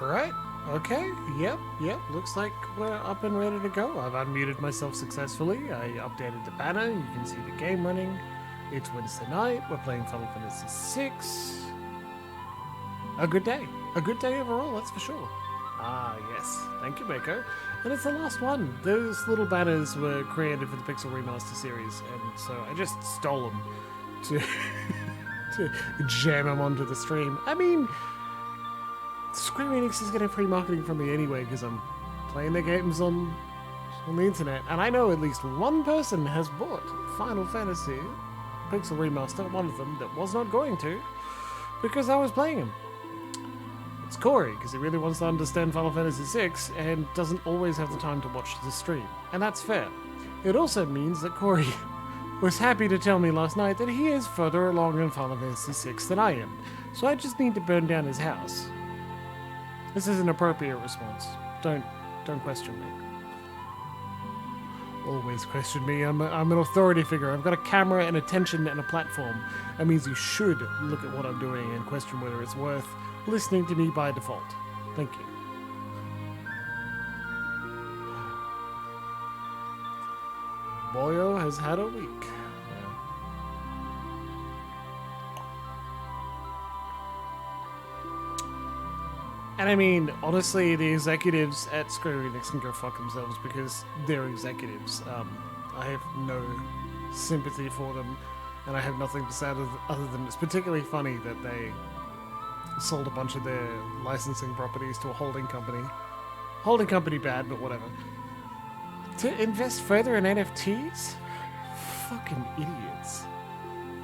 Alright, okay, yep, looks like we're up and ready to go. I've unmuted myself successfully. I updated the banner, you can see the game running. It's Wednesday night, we're playing Final Fantasy VI. A good day. A good day overall, that's for sure. Ah, yes. Thank you, Mako. And it's the last one. Those little banners were created for the Pixel Remaster series, and so I just stole them to, to jam them onto the stream. I mean, Square Enix is getting free marketing from me anyway because I'm playing their games on the internet, and I know at least one person has bought Final Fantasy Pixel Remaster, one of them that was not going to, because I was playing him. It's Corey, because he really wants to understand Final Fantasy VI and doesn't always have the time to watch the stream, and that's fair. It also means that Corey was happy to tell me last night that he is further along in Final Fantasy VI than I am, so I just need to burn down his house. This is an appropriate response. Don't question me. Always question me. I'm an authority figure. I've got a camera and attention and a platform. That means you should look at what I'm doing and question whether it's worth listening to me by default. Thank you. Boyo has had a week. And I mean, honestly, the executives at Square Enix can go fuck themselves because they're executives. I have no sympathy for them, and I have nothing to say other than it's particularly funny that they sold a bunch of their licensing properties to a holding company. Holding company bad, but whatever. To invest further in NFTs? Fucking idiots.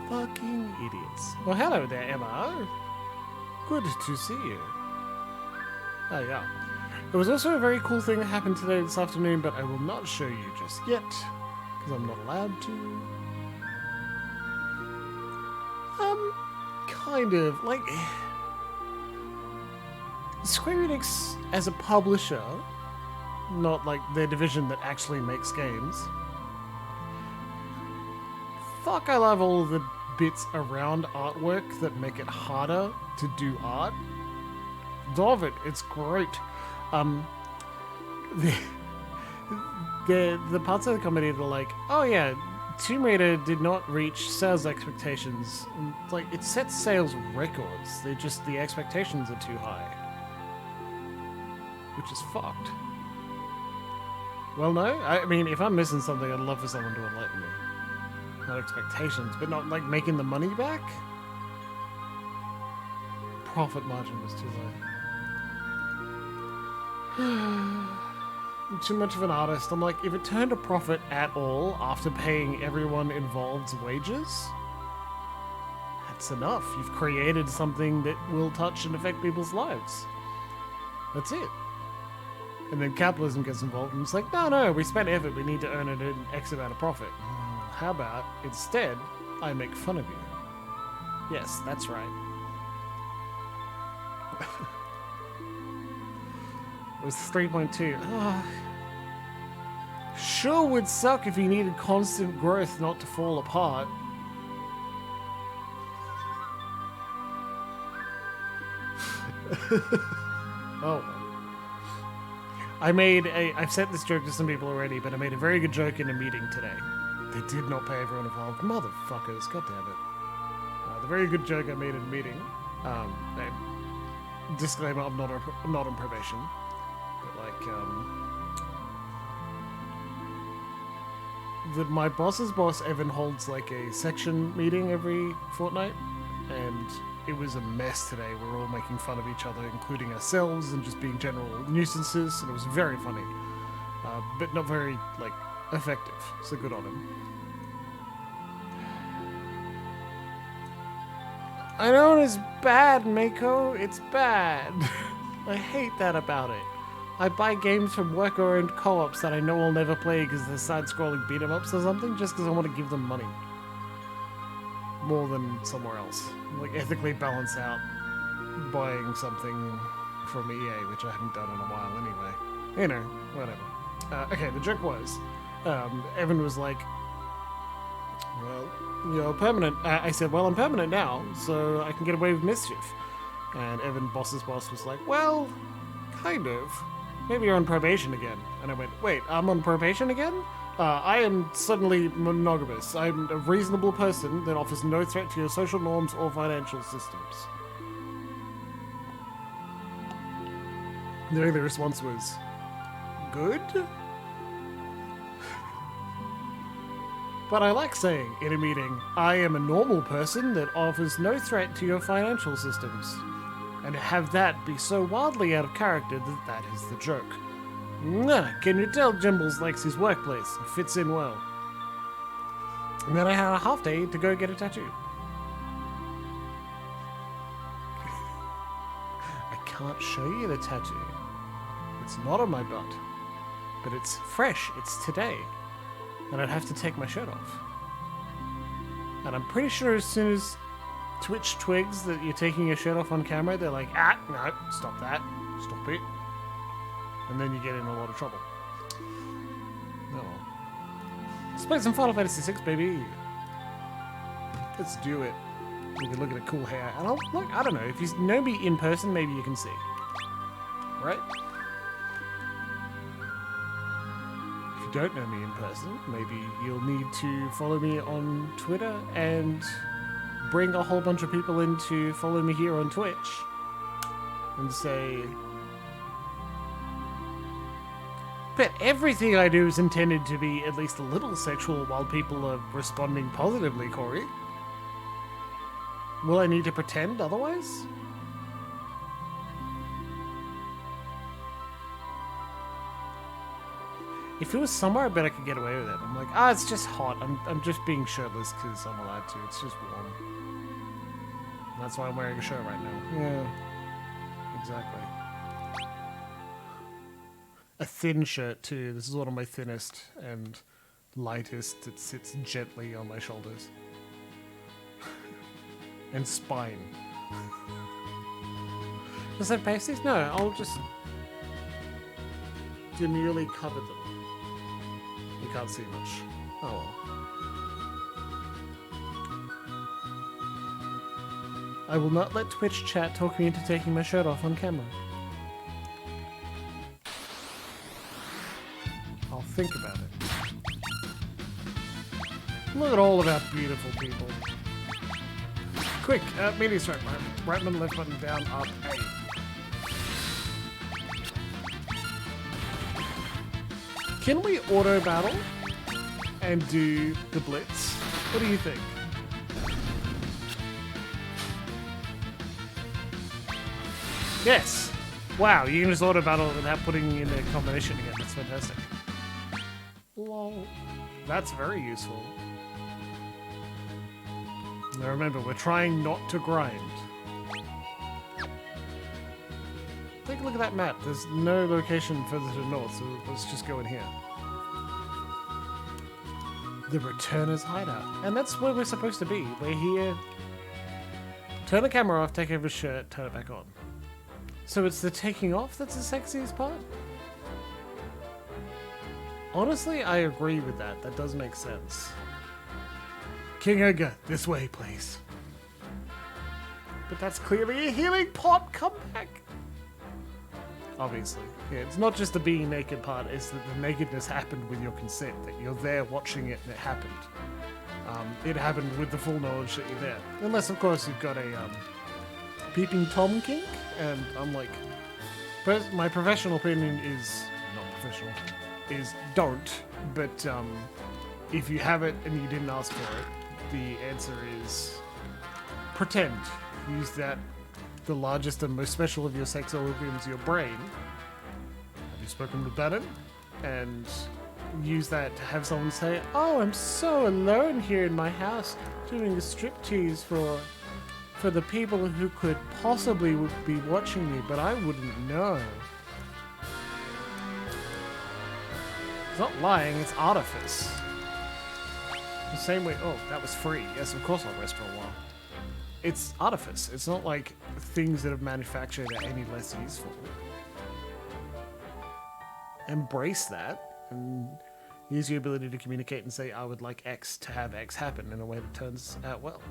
Fucking idiots. Well, hello there, Emma. Good to see you. Oh yeah. There was also a very cool thing that happened today this afternoon, but I will not show you just yet, because I'm not allowed to. Kind of, like... Square Enix, as a publisher, not like their division that actually makes games. Fuck, I love all the bits around artwork that make it harder to do art. Love it. It's great. The parts of the company that are like, oh yeah, Tomb Raider did not reach sales expectations. Like, it sets sales records. The expectations are too high, which is fucked. Well, no. I mean, if I'm missing something, I'd love for someone to enlighten me. Not expectations, but not like making the money back. Profit margin was too low. I'm too much of an artist. I'm like, if it turned a profit at all after paying everyone involved's wages, that's enough. You've created something that will touch and affect people's lives. That's it. And then capitalism gets involved and it's like, no, we spent effort, we need to earn it an X amount of profit. How about, instead, I make fun of you? Yes, that's right. It was 3.2. Sure would suck if you needed constant growth not to fall apart. Oh. I've said this joke to some people already, but I made a very good joke in a meeting today. They did not pay everyone involved. Motherfuckers, goddammit. The very good joke I made in a meeting. Disclaimer, I'm not on probation. But my boss's boss, Evan, holds like a section meeting every fortnight, and it was a mess today. We were all making fun of each other, including ourselves, and just being general nuisances, and it was very funny, but not very like effective. So good on him. I know it's bad, Mako. It's bad. I hate that about it. I buy games from worker-owned co-ops that I know I'll never play because they're side-scrolling beat-em-ups or something, just because I want to give them money. More than somewhere else. Like, ethically balance out buying something from EA, which I haven't done in a while anyway. You know, whatever. Okay, the joke was, Evan was like, well, you're permanent. I said, well, I'm permanent now, so I can get away with mischief. And Evan, boss's boss, was like, well, Kind of. Maybe you're on probation again. And I went, wait, I'm on probation again? I am suddenly monogamous. I'm a reasonable person that offers no threat to your social norms or financial systems. The only response was, good? But I like saying in a meeting, I am a normal person that offers no threat to your financial systems. And have that be so wildly out of character that that is the joke. Can you tell Jimbles likes his workplace and fits in well? And then I had a half day to go get a tattoo. I can't show you the tattoo. It's not on my butt. But it's fresh, it's today. And I'd have to take my shirt off. And I'm pretty sure as soon as Twitch twigs that you're taking your shirt off on camera, they're like, no, stop that. Stop it. And then you get in a lot of trouble. No. Let's play some Final Fantasy VI, baby. Let's do it. You can look at a cool hair. And I don't know, if you know me in person, maybe you can see. Right? If you don't know me in person, maybe you'll need to follow me on Twitter and bring a whole bunch of people in to follow me here on Twitch and say, but everything I do is intended to be at least a little sexual while people are responding positively, Corey. Will I need to pretend otherwise? If it was somewhere, I bet I could get away with it. I'm like, it's just hot. I'm just being shirtless because I'm allowed to. It's just warm. That's why I'm wearing a shirt right now. Yeah, exactly. A thin shirt too. This is one of my thinnest and lightest. It sits gently on my shoulders. And spine. Does that pasties? No, I'll just demurely cover them. You can't see much. Oh well. I will not let Twitch chat talk me into taking my shirt off on camera. I'll think about it. Look at all of our beautiful people. Quick, media strike. Right button, left button, down, up, A. Can we auto battle and do the blitz? What do you think? Yes! Wow, you can just auto battle without putting in a combination again. That's fantastic. Lol. That's very useful. Now remember, we're trying not to grind. Take a look at that map. There's no location further to the north, so let's just go in here. The Returner's Hideout. And that's where we're supposed to be. We're here. Turn the camera off, take off his shirt, turn it back on. So it's the taking off that's the sexiest part? Honestly, I agree with that. That does make sense. King Edgar, this way, please. But that's clearly a healing pot. Come back. Obviously. Yeah, it's not just the being naked part, it's that the nakedness happened with your consent, that you're there watching it and it happened. It happened with the full knowledge that you're there. Unless, of course, you've got a peeping Tom kink, and I'm like, my professional opinion is, not professional, is don't, but if you have it and you didn't ask for it, the answer is pretend. Use that, the largest and most special of your sex organs, your brain. Have you spoken with Bannon? And use that to have someone say, oh, I'm so alone here in my house doing a striptease for the people who could possibly be watching me, but I wouldn't know. It's not lying, it's artifice. The same way, oh, that was free. Yes, of course I'll rest for a while. It's artifice. It's not like things that have manufactured are any less useful. Embrace that and use your ability to communicate and say, I would like X to have X happen in a way that turns out well.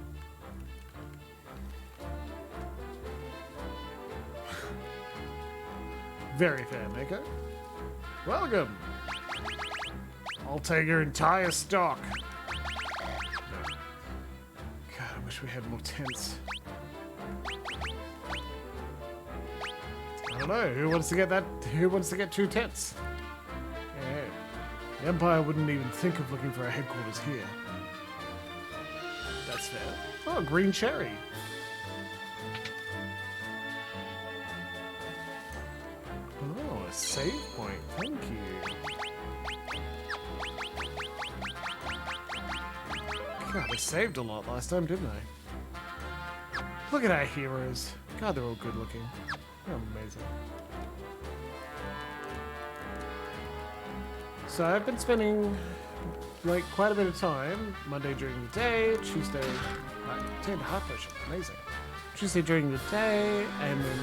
Very fair, Mako. Welcome. I'll take your entire stock. No. God, I wish we had more tents. I don't know. Who wants to get that? Who wants to get 2 tents? Yeah. The Empire wouldn't even think of looking for a headquarters here. That's fair. Oh, green cherry. Oh, a save point. Thank you. God, I saved a lot last time, didn't I? Look at our heroes. God, they're all good looking. They're amazing. So I've been spending like quite a bit of time, Monday during the day, Tuesday, 10 to half potion, amazing. Tuesday during the day, and then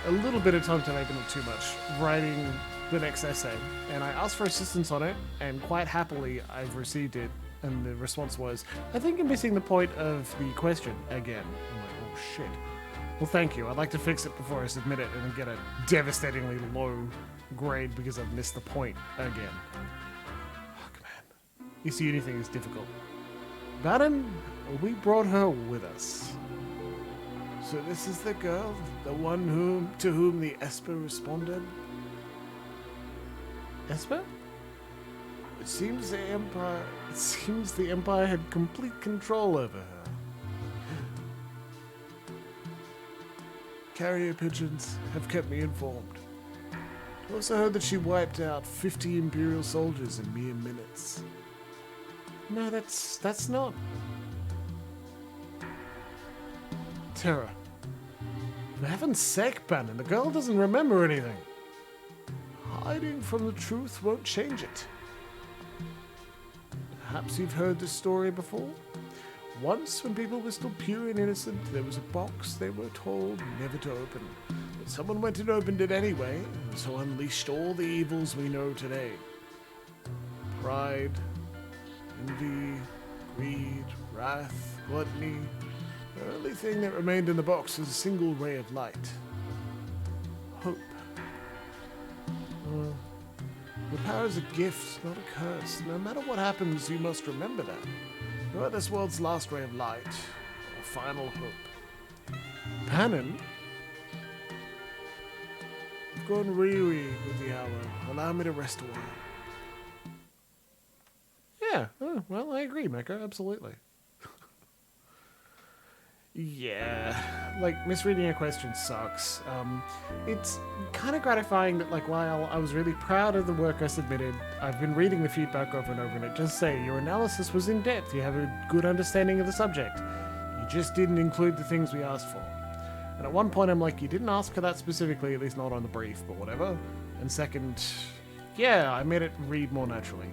a little bit of time today, but not too much, writing the next essay. And I asked for assistance on it, and quite happily I've received it, and the response was, I think you're missing the point of the question again. I'm like, oh shit. Well, thank you. I'd like to fix it before I submit it and then get a devastatingly low grade because I've missed the point again. Fuck, man. You see, anything is difficult. Baden, we brought her with us. So this is the girl, the one to whom the Esper responded? Esper? It seems the Empire had complete control over her. Carrier pigeons have kept me informed. I also heard that she wiped out 50 Imperial soldiers in mere minutes. No, that's not... Terra. For heaven's sake, Bannon, the girl doesn't remember anything. Hiding from the truth won't change it. Perhaps you've heard this story before? Once, when people were still pure and innocent, there was a box they were told never to open. But someone went and opened it anyway, and so unleashed all the evils we know today. Pride, envy, greed, wrath, gluttony. The only thing that remained in the box was a single ray of light. Hope. The power is a gift, not a curse. No matter what happens, you must remember that. You are this world's last ray of light, or final hope. Panon? I've gone weary with the hour. Allow me to rest a while. Yeah, well, I agree, Mecha, absolutely. Yeah, like, misreading a question sucks. It's kind of gratifying that, like, while I was really proud of the work I submitted, I've been reading the feedback over and over, and it does say, your analysis was in depth, you have a good understanding of the subject. You just didn't include the things we asked for. And at one point I'm like, you didn't ask for that specifically, at least not on the brief, but whatever. And second, yeah, I made it read more naturally,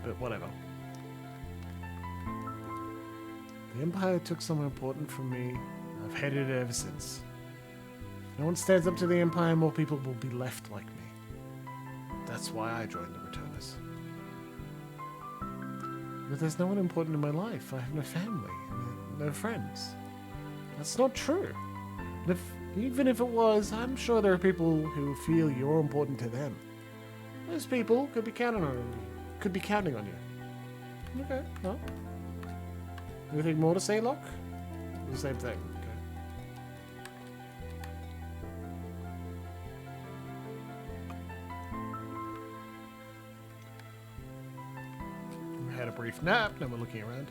but whatever. The Empire took something important from me. I've hated it ever since. If no one stands up to the Empire, more people will be left like me. That's why I joined the Returners. But there's no one important in my life. I have no family, no friends. That's not true. And even if it was, I'm sure there are people who feel you're important to them. Those people could be counting on you. Okay, no. Anything more to say, Locke? The same thing. We had a brief nap, now we're looking around.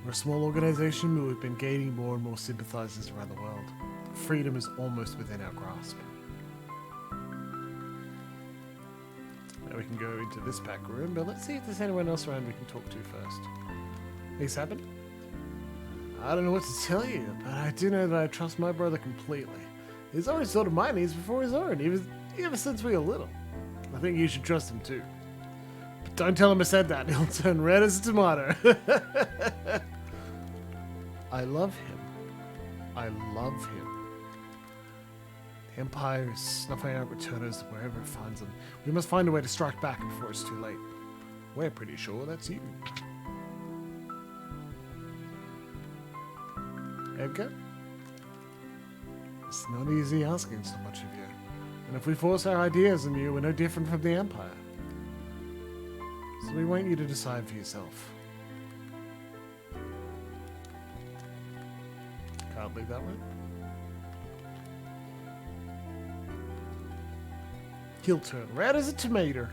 We're a small organization, but we've been gaining more and more sympathizers around the world. Freedom is almost within our grasp. Now we can go into this back room, but let's see if there's anyone else around we can talk to first. Things happen? I don't know what to tell you, but I do know that I trust my brother completely. He's always thought of my needs before his own, ever since we were little. I think you should trust him too. But don't tell him I said that, he'll turn red as a tomato. I love him. I love him. The Empire is snuffing out returners wherever it finds them. We must find a way to strike back before it's too late. We're pretty sure that's you. Edgar? It's not easy asking so much of you. And if we force our ideas on you, we're no different from the Empire. So we want you to decide for yourself. Can't leave that way. He'll turn red as a tomato.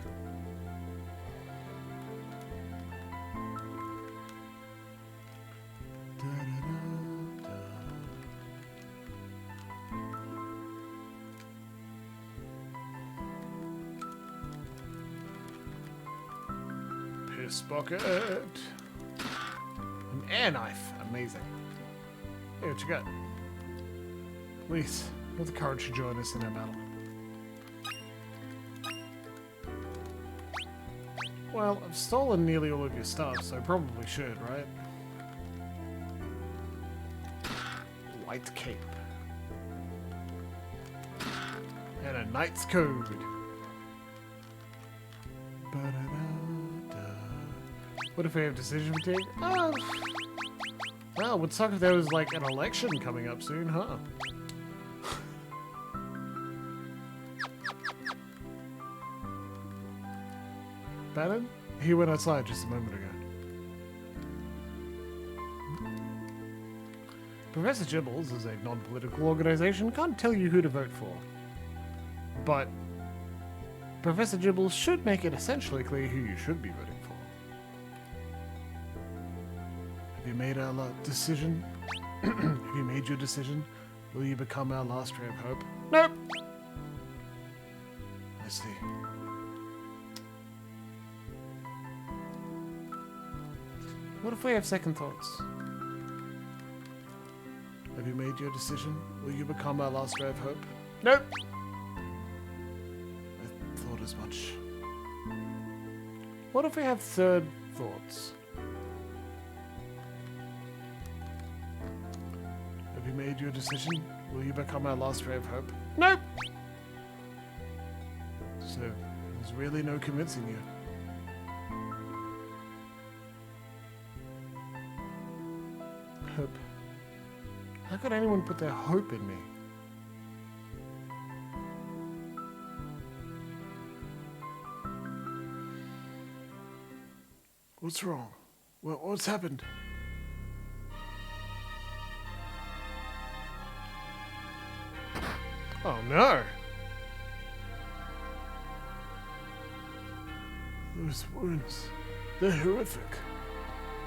Piss bucket. An air knife. Amazing. Hey, what you got? Please, have the courage to join us in our battle. Well, I've stolen nearly all of your stuff, so I probably should, right? White cape. And a knight's code. What if we have decision fatigue? Oh, well, would suck if there was like an election coming up soon, huh? Bannon? He went outside just a moment ago. Professor Gibbles is a non-political organization, can't tell you who to vote for. But Professor Gibbles should make it essentially clear who you should be voting for. Have you made our decision? Have you made your decision? Will you become our last ray of hope? Nope! I see. What if we have second thoughts? Have you made your decision? Will you become our last ray of hope? Nope! I thought as much. What if we have third thoughts? Have you made your decision? Will you become our last ray of hope? Nope! So, there's really no convincing you. Hope. How could anyone put their hope in me? What's wrong? What's happened? Oh no! Those wounds, they're horrific.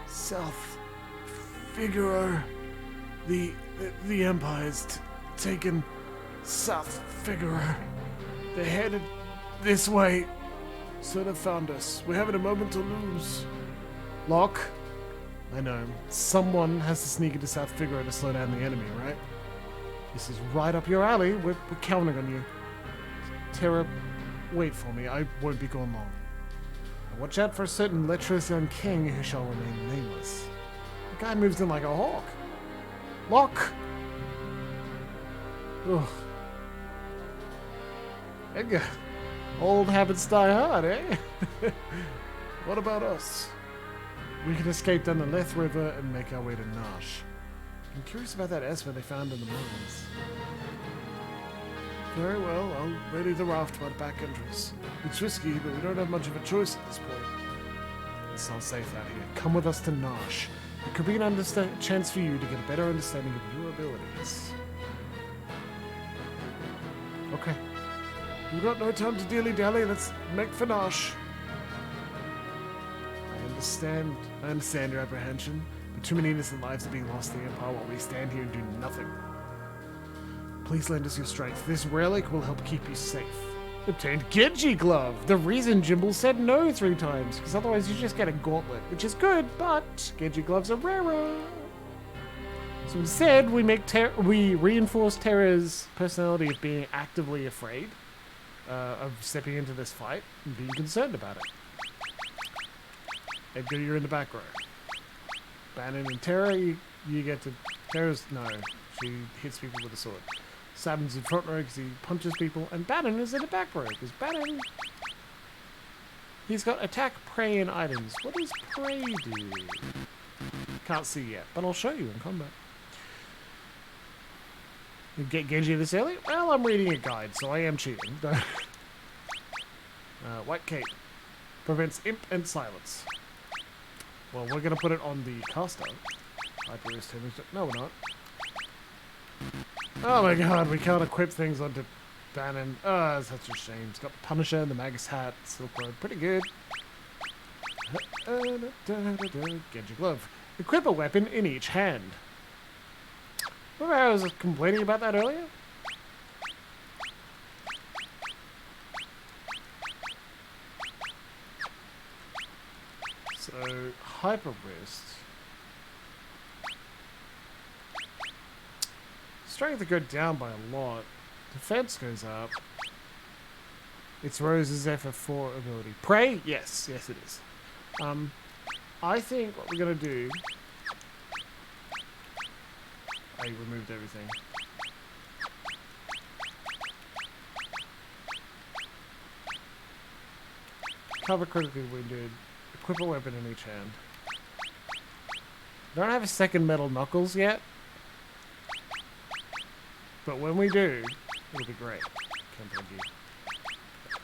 South Figaro. The Empire's taken South Figaro. They're headed this way. So they found us. We're having a moment to lose. Locke? I know. Someone has to sneak into South Figaro to slow down the enemy, right? This is right up your alley. We're counting on you. Terra, wait for me. I won't be gone long. Now watch out for a certain lecherous young king who shall remain nameless. The guy moves in like a hawk. Locke! Ugh. Edgar. Old habits die hard, eh? What about us? We can escape down the Leth River and make our way to Nash. I'm curious about that Esper they found in the mines. Very well, I'll ready the raft by the back entrance. It's risky, but we don't have much of a choice at this point. It's not safe out here. Come with us to Nash. It could be an chance for you to get a better understanding of your abilities. Okay. We've got no time to dilly-dally. Let's make for Nash. I understand your apprehension, but too many innocent lives are being lost to the Empire while we stand here and do nothing. Please lend us your strength. This relic will help keep you safe. Obtained Genji Glove! The reason Jimble said no 3 times, because otherwise you just get a gauntlet, which is good, but Genji Gloves are rarer. So instead, we reinforce Terra's personality of being actively afraid of stepping into this fight and being concerned about it. Edgar, you're in the back row. Bannon and Terra, you get to... Terra's... No, she hits people with a sword. Sabin's in front row because he punches people, and Bannon is in the back row because Bannon... He's got attack, prey, and items. What does prey do? Can't see yet, but I'll show you in combat. Get Genji this early? Well, I'm reading a guide, so I am cheating. White cape. Prevents imp and silence. Well, we're going to put it on the caster. Hyper-Wrist image. No, we're not. Oh my god, we can't equip things onto Bannon. Oh, that's such a shame. It's got the Punisher and the Magus hat, Silk Road. Pretty good. Genji glove. Equip a weapon in each hand. Remember I was complaining about that earlier? So, Hyper-Wrist. Strength to go down by a lot. Defense goes up. It's Rose's FF4 ability. Prey? Yes. Yes, it is. I think what we're going to do... I removed everything. Cover critically wounded. Equip a weapon in each hand. Don't have a second metal knuckles yet. But when we do, it'll be great.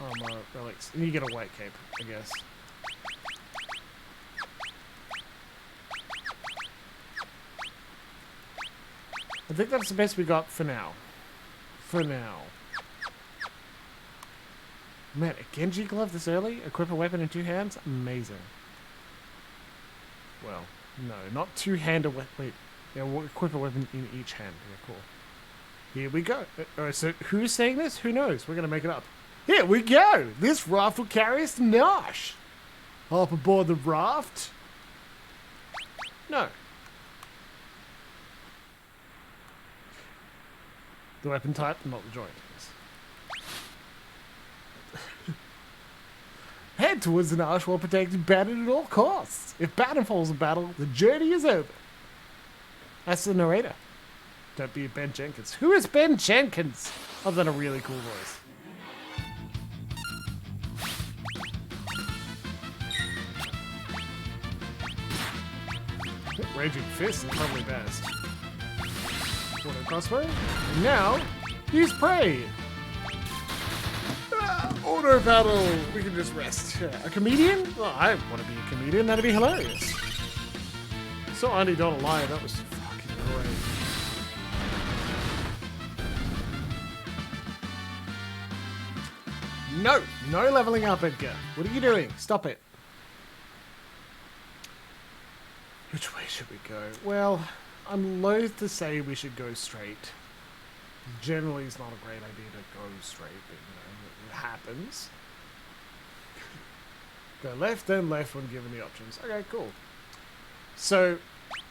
Armor, relics. And you get a white cape, I guess. I think that's the best we got for now. For now. Man, a Genji glove this early? Equip a weapon in two hands? Amazing. Well, no, not two-handed weapon. Wait, yeah, we'll equip a weapon in each hand. Yeah, cool. Here we go. Alright, so who's saying this? Who knows? We're going to make it up. Here we go! This raft will carry us to Nosh! Hop aboard the raft? No. The weapon type, not the joint. Head towards the Nosh while protecting Bannon at all costs. If Bannon falls in battle, the journey is over. That's the narrator. Don't be Ben Jenkins. Who is Ben Jenkins? Other than a really cool voice. Raging Fist is probably best. Auto crossbow. Now, use Prey. Auto battle. We can just rest. A comedian? Well, I want to be a comedian. That'd be hilarious. So Andy Donald live. That was fucking great. No, no leveling up, Edgar. What are you doing? Stop it. Which way should we go? Well, I'm loath to say we should go straight. Generally, it's not a great idea to go straight, but you know, it happens. Go left, then left when given the options. Okay, cool. So,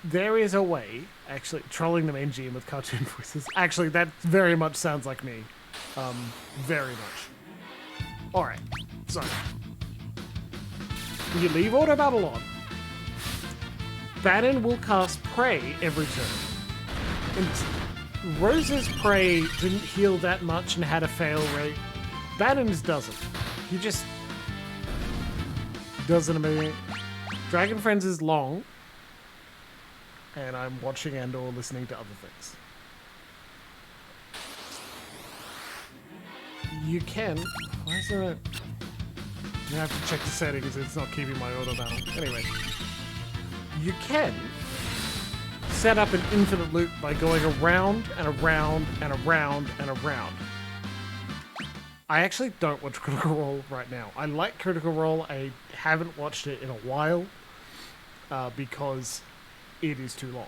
there is a way, actually, trolling the main GM with cartoon voices. Actually, that very much sounds like me. Very much. Alright, so. You leave auto battle on. Bannon will cast Prey every turn. And Rose's Prey didn't heal that much and had a fail rate. Bannon's doesn't. He just does an amazing... Dragon Friends is long. And I'm watching and or listening to other things. You can... Why is there a... I have to check the settings, it's not keeping my auto battle. Anyway. You can set up an infinite loop by going around and around and around and around. I actually don't watch Critical Role right now. I like Critical Role. I haven't watched it in a while because it is too long.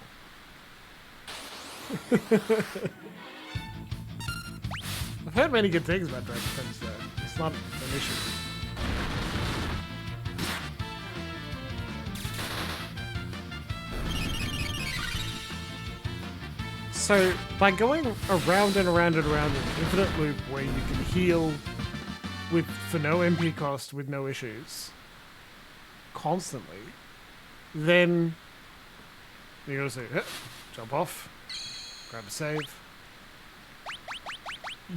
I've heard many good things about Dragon Friends though. It's not an issue. So, by going around and around and around in an infinite loop where you can heal for no MP cost with no issues, constantly, then you gotta say, jump off, grab a save.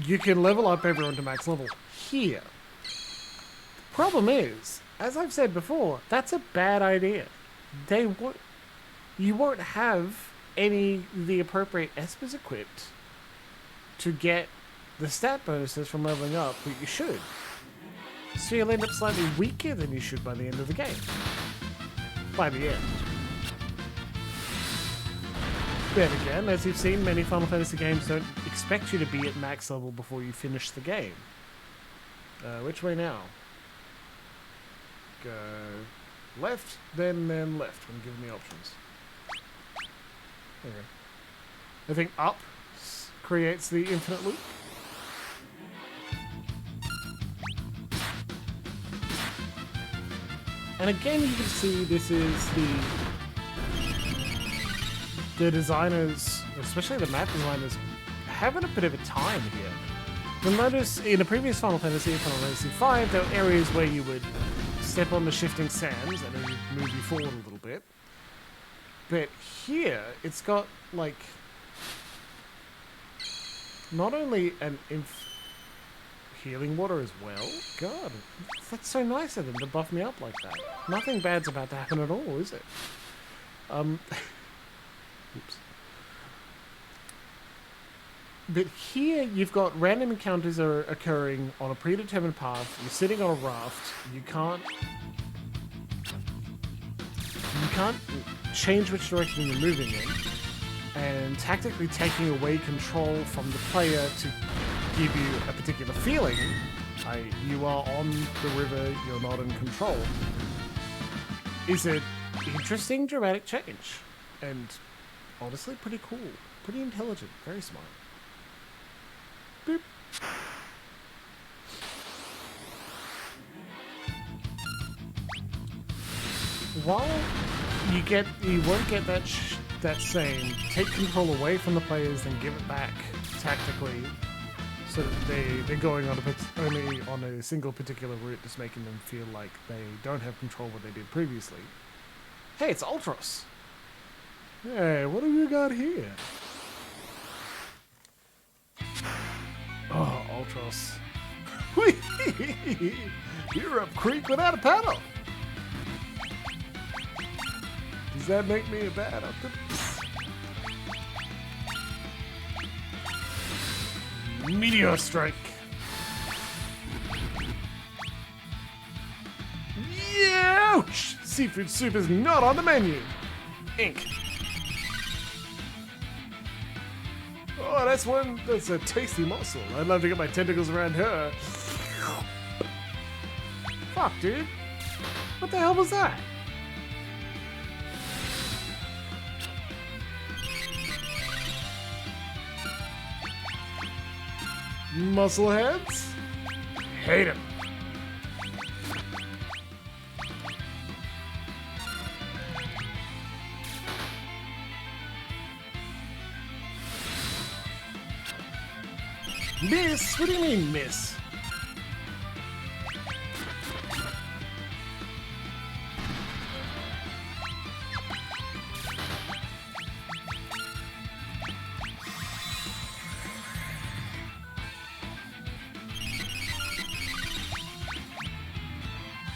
You can level up everyone to max level here. The problem is, as I've said before, that's a bad idea. You won't have the appropriate espers equipped to get the stat bonuses from leveling up that you should. So you'll end up slightly weaker than you should by the end of the game. By the end. Then again, as you've seen, many Final Fantasy games don't expect you to be at max level before you finish the game. Which way now? Go left, then left when given the options. Okay. I think up creates the infinite loop. And again, you can see this is the designers, especially the map designers, having a bit of a time here. You'll notice in a previous Final Fantasy, Final Fantasy V, there were areas where you would step on the shifting sands and it would move you forward a little bit. But here, it's got, like, not only an healing water as well. God, that's so nice of them to buff me up like that. Nothing bad's about to happen at all, is it? Oops. But here you've got random encounters are occurring on a predetermined path. You're sitting on a raft. You can't change which direction you're moving in, and tactically taking away control from the player to give you a particular feeling. You are on the river, you're not in control, is an interesting dramatic change, and honestly pretty cool, pretty intelligent, very smart. Boop. While you won't get that same take control away from the players and give it back tactically, so that they're going on only on a single particular route, just making them feel like they don't have control what they did previously. Hey, it's Ultros. Hey, what have you got here? Oh, Ultros. You're up creek without a paddle. Does that make me a bad octopus? Meteor strike. Ouch! Seafood soup is not on the menu. Ink. Oh, that's a tasty morsel. I'd love to get my tentacles around her. Fuck, dude. What the hell was that? Muscle heads? Hate him. Miss? What do you mean, miss?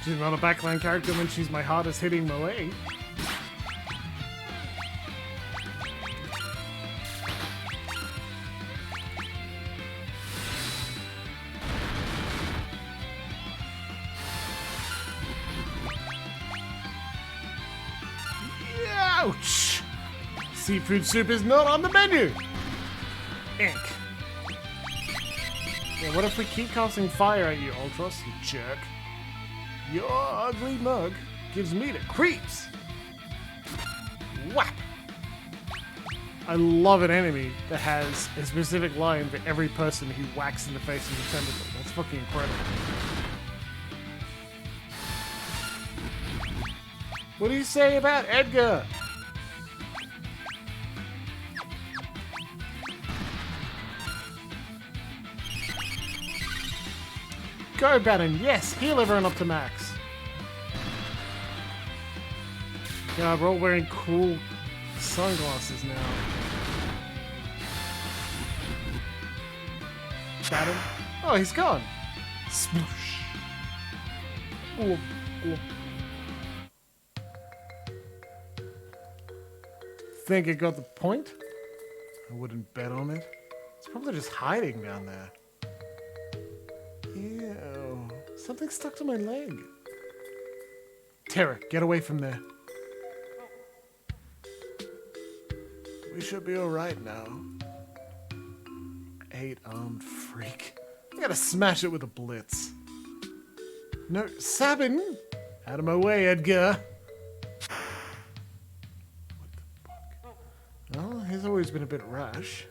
She's not a backline character when she's my hardest hitting melee. Ouch! Seafood soup is not on the menu! Ink. Yeah, what if we keep casting fire at you, Ultros, you jerk? Your ugly mug gives me the creeps! Whap! I love an enemy that has a specific line for every person who whacks in the face with a tentacle. That's fucking incredible. What do you say about Edgar? Go, Bannon. Yes, heal everyone up to max. God, we're all wearing cool sunglasses now. Bannon. Oh, he's gone. Swoosh. Ooh, ooh. Think it got the point? I wouldn't bet on it. It's probably just hiding down there. Ew. Something stuck to my leg. Terra, get away from there. We should be alright now. 8-armed freak. I gotta smash it with a blitz. No, Sabin! Out of my way, Edgar! What the fuck? Well, he's always been a bit rash.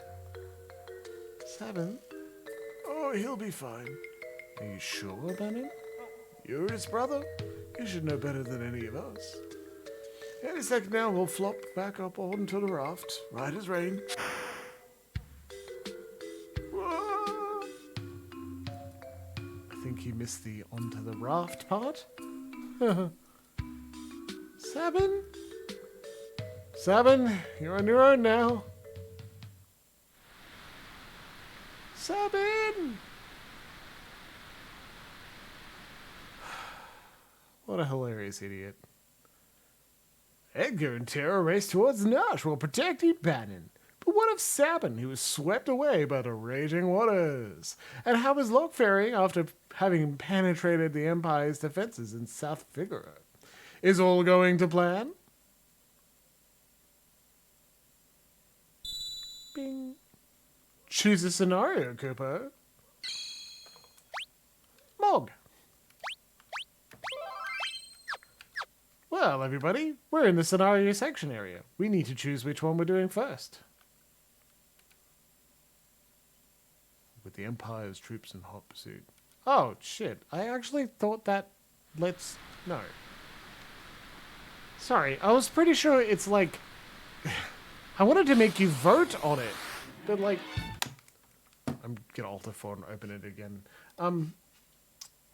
Sabin? Oh, he'll be fine. Are you sure about him? You're his brother. You should know better than any of us. Any second now, we'll flop back up onto the raft, right as rain. Whoa. I think he missed the onto the raft part. Sabin? Sabin, you're on your own now. Sabin! What a hilarious idiot. Edgar and Terra race towards the notch while protecting Bannon. But what of Sabin, who was swept away by the raging waters? And how is Locke faring after having penetrated the Empire's defenses in South Figaro? Is all going to plan? Bing. Choose a scenario, Cooper. Mog. Well, everybody, we're in the scenario section area. We need to choose which one we're doing first. With the Empire's troops in hot pursuit. Oh, shit. I actually thought that... No. Sorry, I was pretty sure it's like... I wanted to make you vote on it. But like... I'm gonna alt F4 and open it again.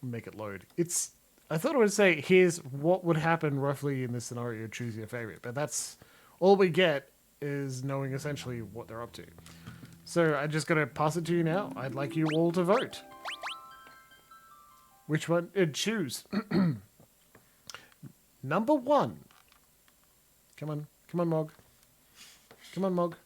Make it load. I thought it would say, here's what would happen roughly in this scenario, choose your favorite. But that's all we get is knowing essentially what they're up to. So I'm just going to pass it to you now. I'd like you all to vote. Which one? Choose. Number 1. Come on. Come on, Mog. Come on, Mog.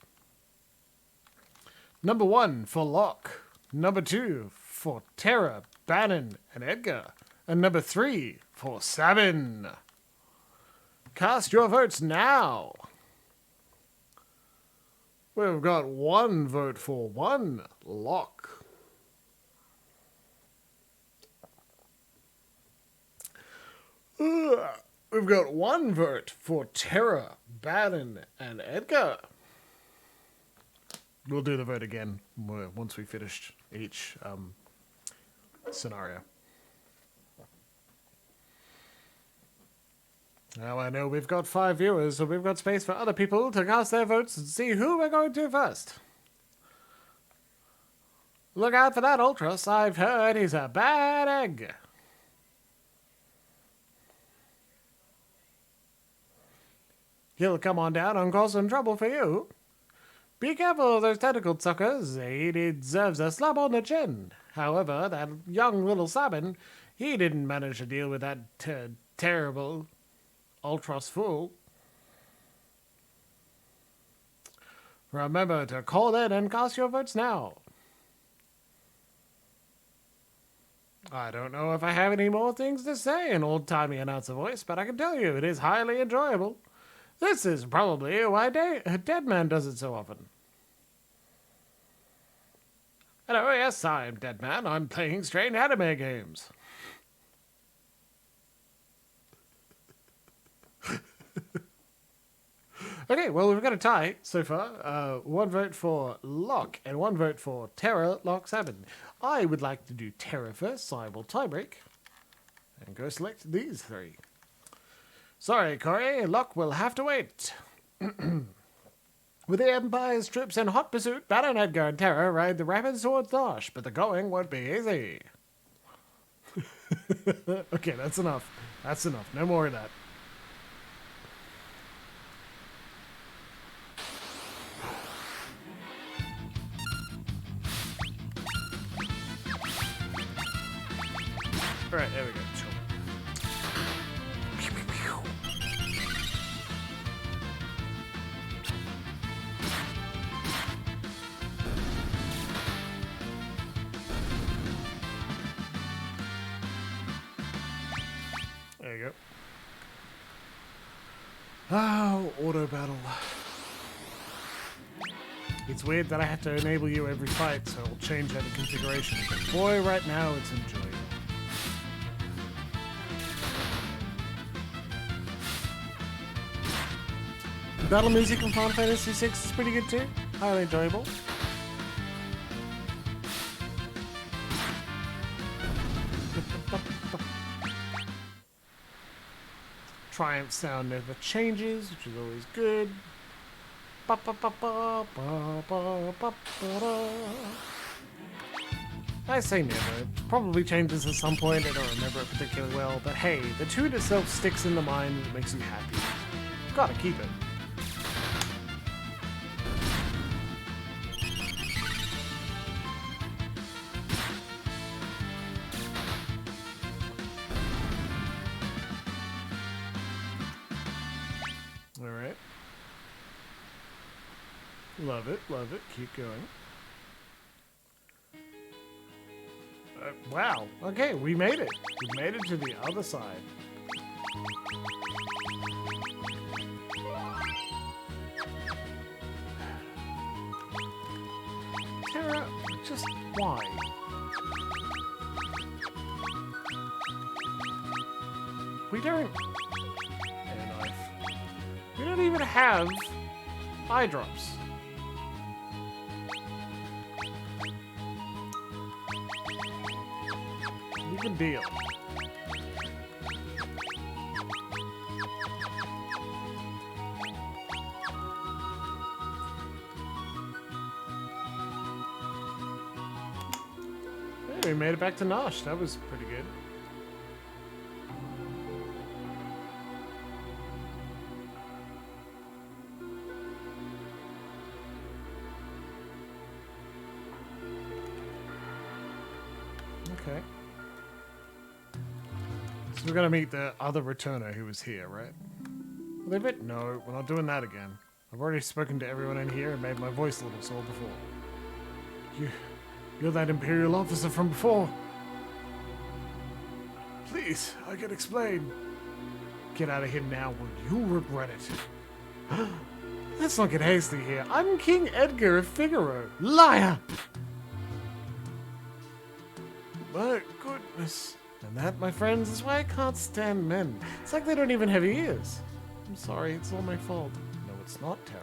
Number 1 for Locke. Number 2 for Terra, Bannon, and Edgar. And number 3 for Sabin. Cast your votes now. We've got 1 vote for 1 Locke. We've got 1 vote for Terra, Bannon, and Edgar. We'll do the vote again once we finish each scenario. Now I know we've got 5 viewers, so we've got space for other people to cast their votes and see who we're going to first. Look out for that Ultras. I've heard he's a bad egg. He'll come on down and cause some trouble for you. Be careful of those tentacled suckers. He deserves a slap on the chin. However, that young little Sabin, he didn't manage to deal with that terrible Ultros fool. Remember to call in and cast your votes now. I don't know if I have any more things to say in old-timey announcer voice, but I can tell you it is highly enjoyable. This is probably why Deadman does it so often. Hello, yes, I'm Deadman. I'm playing strange anime games. Okay, well, we've got a tie so far. 1 vote for Locke and 1 vote for Terra, Locke, Sabin. I would like to do Terra first, so I will tiebreak and go select these 3. Sorry, Corey, Locke will have to wait. With the Empire's troops in hot pursuit, Bannon, Edgar, and Terra ride the rapids towards Nosh, but the going won't be easy. Okay, that's enough. That's enough. No more of that. Alright, there we go. Chill. There you go. Oh, auto battle. It's weird that I have to enable you every fight, so I'll change that in configuration. But boy, right now it's enjoyable. The battle music in Final Fantasy VI is pretty good too. Highly enjoyable. Triumph sound never changes, which is always good. I say never. It probably changes at some point. I don't remember it particularly well. But hey, the tune itself sticks in the mind and it makes you happy. Gotta keep it. Alright. Love it, love it. Keep going. Wow. Okay, we made it. We made it to the other side. Terra, just why? We don't... Air knife. We don't even have eye drops. Even deal. Hey, we made it back to Nosh. That was pretty good. Okay. So we're gonna meet the other returner who was here, right? Leave it? No, we're not doing that again. I've already spoken to everyone in here and made my voice a little sore before. You're that Imperial officer from before. Please, I can explain. Get out of here now, or you'll regret it. Let's not get hasty here. I'm King Edgar of Figaro. Liar! My goodness. And that, my friends, is why I can't stand men. It's like they don't even have ears. I'm sorry, it's all my fault. No, it's not, Terra.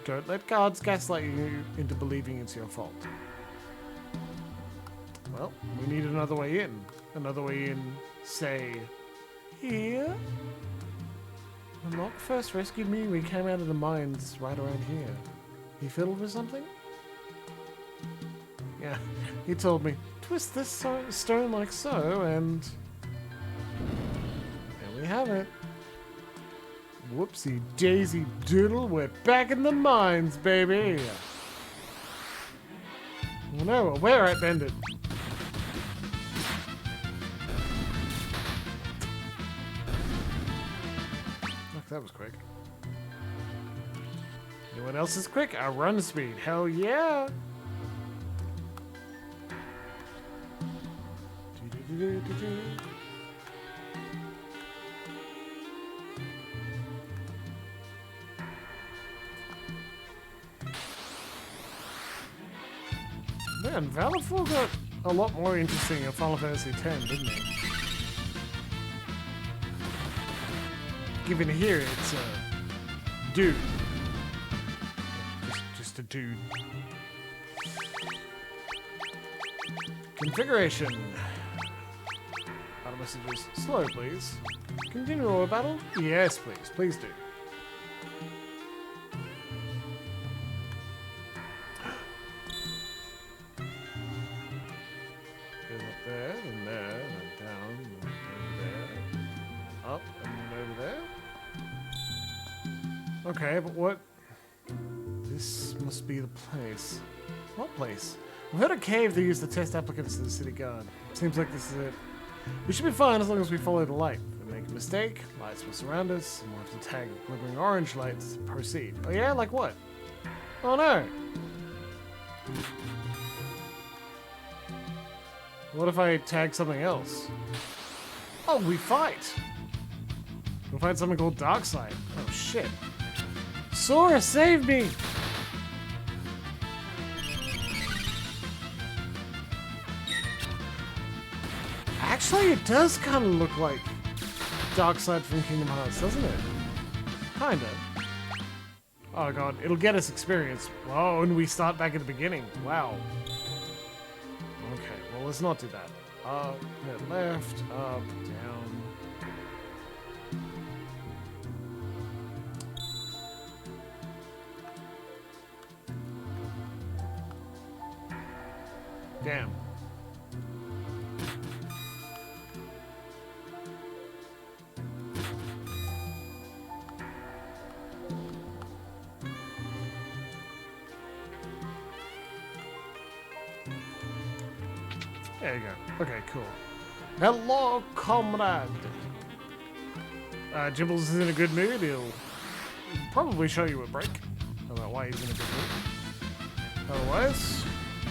Don't let guards gaslight you into believing it's your fault. Well, we need another way in. Another way in, say, here? When Locke first rescued me, we came out of the mines right around here. He fiddled with something? Yeah, he told me, twist this stone like so, and there we have it. Whoopsie daisy doodle, we're back in the mines, baby. Oh no, where I bended. Look, that was quick. You know what else is quick? Our run speed. Hell yeah! Man, Valorful got a lot more interesting in Final Fantasy X, didn't it? Given here, it's a dude. Just a dude. Configuration. Battle messages. Slow, please. Continue our battle? Yes, please. Please do. Goes up there, and there, and down, and over there. Up, and then over there. Okay, but what? This must be the place. What place? We've heard a cave they use to test applicants to the city guard. Seems like this is it. We should be fine as long as we follow the light. If we make a mistake, lights will surround us, and we'll have to tag glimmering orange lights to proceed. Oh yeah? Like what? Oh no! What if I tag something else? Oh, we fight. We'll find something called Darkside. Oh, shit. Sora, save me! Actually, it does kind of look like Darkside from Kingdom Hearts, doesn't it? Kind of. Oh god, it'll get us experience. Whoa, and we start back at the beginning. Wow. Okay, well, let's not do that. Up, left, up, down. Damn. There you go. Okay, cool. Hello, comrade. Jibbles is in a good mood. He'll probably show you a break about why he's in a good mood. Otherwise,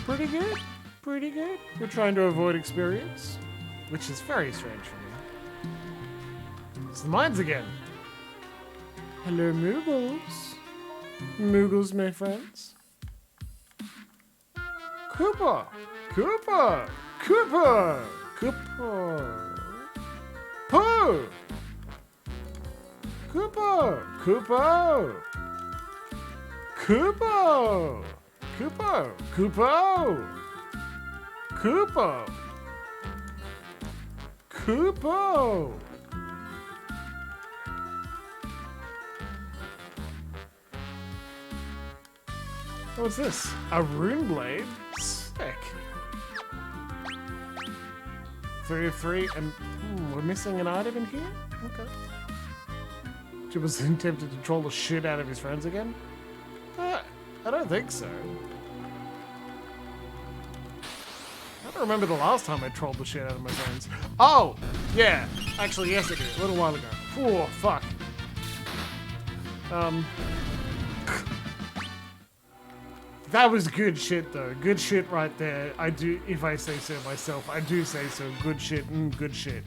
pretty good. Pretty good. We're trying to avoid experience, which is very strange for me. It's the mines again. Hello, Moogles. Moogles, my friends. Koopa! Koopa! Koopa! Koopa! Pooh! Koopa! Koopa! Koopa! Koopa! Koopa! Koopa! Koopa! What's this? A rune blade? Sick. 3 of 3, and we're missing an item in here? Okay. Jibbles attempted to troll the shit out of his friends again? I don't think so. I don't remember the last time I trolled the shit out of my friends. Oh! Yeah! Actually, yes I did. A little while ago. Oh, fuck. That was good shit, though. Good shit right there. I do, if I say so myself, I do say so. Good shit, good shit.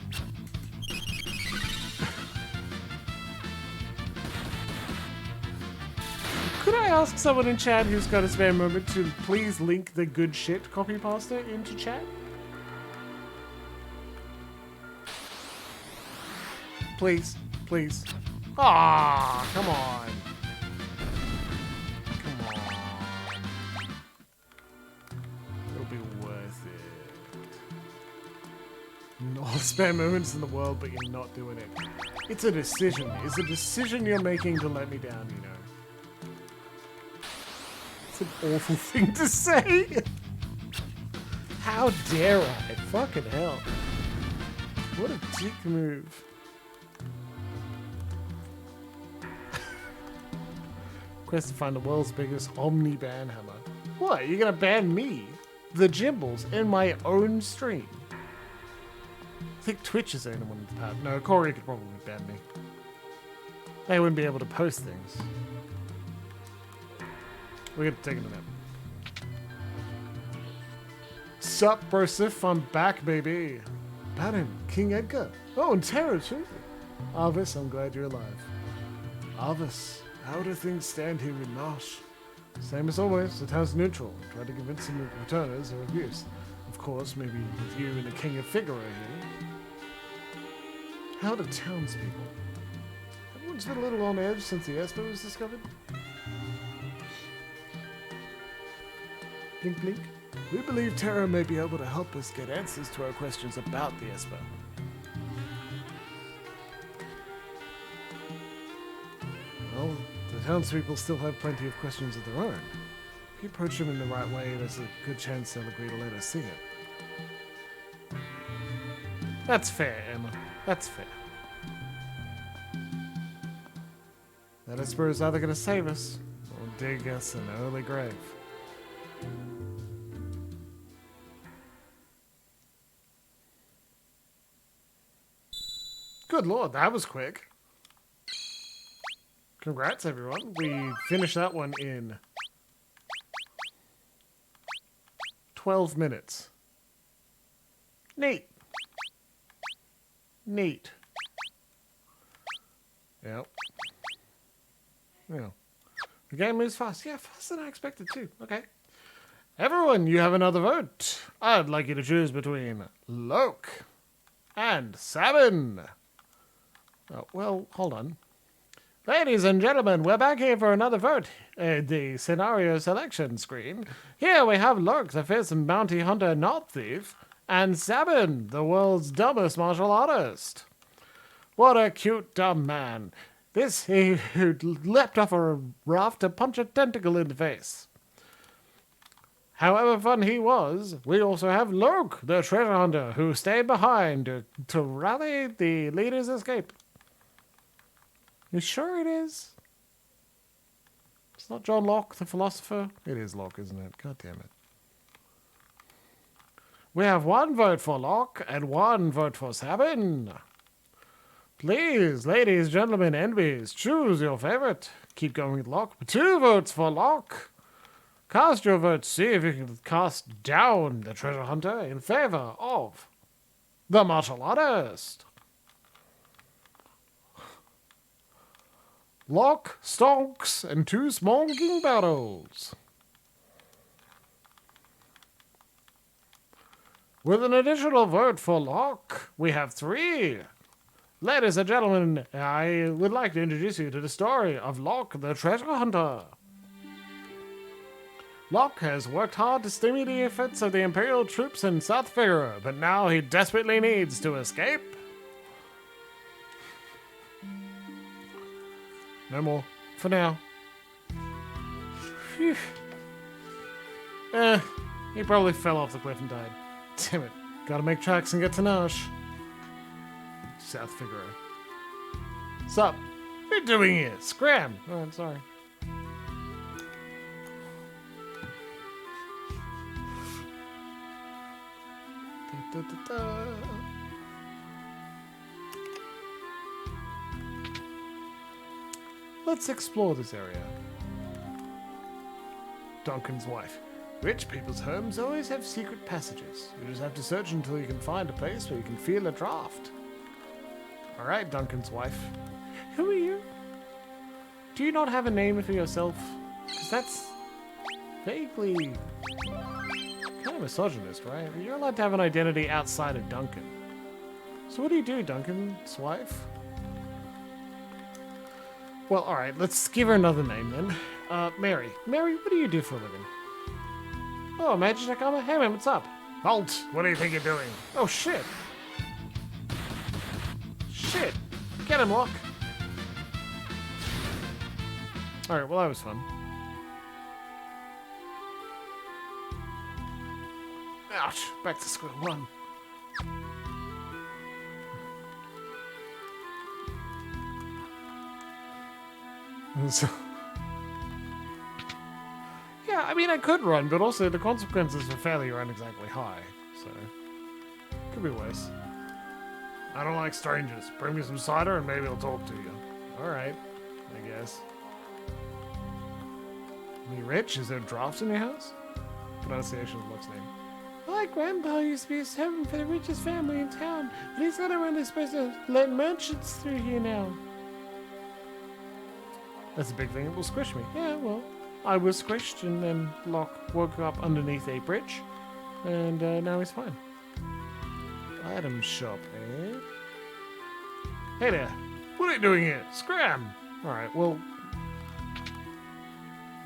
Could I ask someone in chat who's got a spare moment to please link the good shit copy pasta into chat? Please, please. Ah, come on. All the spare moments in the world, but you're not doing it. It's a decision. It's a decision you're making to let me down, you know. It's an awful thing to say. How dare I? Fucking hell. What a dick move. Quest to find the world's biggest omni-ban hammer. What? You're gonna ban me? The Jimbles in my own stream? I think Twitch is the only one with the power. No, Corey could probably ban me. They wouldn't be able to post things. We're gonna take it a minute. Sup, bro Sif, I'm back, baby. Baron, King Edgar. Oh, and Terra, too. Arvis, I'm glad you're alive. Arvis, how do things stand here in Marsh? Same as always, the town's neutral. Try to convince some returners or abuse. Of course, maybe with you and the King of Figaro here. How do townspeople? Everyone's been a little on edge since the Esper was discovered. Blink, blink. We believe Terra may be able to help us get answers to our questions about the Esper. Well, the townspeople still have plenty of questions of their own. If you approach them in the right way, there's a good chance they'll agree to let us see it. That's fair, Emma. That's fair. That Esper is either going to save us or dig us an early grave. Good lord, that was quick. Congrats, everyone. We finished that one in 12 minutes. Neat. Neat. Yep. Yeah. The game moves fast. Yeah, faster than I expected too. Okay. Everyone, you have another vote. I'd like you to choose between Loke and Sabin. Oh, well, hold on. Ladies and gentlemen, we're back here for another vote in the scenario selection screen. Here we have Loke, the fearsome bounty hunter not thief, and Sabin, the world's dumbest martial artist. What a cute dumb man. He who leapt off a raft to punch a tentacle in the face. However fun he was, we also have Loke, the treasure hunter, who stayed behind to rally the leader's escape. You sure it is? It's not John Locke, the philosopher? It is Locke, isn't it? God damn it. We have one vote for Locke and one vote for Sabin. Please, ladies, gentlemen, enemies, choose your favorite. Keep going with Locke. 2 votes for Locke. Cast your vote. See if you can cast down the treasure hunter in favor of the martial artist. Locke, stonks, and 2 smoking barrels. With an additional vote for Locke, we have 3. Ladies and gentlemen, I would like to introduce you to the story of Locke, the treasure hunter. Locke has worked hard to stimulate the efforts of the Imperial troops in South Figure, but now he desperately needs to escape. No more. For now. Phew. He probably fell off the cliff and died. Damn it. Gotta make tracks and get to Nash. South Figure. Sup? What are you doing here? Scram! Oh, I'm sorry. Da, da, da, da. Let's explore this area. Duncan's wife. Rich people's homes always have secret passages. You just have to search until you can find a place where you can feel a draft. Alright, Duncan's wife. Who are you? Do you not have a name for yourself? Because that's vaguely kind of misogynist, right? You're allowed to have an identity outside of Duncan. So what do you do, Duncan's wife? Well, alright, let's give her another name then. Mary. Mary, what do you do for a living? Oh, Magic Armor? Hey man, what's up? Halt! What do you think you're doing? Oh shit! Shit! Get him, Locke! Alright, well that was fun. Ouch! Back to square one. So, yeah, I mean I could run, but also the consequences for failure aren't exactly high, so could be worse. I don't like strangers. Bring me some cider and maybe I'll talk to you. Alright, I guess. You rich? Is there drafts in your house? Pronunciation of Locke's name. My grandpa used to be a servant for the richest family in town, but he's not around. They're supposed to let merchants through here now. That's a big thing. It will squish me. Yeah, well, I was squished and then Locke woke up underneath a bridge and now he's fine. Item shop, eh? Hey there. What are you doing here? Scram! Alright, well...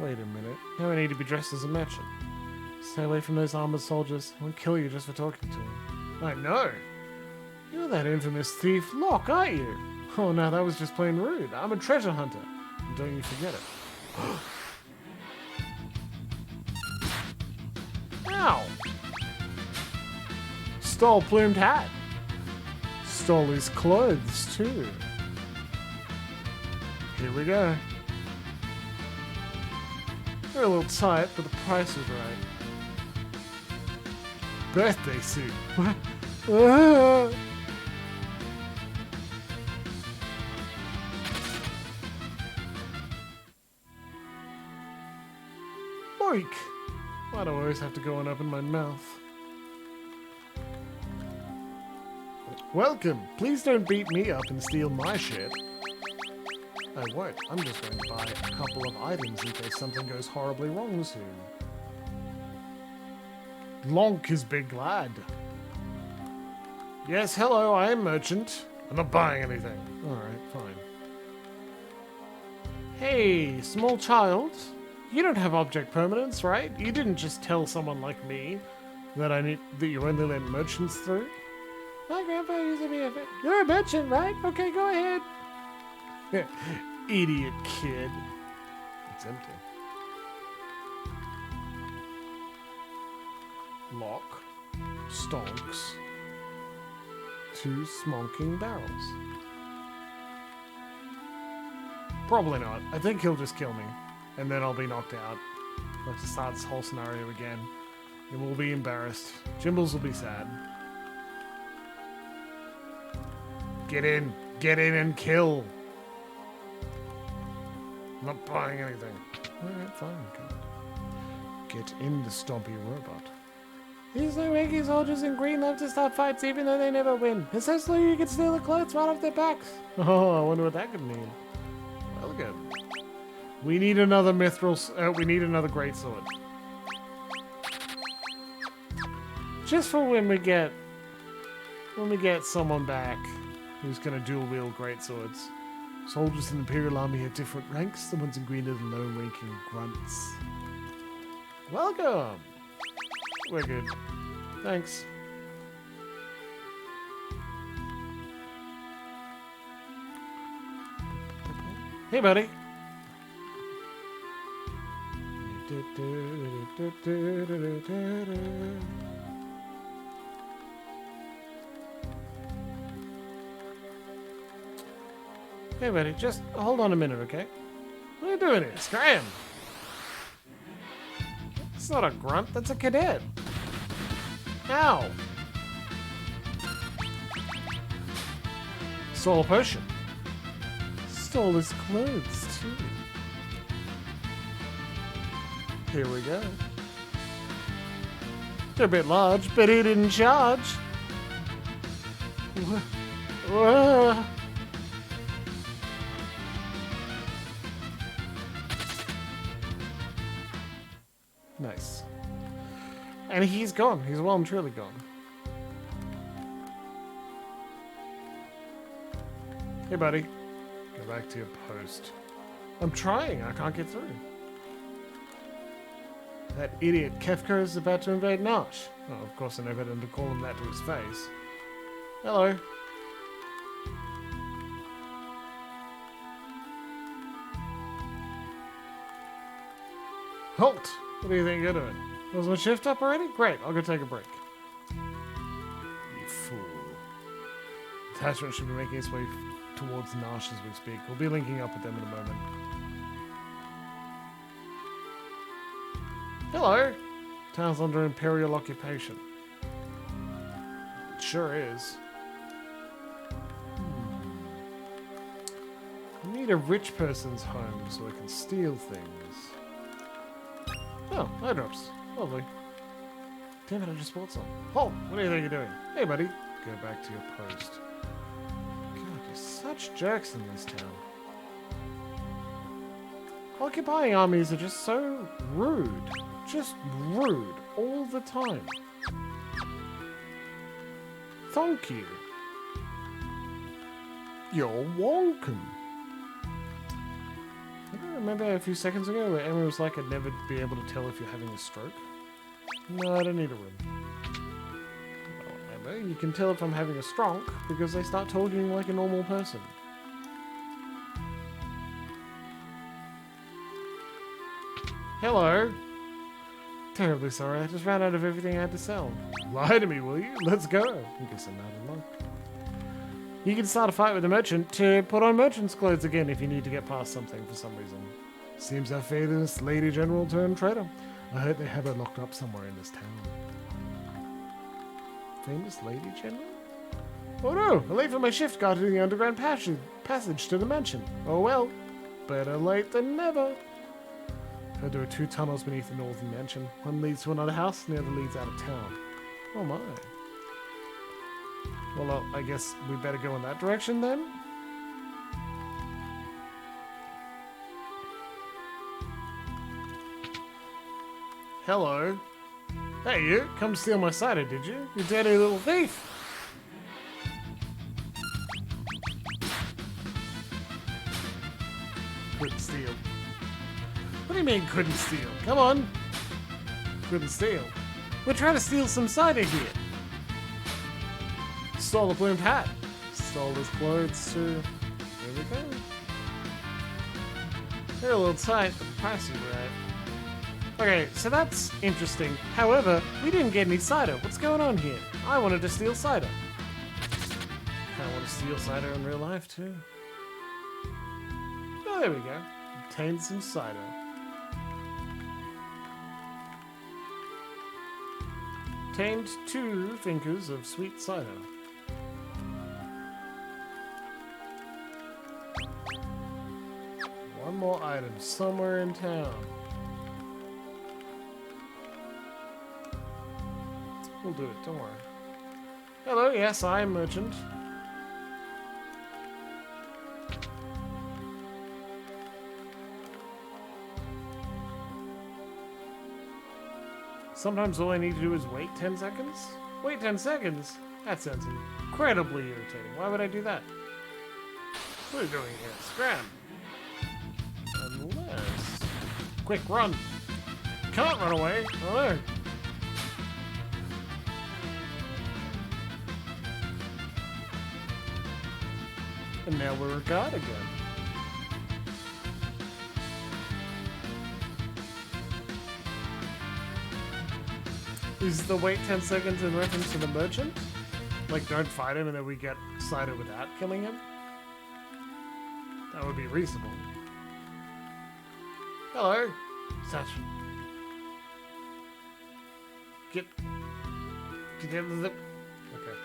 Wait a minute. Now I need to be dressed as a merchant. Stay away from those armored soldiers. I won't kill you just for talking to them. I know. You're that infamous thief Locke, aren't you? Oh no, that was just plain rude. I'm a treasure hunter. And don't you forget it. Ow! Stole plumed hat. Stole his clothes too. Here we go. They're a little tight, but the price is right. Birthday suit. Oink! Why do I always have to go and open my mouth? Welcome. Please don't beat me up and steal my shit. I won't. I'm just going to buy a couple of items in case something goes horribly wrong soon. Lonk is big lad. Yes, hello, I am merchant. I'm not buying anything. Alright, fine. Hey, small child. You don't have object permanence, right? You didn't just tell someone like me that you only let merchants through? My grandpa used to be a... You're a merchant, right? Okay, go ahead. Idiot kid. It's empty. Lock. Stonks. 2 smonking barrels. Probably not. I think he'll just kill me. And then I'll be knocked out. I'll have to start this whole scenario again. And we'll be embarrassed. Jimbles will be sad. Get in. Get in and kill. I'm not buying anything. Alright, fine. Okay. Get in the stompy robot. These new Yankee soldiers in green love to start fights even though they never win. Essentially, you can steal the clothes right off their backs. Oh, I wonder what that could mean. Well, good. We need another mithril... we need another greatsword. Just for when we get someone back who's going to dual wield greatswords. Soldiers in the Imperial Army have different ranks. The ones in green are the low-ranking grunts. Welcome! We're good. Thanks. Hey, buddy. Hey, buddy. Just hold on a minute, okay? What are you doing here? Scram! It's not a grunt, that's a cadet. Ow! Stole a potion. Stole his clothes, too. Here we go. They're a bit large, but he didn't charge. Whoa. Nice. And he's gone. He's well and truly gone. Hey, buddy. Go back to your post. I'm trying. I can't get through. That idiot Kefka is about to invade Nash. Oh, of course I know better than to call him that to his face. Hello. Halt! What do you think you're doing? Was my shift up already? Great, I'll go take a break. You fool. Attachment should be making its way towards Nash as we speak. We'll be linking up with them in a moment. Hello! Town's under Imperial occupation. It sure is. I need a rich person's home so I can steal things. Oh, airdrops. Lovely. Damn it, I just bought some. Halt! What do you think you're doing? Hey, buddy. Go back to your post. God, you're such jerks in this town. Occupying armies are just so rude. Just rude all the time. Thank you. You're welcome. I don't remember a few seconds ago where Emma was like, I'd never be able to tell if you're having a stroke. No, I don't need a room. Well, Emma, you can tell if I'm having a stroke because they start talking like a normal person. Hello. Terribly sorry, I just ran out of everything I had to sell. Lie to me, will you? Let's go. I guess I'm out of luck. You can start a fight with the merchant to put on merchant's clothes again if you need to get past something for some reason. Seems our famous lady general turned traitor. I heard they have her locked up somewhere in this town. Famous lady general? Oh no, I'm late for my shift guarding the underground passage to the mansion. Oh well, better late than never. Heard there are 2 tunnels beneath the northern mansion. One leads to another house and the other leads out of town. Oh my. Well, I guess we better go in that direction then? Hello. Hey, you. Come steal my cider, did you? You dirty little thief. Couldn't steal. What do you mean, couldn't steal? Come on. Couldn't steal. We're trying to steal some cider here. Stole a plumed hat. Stole his clothes too. Here we go. They're a little tight, but the price is right. Okay, so that's interesting. However, we didn't get any cider. What's going on here? I wanted to steal cider. I want to steal cider in real life too. Oh, there we go. Obtained some cider. Obtained 2 fingers of sweet cider. One more item somewhere in town. We'll do it, don't worry. Hello, yes, I am merchant. Sometimes all I need to do is wait 10 seconds? Wait 10 seconds? That sounds incredibly irritating. Why would I do that? What are you doing here? Scram! Unless... Quick, run! Can't run away! Oh no! And now we're a god again. Is the wait 10 seconds in reference to the merchant? Like, don't fight him and then we get cider without killing him? That would be reasonable. Hello. Such. Get into the... Okay.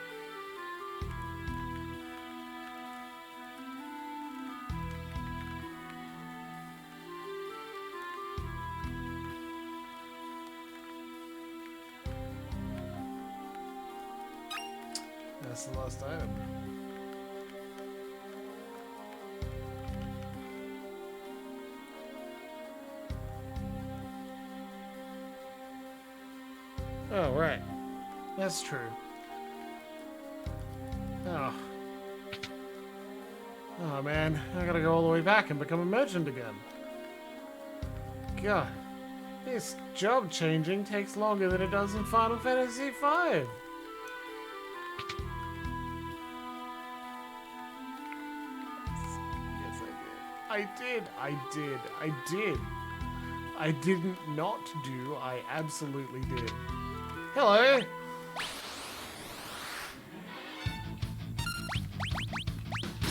That's the last item. Oh, right. That's true. Oh. Oh, man. I gotta go all the way back and become a merchant again. God. This job changing takes longer than it does in Final Fantasy V. I did. I didn't not do, I absolutely did. Hello!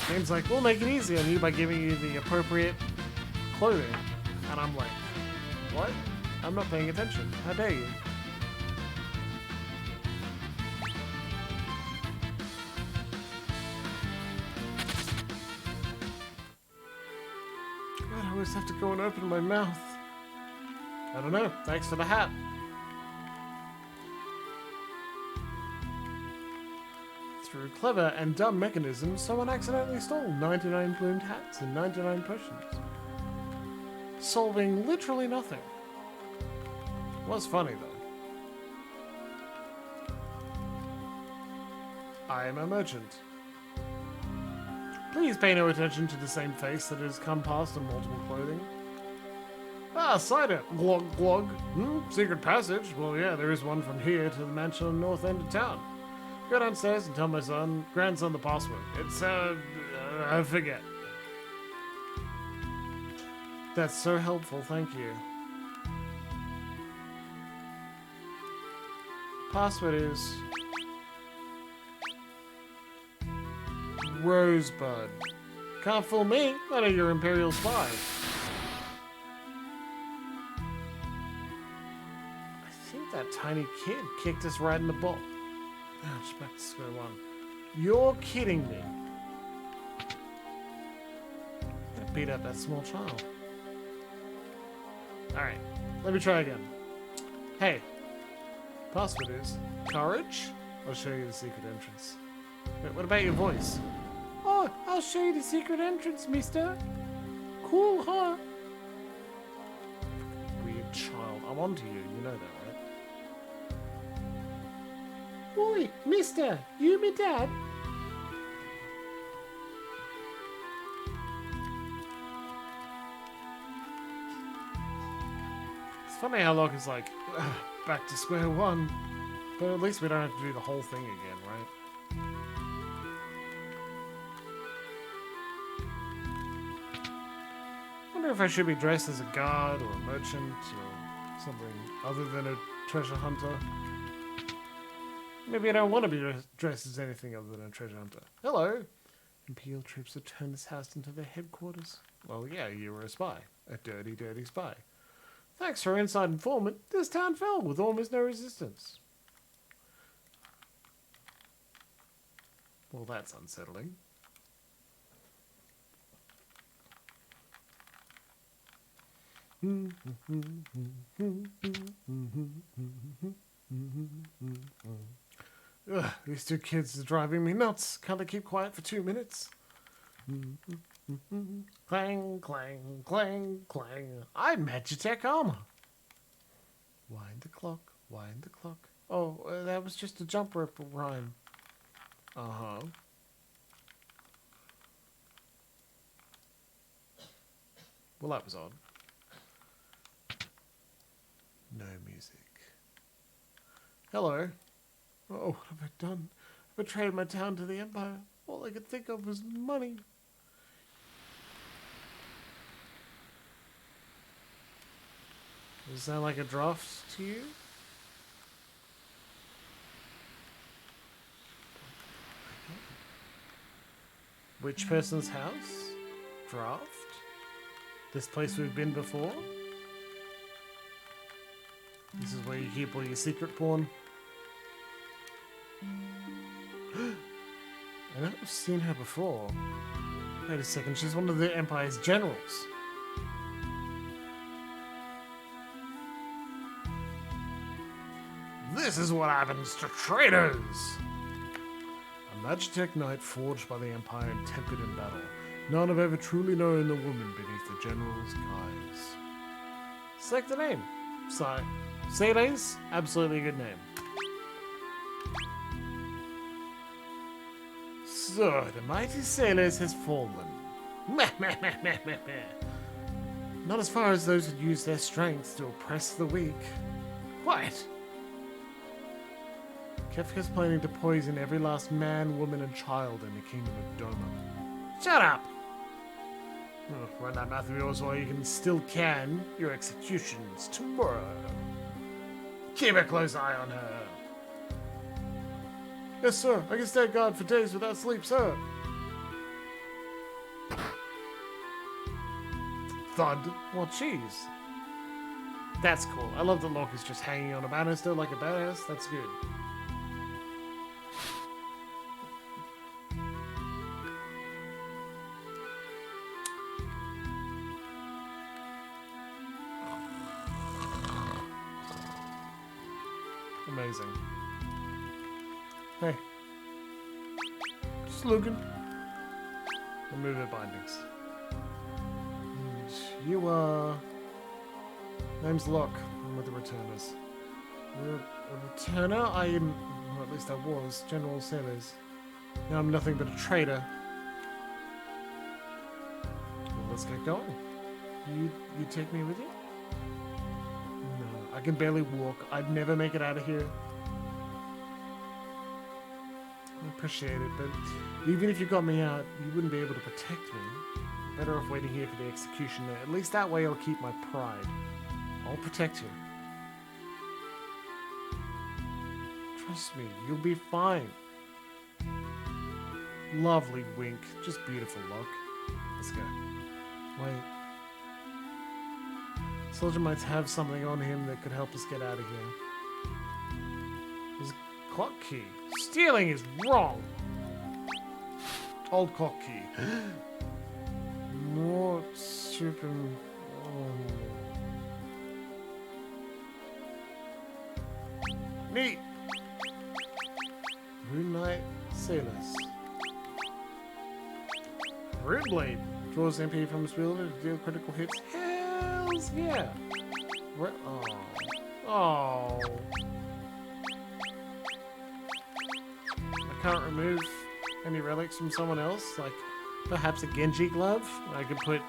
Game's like, we'll make it easy on you by giving you the appropriate clothing. And I'm like, what? I'm not paying attention. How dare you? I always have to go and open my mouth. I don't know. Thanks for the hat. Through clever and dumb mechanisms, someone accidentally stole 99 plumed hats and 99 potions. Solving literally nothing. Was funny though. I am a merchant. Please pay no attention to the same face that has come past in multiple clothing. Ah, cider. Glog, glog. Secret passage? Well, yeah, there is one from here to the mansion on the north end of town. Go downstairs and tell my grandson the password. It's, I forget. That's so helpful, thank you. Password is... Rosebud. Can't fool me. I know you're Imperial spy. I think that tiny kid kicked us right in the butt. Oh, just back to square one. You're kidding me. I'm gonna beat up that small child. Alright, let me try again. Hey, password is courage. I'll show you the secret entrance. Wait, what about your voice? Oh, I'll show you the secret entrance, mister. Cool, huh? Weird child. I'm onto you, you know that, right? Oi, mister, you me dad? It's funny how Locke is like, back to square one. But at least we don't have to do the whole thing again, right? I wonder if I should be dressed as a guard or a merchant or something other than a treasure hunter. Maybe I don't want to be dressed as anything other than a treasure hunter. Hello! Imperial troops have turned this house into their headquarters. Well, yeah, you were a spy. A dirty, dirty spy. Thanks for inside informant. This town fell with almost no resistance. Well, that's unsettling. Ugh, these two kids are driving me nuts. Can't they keep quiet for 2 minutes? Clang, clang, clang, clang. I'm Magitech armor. Wind the clock, wind the clock. Oh, that was just a jump rope rhyme. Uh-huh. Well, that was odd. No music. Hello. Oh, what have I done? I betrayed my town to the Empire. All I could think of was money. Does it sound like a draft to you? Which person's house? Draft? This place we've been before? This is where you keep all your secret porn. I know I've seen her before. Wait a second, she's one of the Empire's generals. This is what happens to traitors! A Magitech knight forged by the Empire and tempered in battle. None have ever truly known the woman beneath the general's guise. Select the name. Celes, absolutely a good name. So, the mighty Celes has fallen. Meh, meh, meh, meh, meh, meh. Not as far as those who use their strength to oppress the weak. Quiet! Kefka's planning to poison every last man, woman, and child in the kingdom of Doma. Shut up! Oh, run that mouth of yours while you still can. Your execution's tomorrow. Keep a close eye on her. Yes, sir. I can stand guard for days without sleep, sir. Thud. Well, jeez. That's cool. I love that Locke is just hanging on a banister like a badass. That's good. Amazing. Hey. Just looking. Remove the bindings. And you are... Name's Locke. I'm with the Returners. A Returner? I am... Or at least I was. General Celes. Now I'm nothing but a traitor. Well, let's get going. You take me with you? No, I can barely walk. I'd never make it out of here. I appreciate it, but even if you got me out, you wouldn't be able to protect me. Better off waiting here for the executioner. At least that way I'll keep my pride. I'll protect you. Trust me, you'll be fine. Lovely wink. Just beautiful, Locke. Let's go. Wait. Soldier might have something on him that could help us get out of here. There's a clock key. Stealing is wrong. Old clock key. More super... Neat. Moon Knight Celes. Rude Blade. Draws MP from his wielder to deal critical hits. Hells yeah! Oh. Oh. I can't remove any relics from someone else, like perhaps a Genji glove. I could put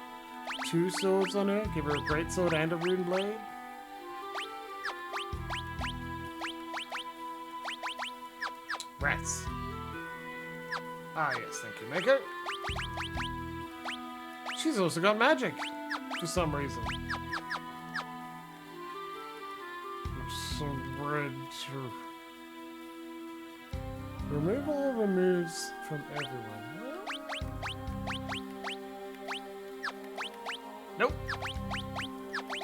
2 swords on her, give her a greatsword and a rune blade. Rats. Ah yes, thank you, Mako. She's also got magic, for some reason. Some red too. Removal removes from everyone. Nope.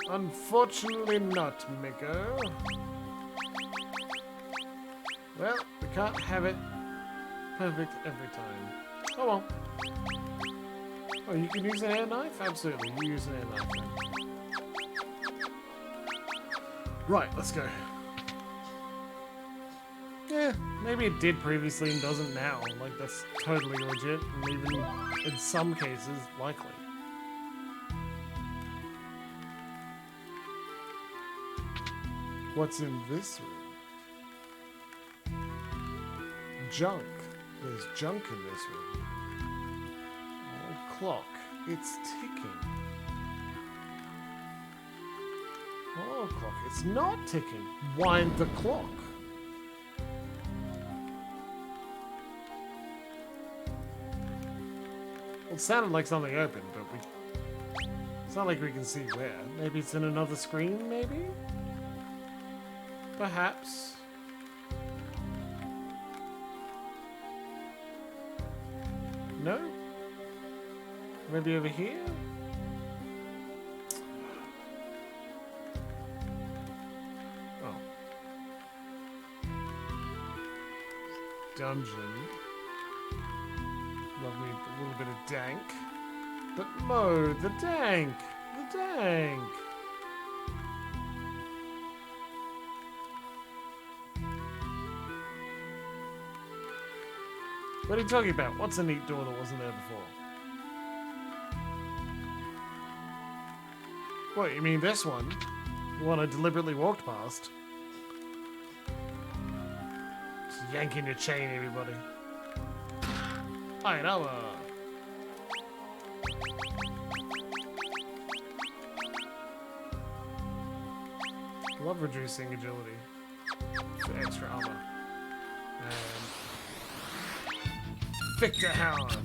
Unfortunately not, Miko. Well, we can't have it perfect every time. Oh well. Oh, you can use an air knife? Absolutely, you use an air knife then. Right, let's go. Yeah, maybe it did previously and doesn't now. Like, that's totally legit, and even in some cases, likely. What's in this room? Junk. There's junk in this room. Oh, clock. It's ticking. Oh, clock. It's not ticking. Wind the clock. Well, it sounded like something opened, but it's not like we can see where. Maybe it's in another screen, maybe? Perhaps. No? Maybe over here? Oh. Dungeon. Love me a little bit of dank. But Mo, the dank! The dank! What are you talking about? What's a neat door that wasn't there before? What, you mean this one? The one I deliberately walked past? Just yanking your chain, everybody. Iron armor! Love reducing agility for extra armor. And Victor Howard.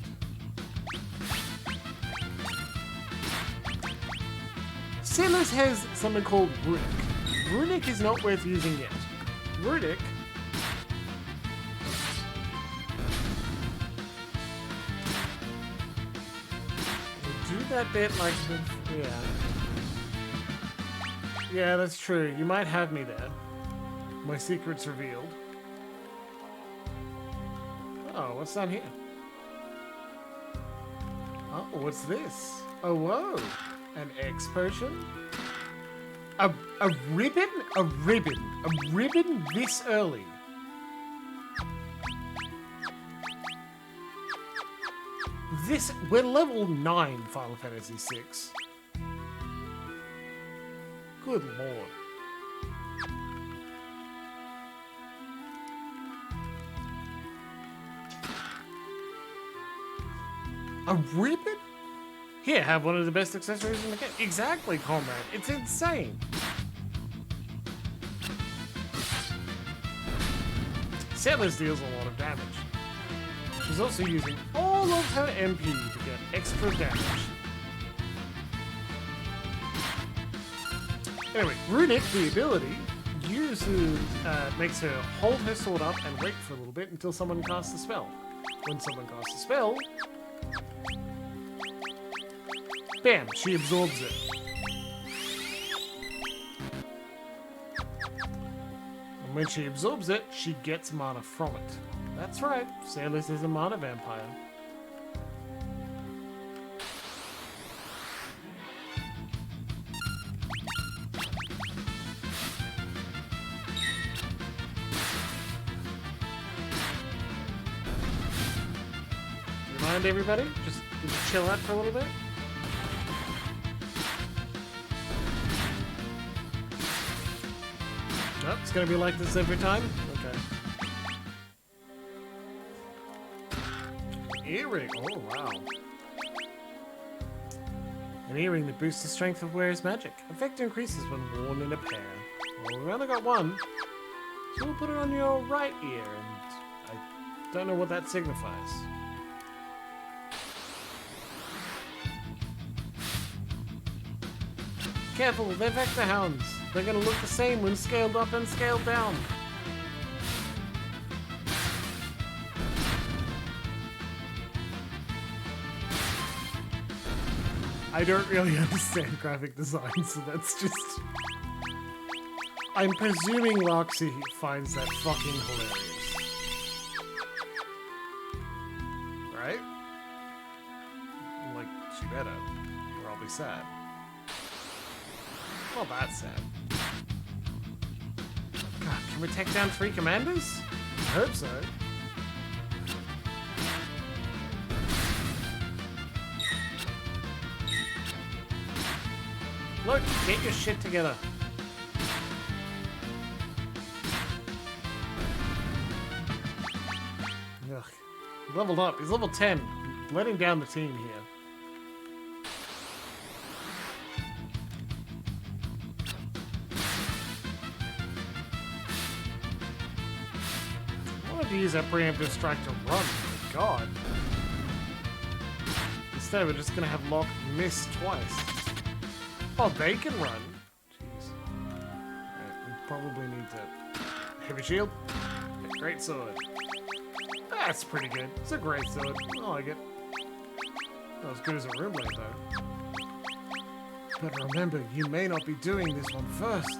Sailors has something called Runic. Runic is not worth using yet. Runic will do that bit like this. Yeah. Yeah, that's true. You might have me there. My secret's revealed. Oh, what's down here? Oh, what's this? Oh, whoa. An X potion? A ribbon? A ribbon. A ribbon this early. We're level 9 Final Fantasy VI. Good lord. A ribbon? Here, have one of the best accessories in the game. Exactly, comrade. It's insane. Settlers deals a lot of damage. She's also using all of her MP to get extra damage. Anyway, Runic, the ability, makes her hold her sword up and wait for a little bit until someone casts a spell. When someone casts a spell, bam, she absorbs it. And when she absorbs it, she gets mana from it. That's right, Sailors is a mana vampire. Remind everybody, just chill out for a little bit? Nope, it's gonna be like this every time? Okay. Earring. Oh, wow. An earring that boosts the strength of wearer's magic. Effect increases when worn in a pair. Well, we've only got one. So we'll put it on your right ear, and I don't know what that signifies. Careful, they're vector hounds. They're gonna look the same when scaled up and scaled down. I don't really understand graphic design, so that's just... I'm presuming Roxy finds that fucking hilarious. Right? Like, she better, or I'll be sad. Not that sad. God, can we take down 3 commanders? I hope so. Look, get your shit together. Ugh. He's leveled up. He's level 10. Letting down the team here. I wanted to use that preemptive strike to run. My God. Instead, we're just gonna have Locke miss twice. Oh, they can run. Jeez. Right, we probably need to... Heavy shield. A great sword. That's pretty good. It's a great sword. I like it. Not as good as a room blade, though. But remember, you may not be doing this one first.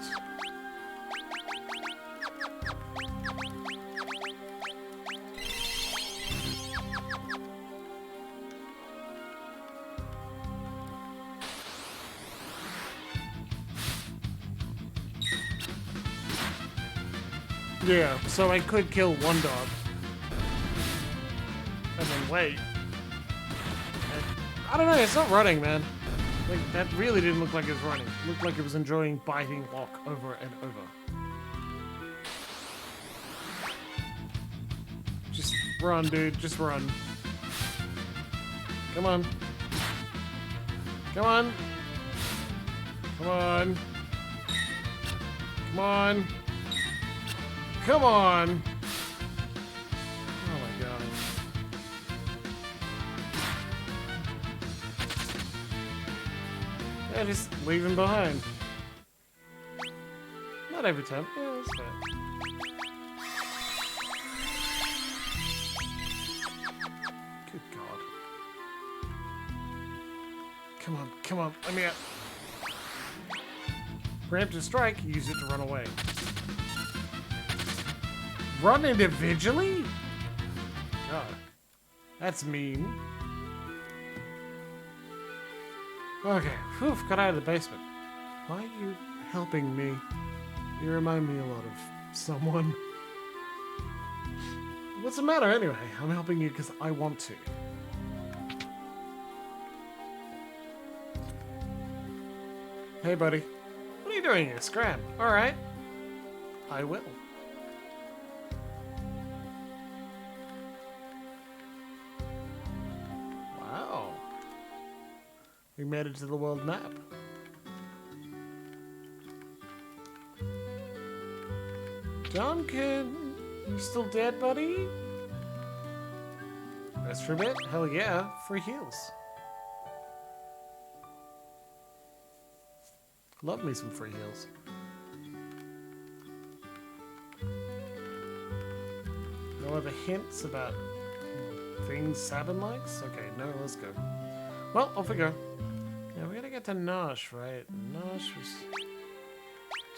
Yeah, so I could kill one dog. And then wait. And, I don't know, it's not running, man. Like, that really didn't look like it was running. It looked like it was enjoying biting Locke over and over. Just run, dude. Just run. Come on. Come on. Come on. Come on. Come on! Oh my God. Yeah, just leave him behind. Not every time. Yeah, that's fair. Good God. Come on, come on, let me out. Preemptive strike, use it to run away. Run individually? God. That's mean. Okay, whew, got out of the basement. Why are you helping me? You remind me a lot of someone. What's the matter anyway? I'm helping you because I want to. Hey buddy. What are you doing here? Scram. Alright. I will. We made it to the world map. Duncan! You still dead, buddy? Rest for a bit? Hell yeah, free heals. Love me some free heals. No other hints about things Sabin likes? Okay, no, let's go. Well, off we go. Yeah, we gotta get to Nosh, right? Nosh was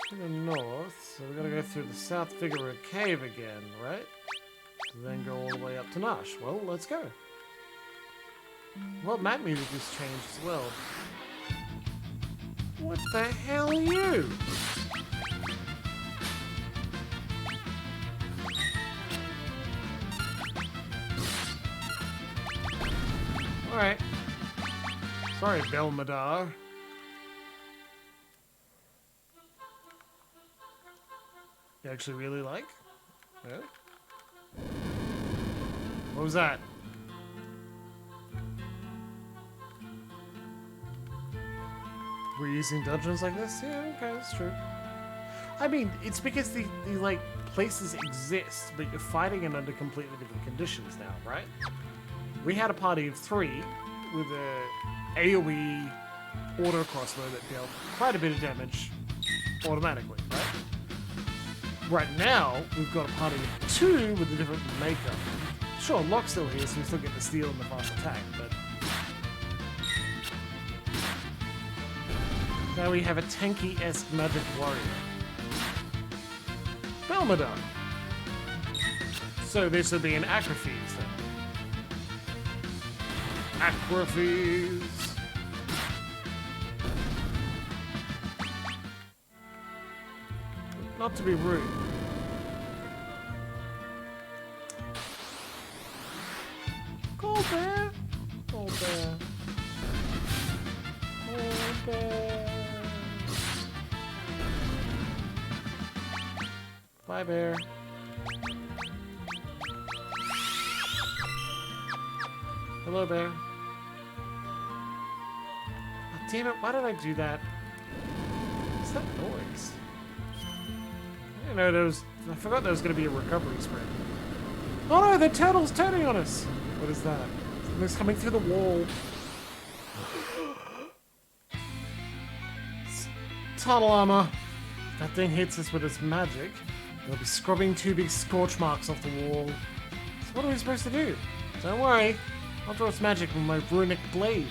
to the north, so we gotta go through the South Figure Cave again, right? To then go all the way up to Nosh. Well, let's go. Well, map music has changed as well. What the hell are you? Alright. Sorry, Belmadar. You actually really like? Yeah? What was that? We're using dungeons like this? Yeah, okay, that's true. I mean, it's because the like places exist, but you're fighting it under completely different conditions now, right? We had a party of 3 with a AoE auto crossbow that dealt quite a bit of damage automatically, right? Right now, we've got a party of 2 with a different makeup. Sure, Locke's still here, so we still get the steal and the fast attack, but... Now we have a tanky-esque magic warrior. Belmadar. So this would be an Acrophys then. Acrophys. Not to be rude. Go bear. Go bear. Go bear. Bye, bear. Hello, bear. Oh, damn it, why did I do that? What's that noise? I didn't know there was... I forgot there was going to be a recovery spread. Oh no, the turtle's turning on us! What is that? Something's coming through the wall. Tunnel armor. If that thing hits us with its magic, it'll be scrubbing 2 big scorch marks off the wall. So what are we supposed to do? Don't worry. I'll draw its magic with my runic blade.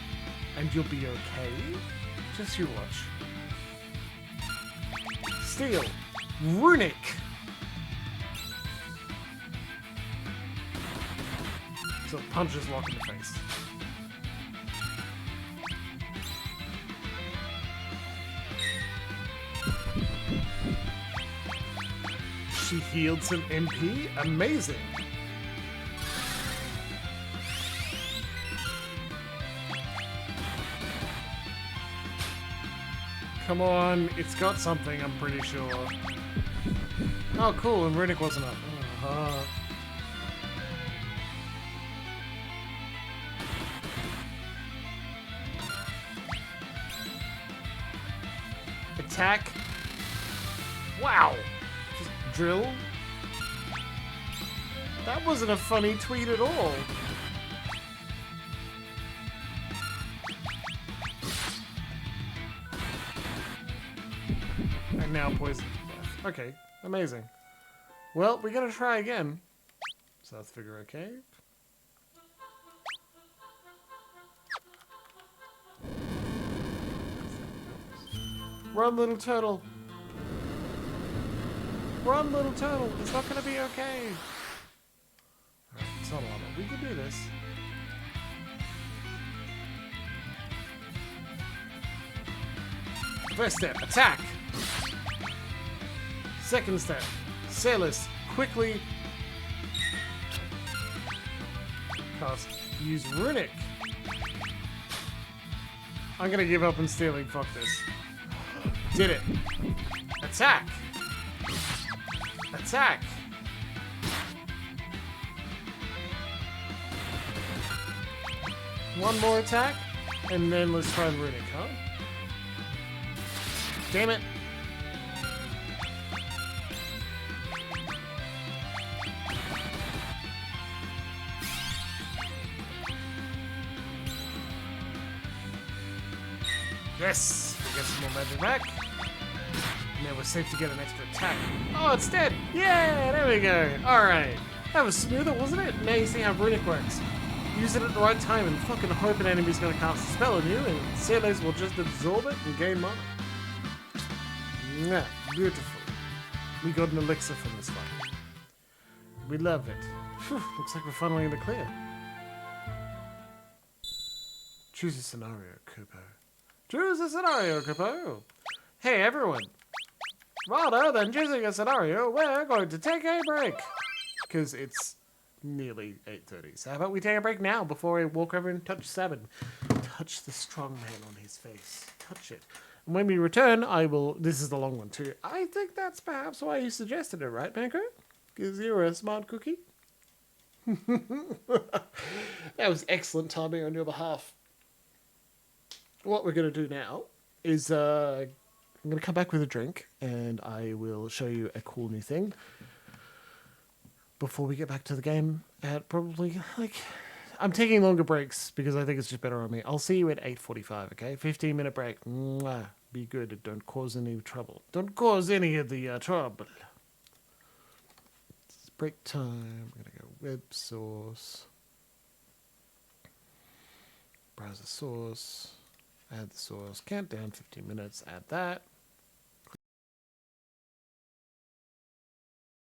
And you'll be okay. Just you watch. Steel. Runic. So it punches Locke in the face. She healed some MP? Amazing! Come on, it's got something, I'm pretty sure. Oh, cool, and Runic wasn't up. Attack. Wow! Just drill. That wasn't a funny tweet at all. And now poison to death. Okay, amazing. Well, we gotta try again. South Figure Cave. Run, little turtle. Run, little turtle. It's not gonna be okay. Alright, tunnel armor. We can do this. First step, attack. Second step, Sailors, quickly cast. Use Runic. I'm gonna give up on stealing. Fuck this. Did it. Attack. Attack. One more attack, and then let's try Runic, huh? Damn it. Yes! We get some more magic back. And then we're safe to get an extra attack. Oh, it's dead! Yeah, there we go. Alright. That was smoother, wasn't it? Now you see how Runic works. Use it at the right time and fucking hope an enemy's gonna cast a spell on you, and Sailors will just absorb it and gain mana. Yeah, beautiful. We got an elixir from this fight. We love it. Whew, looks like we're finally in the clear. Choose a scenario, Kupo. Choose a scenario, Kupo. Hey, everyone. Rather than choosing a scenario, we're going to take a break. Because it's nearly 8:30. So how about we take a break now before I walk over and touch 7? touch the strong man on his face. Touch it. And when we return, I will... This is the long one too. I think that's perhaps why you suggested it, right, Banco? Because you're a smart cookie. That was excellent timing on your behalf. What we're going to do now is I'm going to come back with a drink and I will show you a cool new thing before we get back to the game at probably like... I'm taking longer breaks because I think it's just better on me. I'll see you at 8:45, okay? 15-minute break. Mwah. Be good. Don't cause any trouble. Don't cause any of the trouble. It's break time. I'm going to go web source. Browser source. Add the source. Countdown 15 minutes. Add that.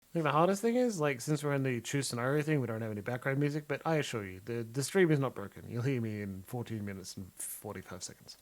I think the hardest thing is, like, since we're in the choose scenario thing, we don't have any background music, but I assure you, the stream is not broken. You'll hear me in 14 minutes and 45 seconds.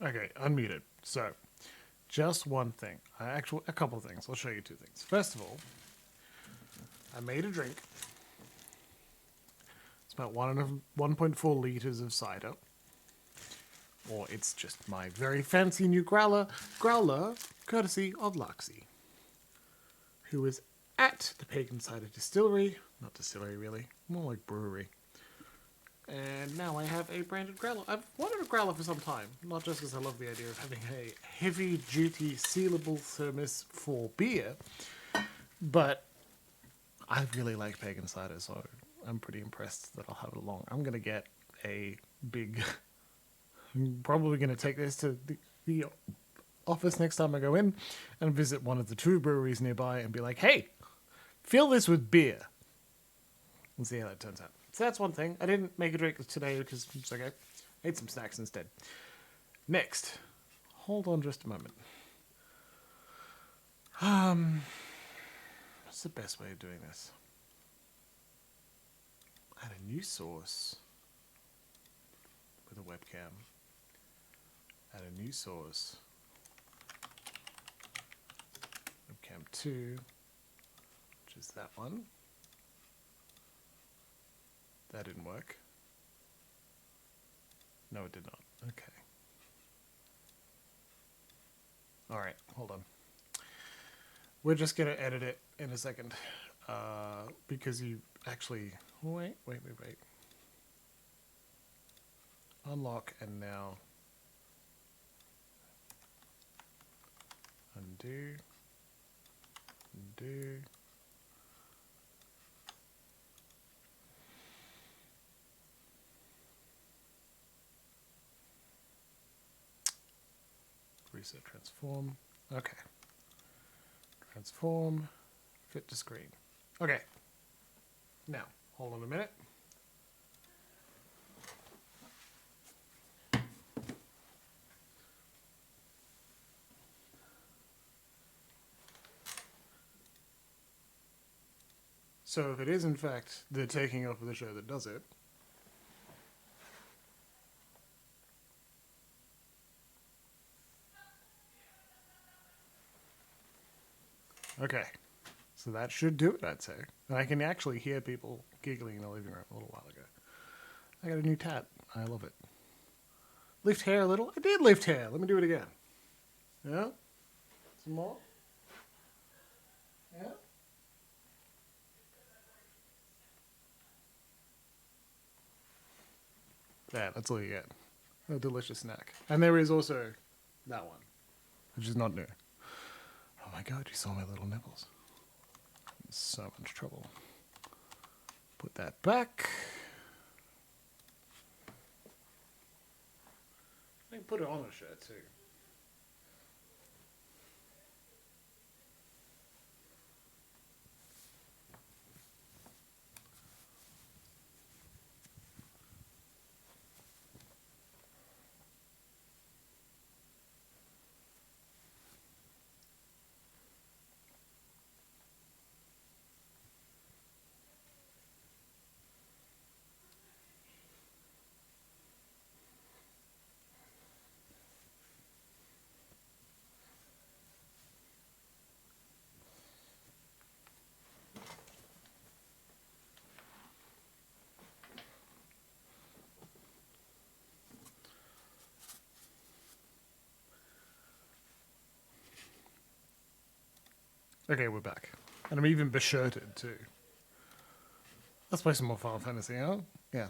Okay, unmuted. So, just one thing. A couple of things. I'll show you two things. First of all, I made a drink. It's about 1.4 liters of cider. Or it's just my very fancy new growler, courtesy of Luxie, who is at the Pagan Cider Distillery. Not distillery, really. More like brewery. And now I have a branded growler. I've wanted a growler for some time. Not just because I love the idea of having a heavy-duty sealable thermos for beer, but I really like Pagan Cider, so I'm pretty impressed that I'll have it along. I'm going to get a big... I'm probably going to take this to the office next time I go in and visit one of the two breweries nearby and be like, hey, fill this with beer. And see how that turns out. So that's one thing. I didn't make a drink today because it's okay. I ate some snacks instead. Next. Hold on just a moment. What's the best way of doing this? Add a new source with a webcam. Add a new source. Webcam 2, which is that one. That didn't work. No, it did not. Okay. Alright, hold on. We're just going to edit it in a second. Because you actually... Wait. Unlock and now... Undo. Reset transform. Okay. Transform. Fit to screen. Okay. Now, hold on a minute. So if it is in fact the taking off of the show that does it, okay, so that should do it, I'd say. And I can actually hear people giggling in the living room a little while ago. I got a new tat. I love it. Lift hair a little. I did lift hair. Let me do it again. Yeah? Some more? Yeah? Yeah, that's all you get. A delicious snack. And there is also that one, which is not new. Oh my god, you saw my little nipples. I'm in so much trouble. Put that back. I can put it on a shirt too. Okay, we're back. And I'm even beshirted too. Let's play some more Final Fantasy, huh? Yeah.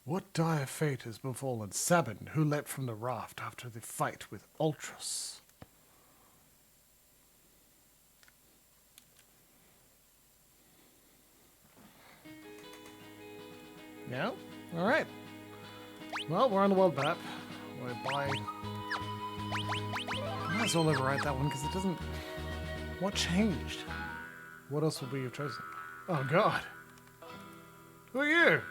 What dire fate has befallen Sabin, who leapt from the raft after the fight with Ultras? Yeah? Alright. Well, we're on the world map. Whereby... I might as well overwrite that one because it doesn't... What changed? What else would we have chosen? Oh god. Who are you?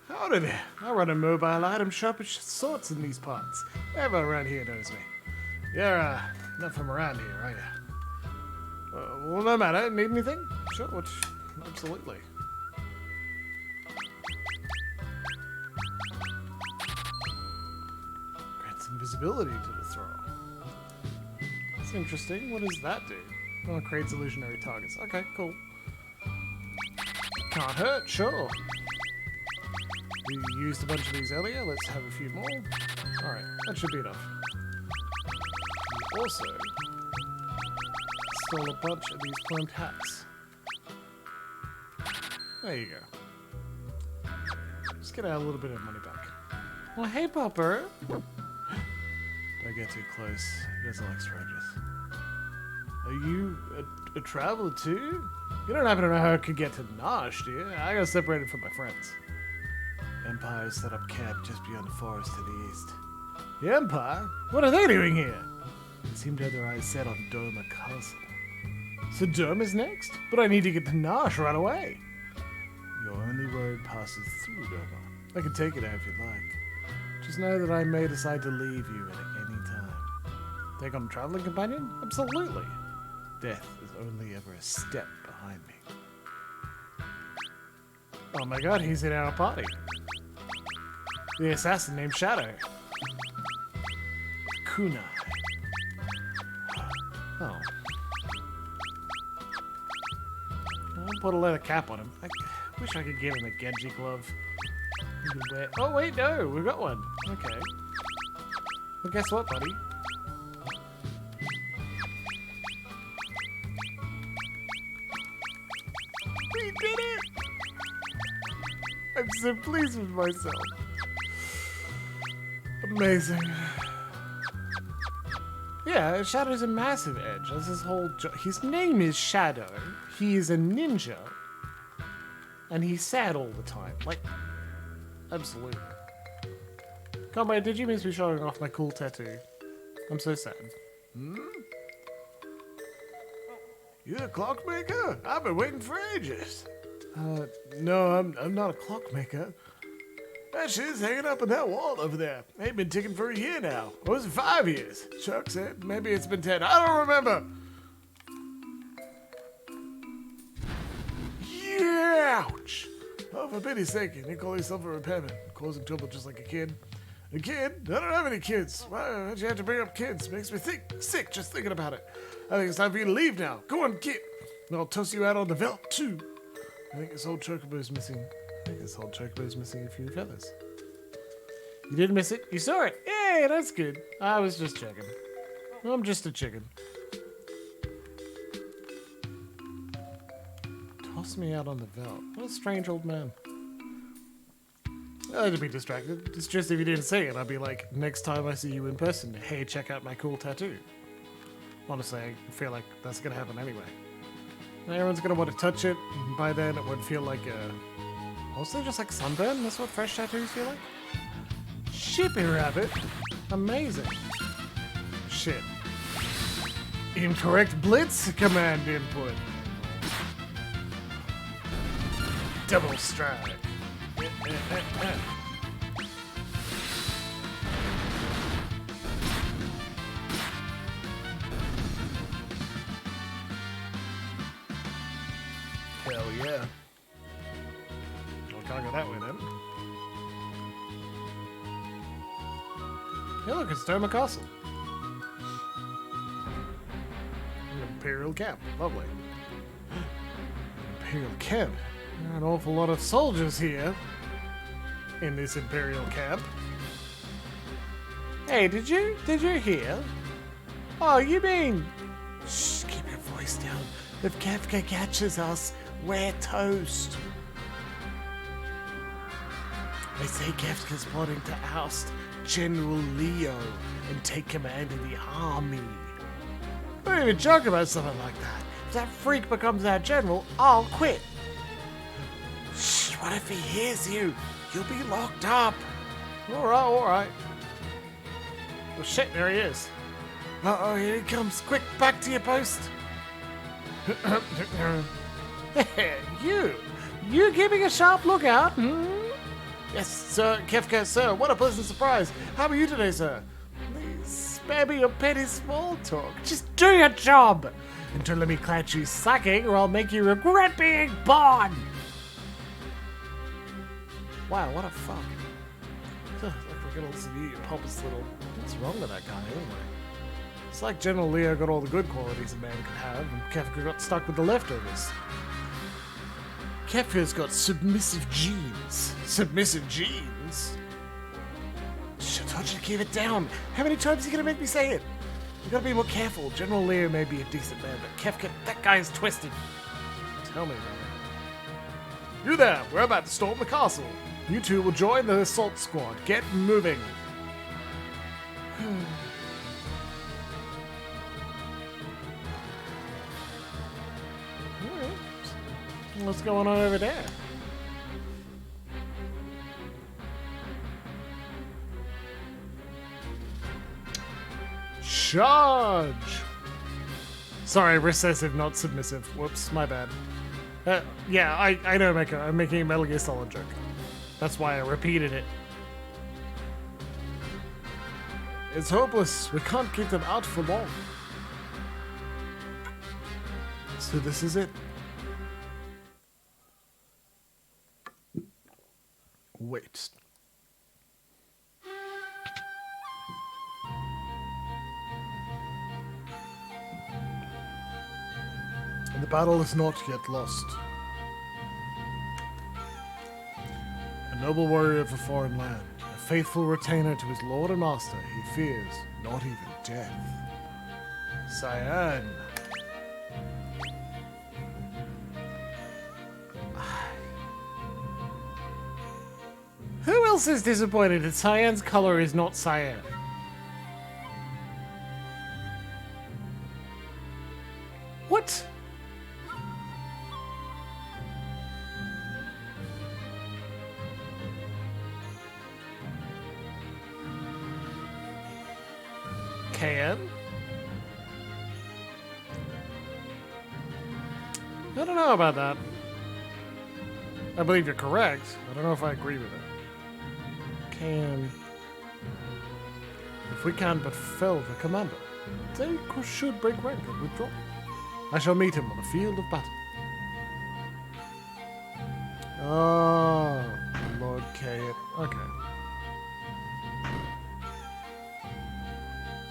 Howdy there. I run a mobile item shop of sorts in these parts. Everyone around here knows me. You're, not from around here, are you? Well, no matter. Need anything? Sure, absolutely. invisibility to the thrower. That's interesting. What does that do? Oh, it creates illusionary targets. Okay, cool. Can't hurt, sure. We used a bunch of these earlier. Let's have a few more. Alright, that should be enough. We also stole a bunch of these plumed hats. There you go. Just get a little bit of money back. Well, hey, Popper. Don't get too close. He doesn't like strangers. Are you a traveler too? You don't happen to know how I could get to Nosh, do you? I got separated from my friends. Empire set up camp just beyond the forest to the east. The Empire? What are they doing here? They seem to have their eyes set on Doma Castle. So Doma's next? But I need to get to Nosh right away. Your only road passes through Doma. I can take it out if you'd like. Just know that I may decide to leave you at any time. Think I'm a traveling companion? Absolutely. Death is only ever a step behind me. Oh my god, he's in our party. The assassin named Shadow. Kunai. Oh. I'll put a leather cap on him. I wish I could give him a Genji glove. Oh wait, no, we've got one. Okay. Well, guess what, buddy? We did it! I'm so pleased with myself. Amazing. Yeah, Shadow's a massive edge. That's his whole his name is Shadow. He is a ninja. And he's sad all the time. Like, absolutely. Comrade, did you miss me showing off my cool tattoo? I'm so sad. Hmm? You a clockmaker? I've been waiting for ages. No, I'm not a clockmaker. That shit's hanging up on that wall over there. Ain't been ticking for a year now. Or was it 5 years? Chuck said maybe it's been 10. I don't remember. Ouch! Oh, for pity's sake, you didn't call yourself a repairman. Causing trouble just like a kid. A kid? I don't have any kids. Why'd you have to bring up kids? Makes me sick just thinking about it. I think it's time for you to leave now. Go on, kid. And I'll toss you out on the veldt too. I think this old chocobo's missing. A few feathers. You didn't miss it? You saw it? Yay, that's good. I was just checking. I'm just a chicken. Toss me out on the veldt. What a strange old man. I'd be distracted. It's just if you didn't say it, I'd be like, next time I see you in person, hey, check out my cool tattoo. Honestly, I feel like that's gonna happen anyway. Everyone's gonna want to touch it, and by then it would feel like a... mostly just like sunburn? That's what fresh tattoos feel like? Shippy rabbit! Amazing. Shit. Incorrect blitz command input. Double strike. Hell yeah. Well, can't go that way then. Hey look, it's Terra Castle. An Imperial camp. Lovely. Imperial camp? There are an awful lot of soldiers here. In this Imperial camp. Hey, did you hear? Oh, you mean... Shh, keep your voice down. If Kefka catches us, we're toast. They say Kefka's plotting to oust General Leo and take command of the army. Don't even joke about something like that. If that freak becomes our general, I'll quit. Shh, what if he hears you? You'll be locked up. Alright. Oh shit, there he is. Uh-oh, here he comes. Quick, back to your post. You keeping a sharp lookout? Hmm? Yes, sir, Kefka, sir. What a pleasant surprise. How are you today, sir? Please spare me your petty small talk. Just do your job. And don't let me catch you sucking or I'll make you regret being born. Wow, what a fuck. I forget all this of you, pompous little What's wrong with that guy anyway? It's like General Leo got all the good qualities a man could have, and Kefka got stuck with the leftovers. Kefka's got submissive genes. Submissive genes? Shh, I told you to keep it down. How many times are you gonna make me say it? You gotta be more careful. General Leo may be a decent man, but Kefka, that guy is twisted. Tell me, man. You there! We're about to storm the castle. You two will join the assault squad. Get moving. What's going on over there? Charge! Sorry, recessive, not submissive. Whoops, my bad. Yeah, I know, Mecha. I'm making a Metal Gear Solid joke. That's why I repeated it. It's hopeless. We can't keep them out for long. So this is it. Wait. The battle is not yet lost. A noble warrior of a foreign land, a faithful retainer to his lord and master, he fears not even death. Cyan. Who else is disappointed that Cyan's color is not cyan? What? KN? I don't know about that. I believe you're correct. I don't know if I agree with it. Can... If we can but fell the commander, they should break rank and withdraw. I shall meet him on the field of battle. Oh, Lord Kayan. Okay.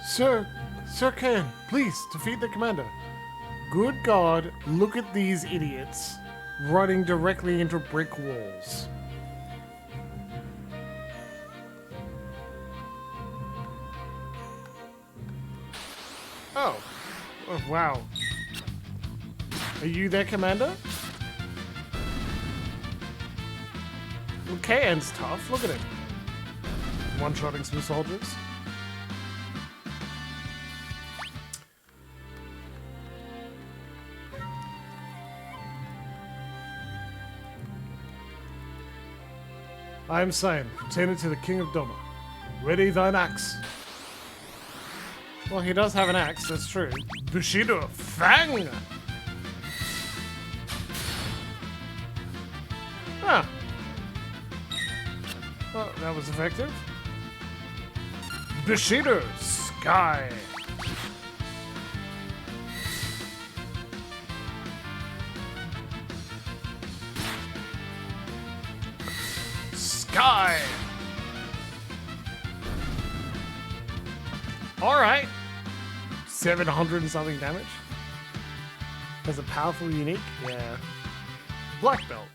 Sir Kayan, please defeat the commander. Good God, look at these idiots running directly into brick walls. Oh, wow. Are you their commander? Well, Kayan's tough. Look at him. One-shotting some soldiers. I am Cyan, retainer to the King of Doma. Ready thine axe. Well, he does have an axe, that's true. Bushido Fang! Huh. Well, that was effective. Bushido Sky! Sky! Alright. 700 and something damage. Has a powerful unique. Yeah. Black belt.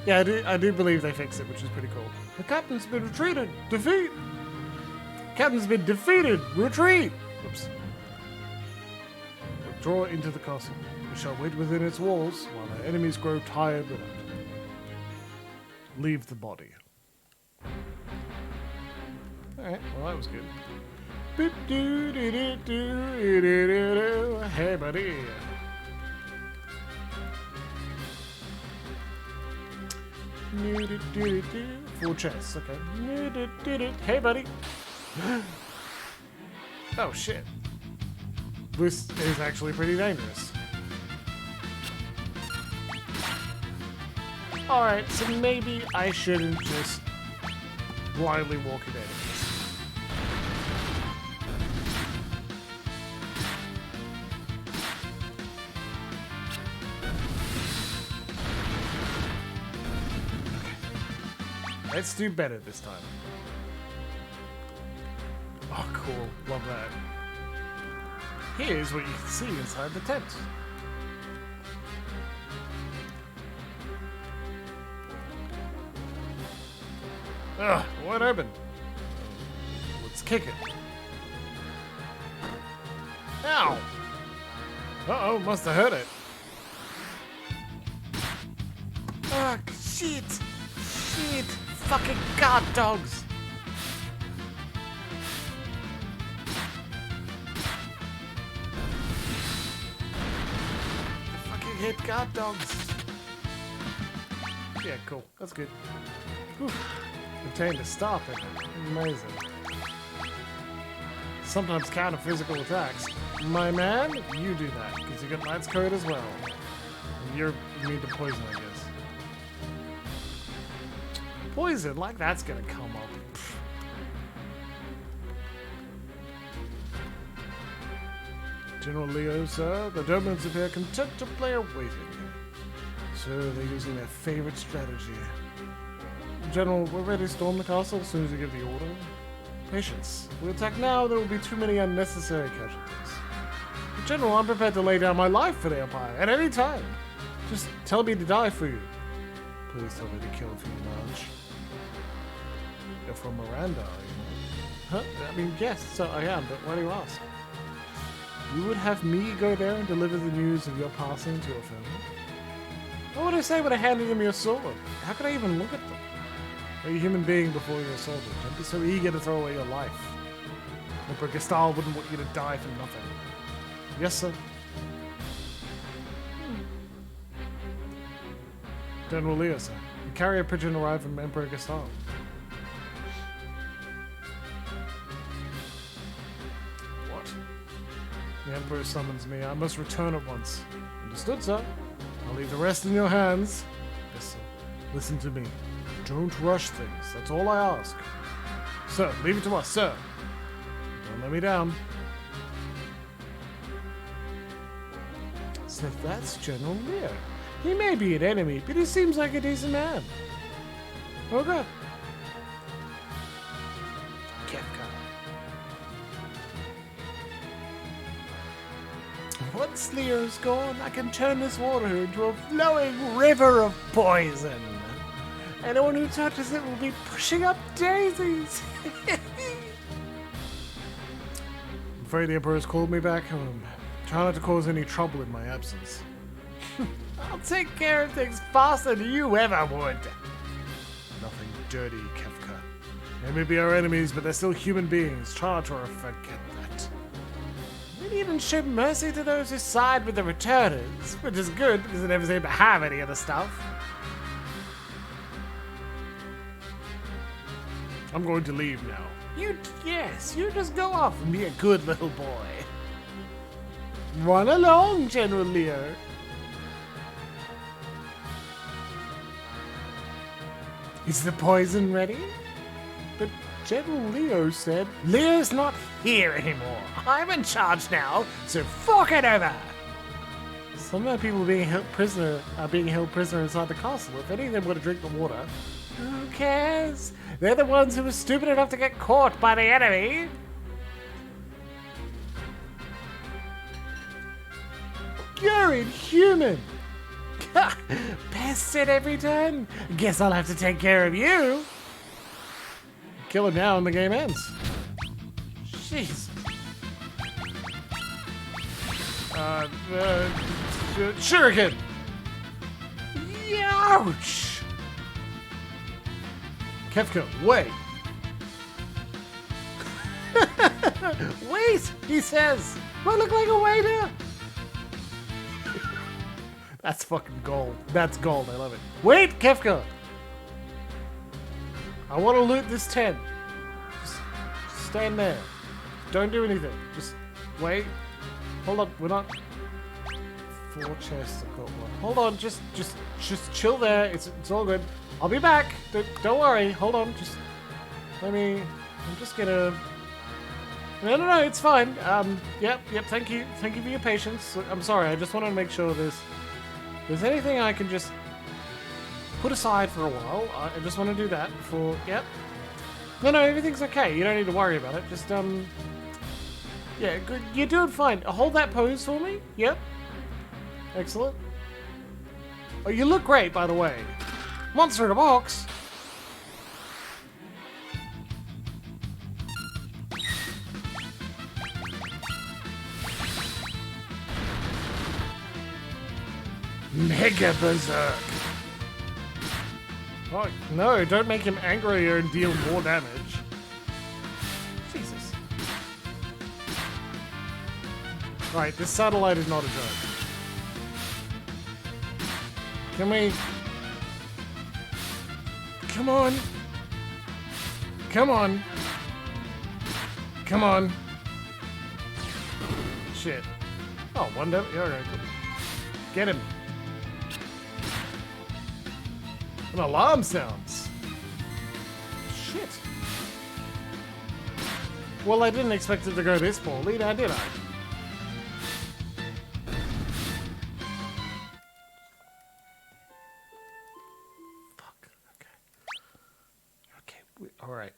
Yeah, I do believe they fixed it, which is pretty cool. The captain's been retreated. Defeat. Captain's been defeated. Retreat. Oops. Withdraw into the castle. We shall wait within its walls while our enemies grow tired without. Leave the body. Alright, well that was good. Hey, buddy. Full chest, okay. Hey, buddy. Oh, shit. This is actually pretty dangerous. Alright, so maybe I shouldn't just blindly walk at enemies. Let's do better this time. Oh, cool. Love that. Here's what you can see inside the tent. Ugh, wide open. Let's kick it. Ow! Uh-oh, must have hurt it. Ah, shit! Shit! Fucking guard dogs! I fucking hate guard dogs. Yeah, cool. That's good. Whew. Obtained a stop it. Amazing. Sometimes counter physical attacks. My man, you do that, because you get Knight's Code as well. And you need to poison, I guess. Poison, like that's gonna come up. Pfft. General Leo, sir, the Dobermans appear content to play a waiting. So they're using their favorite strategy. General, we're ready to storm the castle as soon as you give the order. Patience. If we attack now, there will be too many unnecessary casualties. But General, I'm prepared to lay down my life for the Empire at any time. Just tell me to die for you. Please tell me to kill for you, Marge. You're from Miranda, are you? Huh? I mean, yes, so I am, but why do you ask? You would have me go there and deliver the news of your passing to your family? What would I say when I handed them your sword? How could I even look at them? You're a human being before you're a soldier. Don't be so eager to throw away your life. Emperor Gestal wouldn't want you to die for nothing. Yes, sir. General Leo, sir. A carrier pigeon arrived from Emperor Gestal. What? The Emperor summons me. I must return at once. Understood, sir. I'll leave the rest in your hands. Yes, sir. Listen to me. Don't rush things. That's all I ask. Sir, leave it to us, sir. Don't let me down. So that's General Leo. He may be an enemy, but he seems like a decent man. Okay. Kefka. Once Leo's gone, I can turn this water into a flowing river of poison. Anyone who touches it will be pushing up daisies. I'm afraid the Emperor's called me back home. Try not to cause any trouble in my absence. I'll take care of things faster than you ever would. Nothing dirty, Kefka. They may be our enemies, but they're still human beings. Try not to forget that. We even show mercy to those who side with the returners, which is good because they never seem to have any of the stuff. I'm going to leave now. Yes, you just go off and be a good little boy. Run along, General Leo. Is the poison ready? But General Leo said, Leo's not here anymore. I'm in charge now, so fork it over. Some of our people being held prisoner are being held prisoner inside the castle. If any of them were to drink the water, who cares? They're the ones who were stupid enough to get caught by the enemy. You're inhuman. Pested every turn. Guess I'll have to take care of you. Kill him now and the game ends. Jeez. Shuriken. Ouch. Kefka, wait. Wait, he says. Do I look like a waiter? That's fucking gold. That's gold. I love it. Wait, Kefka. I want to loot this tent. Just stand there. Don't do anything. Just wait. Hold on. We're not. 4 chests. I've got 1. Hold on. Just chill there. It's all good. I'll be back. Don't worry. Hold on. Just let me. I'm just gonna. No. It's fine. Yep. Thank you for your patience. I'm sorry. I just wanted to make sure there's anything I can just put aside for a while. I just want to do that before. Yep. No, no, everything's okay. You don't need to worry about it. Just, yeah, good. You're doing fine. Hold that pose for me. Yep. Excellent. Oh, you look great, by the way. Monster in a box. Mega Berserk. Oh, no, don't make him angrier and deal more damage. Jesus. Right, this satellite is not a joke. Can we... Come on. Come on. Come on. Shit. Oh, one damage. Alright. Get him. An alarm sounds. Shit. Well, I didn't expect it to go this poorly, now did I? Fuck. Okay. Okay. Alright.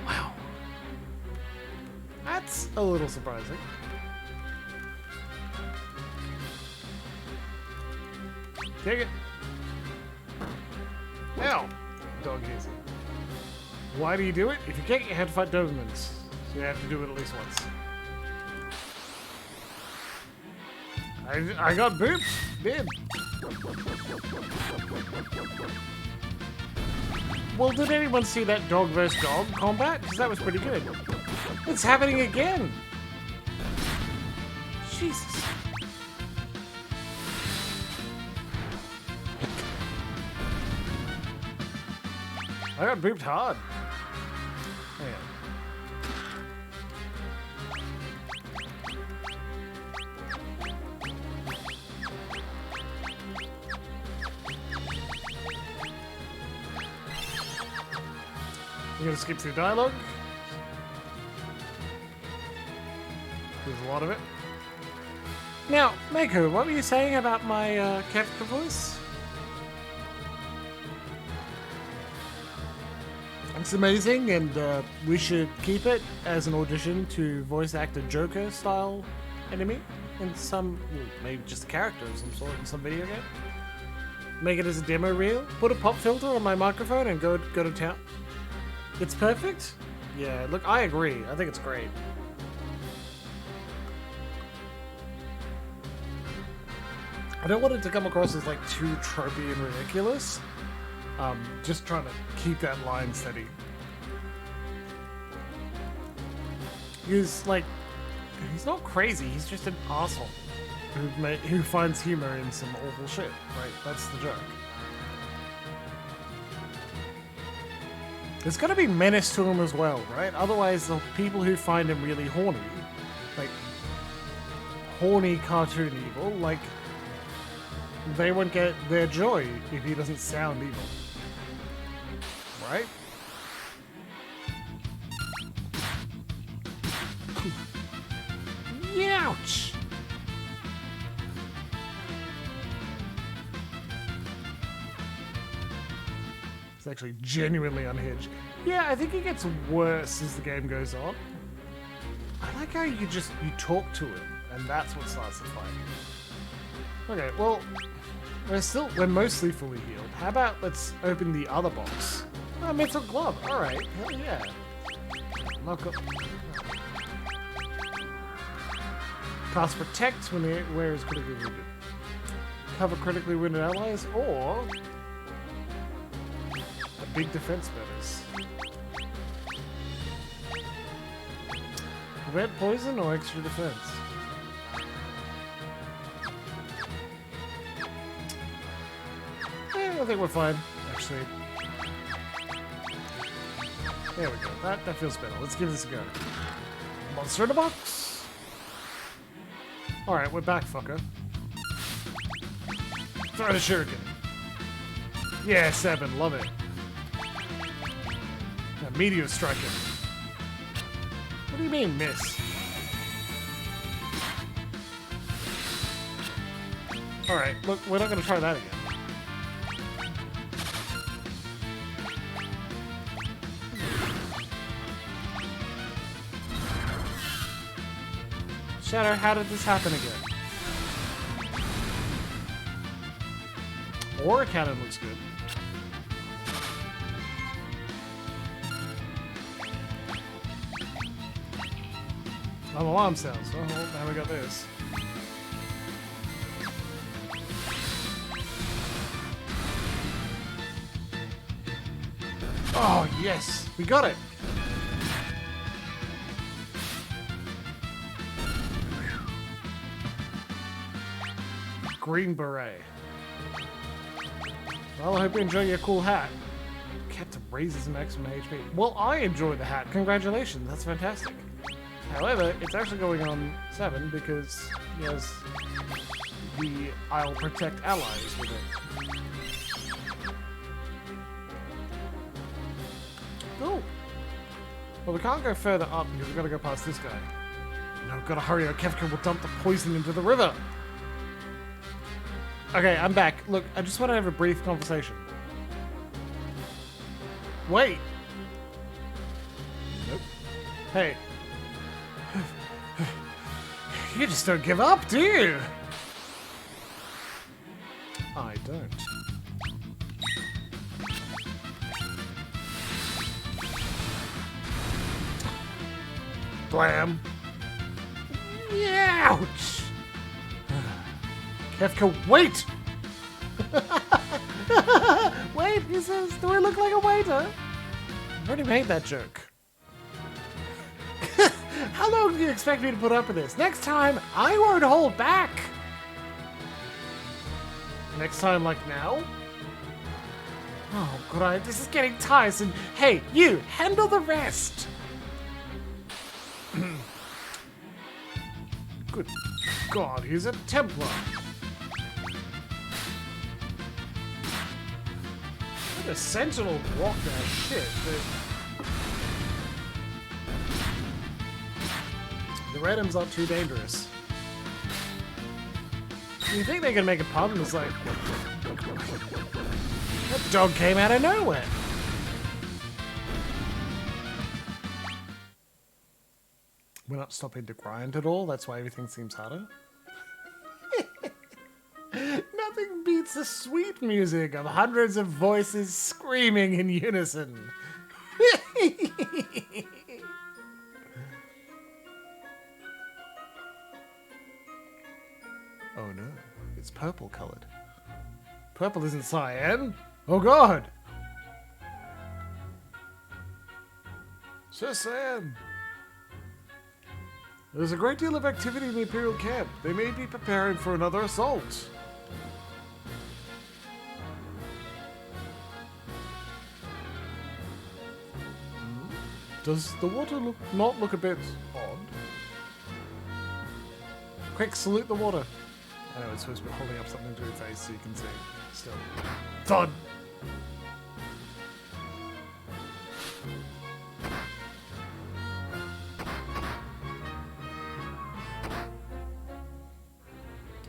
Wow. That's a little surprising. Take it. Ow. Dog easy. Why do you do it? If you can't, you have to fight Dobermans. So you have to do it at least once. I got booped. Did. Well, did anyone see that dog versus dog combat? Because that was pretty good. It's happening again. Jesus. I got booped hard. Hang on. I'm gonna skip through dialogue. There's a lot of it. Now, Mako, what were you saying about my Kefka voice? It's amazing, and we should keep it as an audition to voice act a Joker-style enemy in some, well, maybe just a character of some sort in some video game. Make it as a demo reel. Put a pop filter on my microphone and go to town. It's perfect. Yeah, look, I agree. I think it's great. I don't want it to come across as like too tropey and ridiculous. Just trying to keep that line steady. He's like, he's not crazy, he's just an asshole who finds humor in some awful shit, right? That's the joke. There's gotta be menace to him as well, right? Otherwise, the people who find him really horny, like, horny cartoon evil, like, they won't get their joy if he doesn't sound evil. Right? Ouch! It's actually genuinely unhinged. Yeah, I think it gets worse as the game goes on. I like how you talk to him, and that's what starts the fight. Okay, well, we're mostly fully healed. How about let's open the other box? Oh, metal glove. Alright, hell yeah. Knock up. Cast protect when the wearer is critically wounded. Cover critically wounded allies, or a big defense bonus. Prevent poison or extra defense. I think we're fine, actually. There we go. That feels better. Let's give this a go. Monster in a box! Alright, we're back, fucker. Throw the shuriken. Yeah, 7. Love it. Now, meteor strike him. What do you mean, miss? Alright, look, we're not going to try that again. Shadow, how did this happen again? Aura cannon looks good. Alarm sounds. Oh, now we got this. Oh, yes! We got it! Green beret. Well, I hope you enjoy your cool hat. Captain raises maximum HP. Well, I enjoy the hat. Congratulations, that's fantastic. However, it's actually going on 7 because he has the I'll protect allies with it. Cool. Well, we can't go further up because we've got to go past this guy. No, we've got to hurry or Kefka will dump the poison into the river. Okay, I'm back. Look, I just want to have a brief conversation. Wait. Nope. Hey. You just don't give up, do you? I don't. Blam. Ouch! Kefka, wait! Wait, he says, do I look like a waiter? I've already made that joke. How long do you expect me to put up with this? Next time, I won't hold back! Next time, like now? Oh, God, this is getting tiresome. Hey, you, handle the rest! Good God, he's a Templar. The Sentinel blocked that shit, the randoms aren't too dangerous. You think they can make a pun? It's like... That dog came out of nowhere. We're not stopping to grind at all, that's why everything seems harder. Nothing beats the sweet music of hundreds of voices screaming in unison. Oh no, it's purple colored. Purple isn't cyan. Oh God! Sir Sam! There's a great deal of activity in the Imperial camp. They may be preparing for another assault. Does the water not look a bit odd? Quick, salute the water. I know it's supposed to be holding up something to your face so you can see. Still. Thud!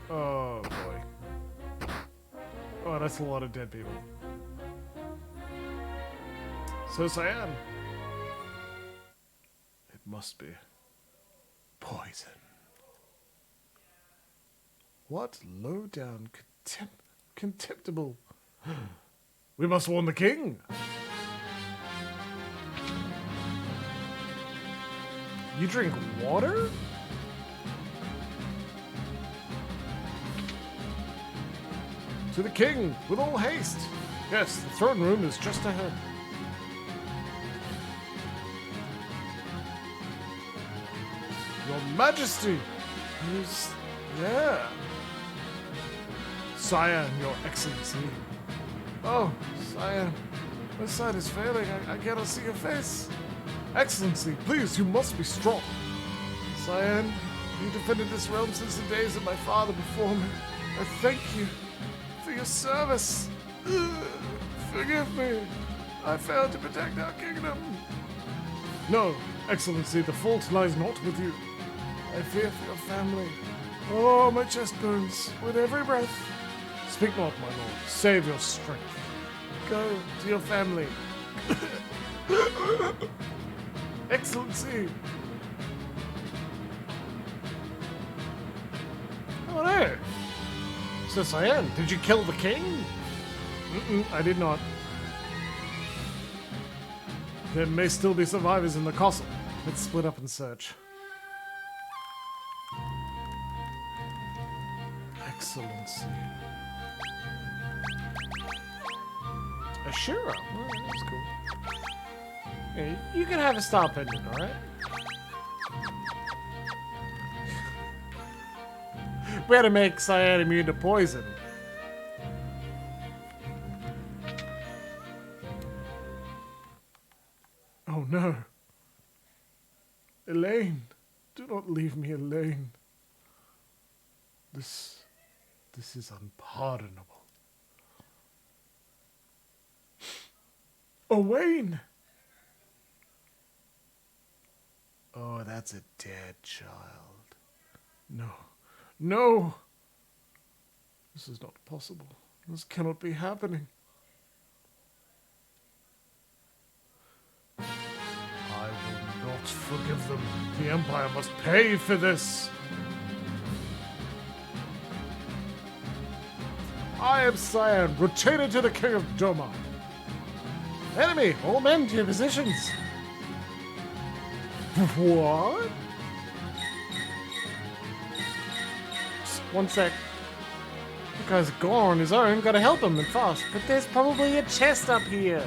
Oh boy. Oh, that's a lot of dead people. So Cyan. It must be poison. What low-down, contemptible... We must warn the king! You drink water? To the king, with all haste! Yes, the throne room is just ahead. Your Majesty! Who's there? Sire, Your Excellency. Oh, Sire, my sight is failing. I cannot see your face. Excellency, please, you must be strong. Sire, you defended this realm since the days of my father before me. I thank you for your service. Forgive me. I failed to protect our kingdom. No, Excellency, the fault lies not with you. I fear for your family. Oh, my chest burns with every breath. Speak not, my lord. Save your strength. Go to your family. Excellency. So Cyan, did you kill the king? I did not. There may still be survivors in the castle. Let's split up and search. Excellency. Ashura. Oh, that's cool. Yeah, you can have a star pendant, alright? We had to make Cyan immune to poison. Oh no. Elaine, do not leave me, Elaine. This is unpardonable. Owain! Oh, that's a dead child. No. No! This is not possible. This cannot be happening. I will not forgive them. The Empire must pay for this. I am Cyan, retainer to the King of Doma. Enemy, all men to your positions. What? Just one sec. The guy's gone on his own, gotta help him and fast. But there's probably a chest up here.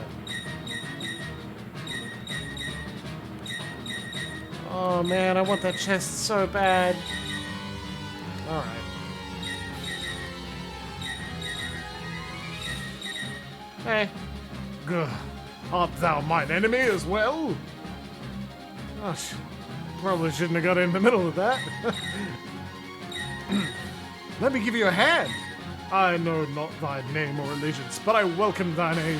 Oh man, I want that chest so bad. Alright. Hey. Gah. Art thou mine enemy as well? Gosh, probably shouldn't have got in the middle of that. Let me give you a hand. I know not thy name or allegiance, but I welcome thine aid.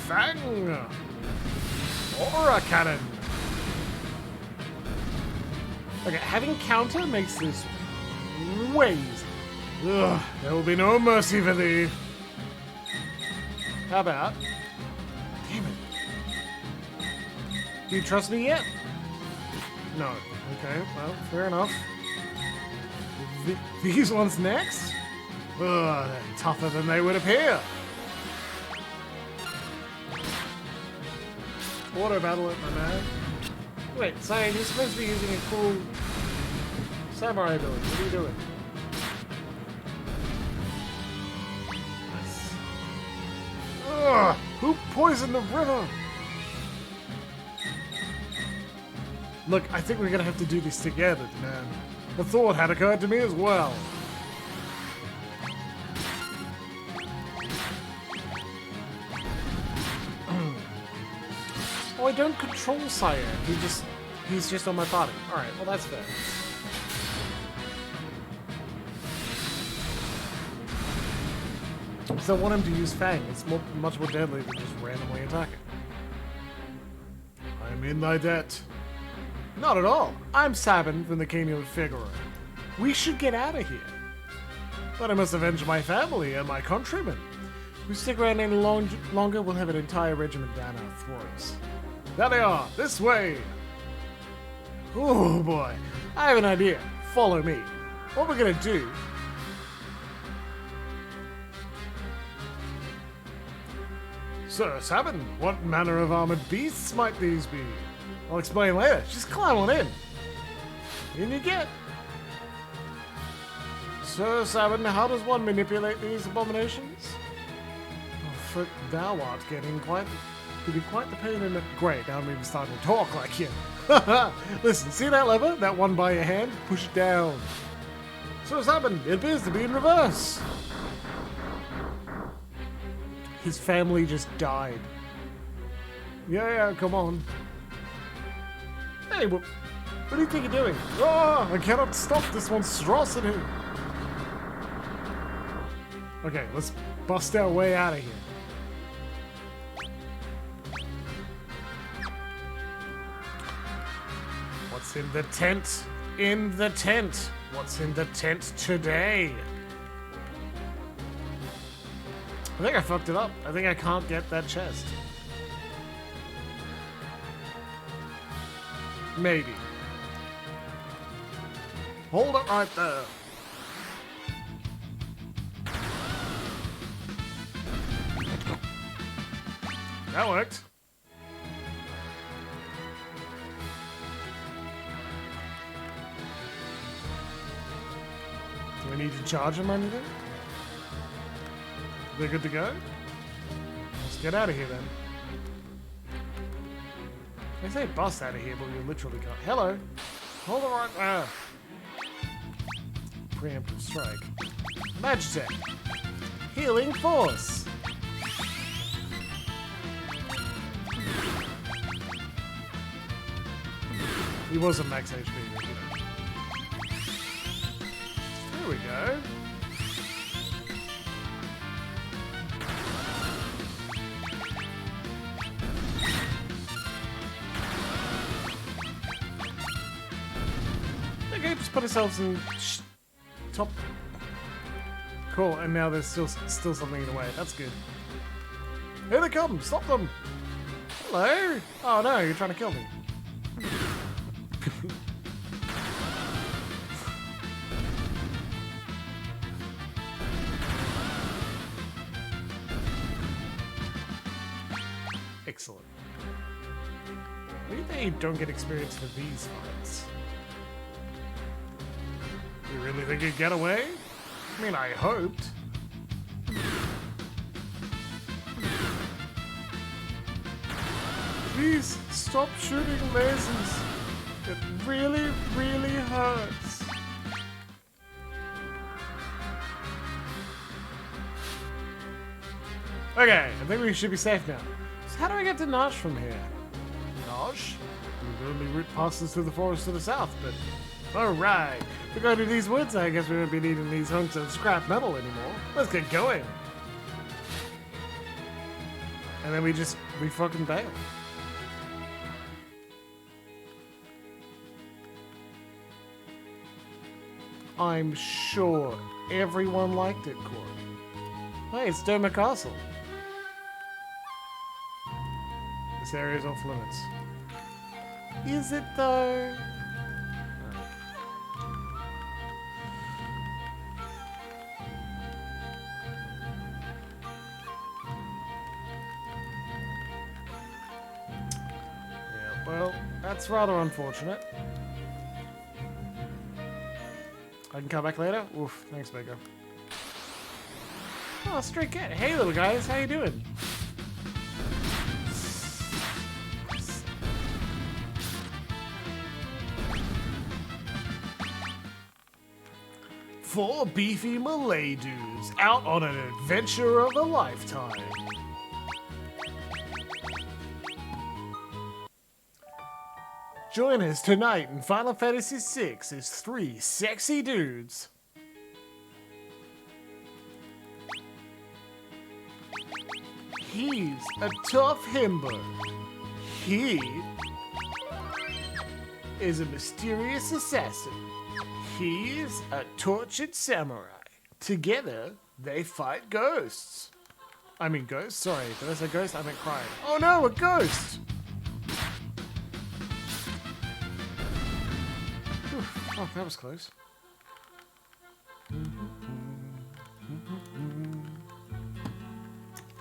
Fang! Aura cannon! Okay, having counter makes this way easy. Ugh, there will be no mercy for thee. How about... Damn it. Do you trust me yet? No. Okay, well, fair enough. These ones next? Ugh, they're tougher than they would appear. Auto battle it, my man. Wait, Cyan, you're supposed to be using a cool samurai ability. What are you doing? Nice. Ugh! Who poisoned the river? Look, I think we're gonna have to do this together, man. The thought had occurred to me as well. Oh, I don't control Cyan. He's just on my body. Alright, well that's fair. So I want him to use Fang. It's much more deadly than just randomly attacking. I'm in thy debt. Not at all. I'm Sabin from the Kingdom of Figaro. We should get out of here. But I must avenge my family and my countrymen. If we stick around any longer, we'll have an entire regiment down our throats. There they are! This way! Oh boy. I have an idea. Follow me. What we're gonna do... Sir Sabin, what manner of armored beasts might these be? I'll explain later. Just climb on in. In you get. Sir Sabin, how does one manipulate these abominations? Oh, for thou art getting quite the pain in the... Great, now I'm even starting to talk like you. Listen, see that lever? That one by your hand? Push it down. Sir Sabin, it appears to be in reverse. His family just died. Yeah, come on. Hey, what do you think you're doing? Oh, I cannot stop this monstrosity. Okay, let's bust our way out of here. What's in the tent? In the tent. What's in the tent today? I think I fucked it up. I think I can't get that chest. Maybe. Hold it right there. That worked. Do we need to charge them or anything? They're good to go? Let's get out of here then. They say bust out of here, but we literally can't. Hello. Hold it right there. Preemptive strike. Magitech. Healing force. He wasn't max HP. There we go. Okay, just put ourselves in top. Cool, and now there's still something in the way. That's good. Here they come! Stop them! Hello? Oh no, you're trying to kill me. Excellent. Maybe they don't get experience for these fights. You really think you'd get away? I mean, I hoped. Please stop shooting lasers. It really, really hurts. Okay, I think we should be safe now. So how do I get to Nosh from here? Nosh? The only route passes through the forest to the south, but... Alright, we're going to these woods. I guess we won't be needing these hunks of scrap metal anymore. Let's get going. And then we fucking bail. I'm sure everyone liked it, Corey. Hey, it's Derma Castle. This area is off limits. Is it though? Yeah, well, that's rather unfortunate. I can come back later? Oof, thanks, Baker. Oh, stray cat. Hey, little guys, how you doing? Four beefy Malay dudes out on an adventure of a lifetime. Join us tonight in Final Fantasy VI as three sexy dudes. He's a tough himbo. He is a mysterious assassin. He's a tortured samurai. Together, they fight ghosts. I mean ghosts? Sorry, did I say ghost? I meant crying. Oh no, a ghost! Oh, that was close.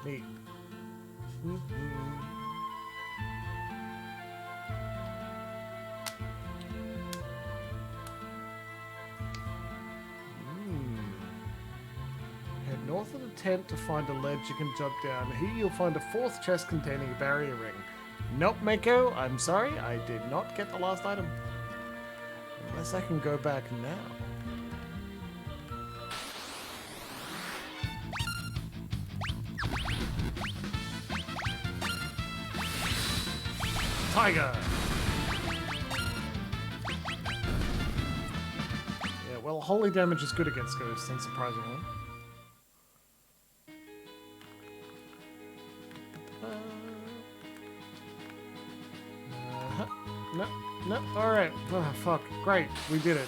Neat. Head north of the tent to find a ledge you can jump down. Here you'll find a fourth chest containing a barrier ring. Nope, Mako, I'm sorry, I did not get the last item. Unless I can go back now. Tiger! Yeah, well, holy damage is good against ghosts, unsurprisingly. No, alright. Oh, fuck. Great. We did it.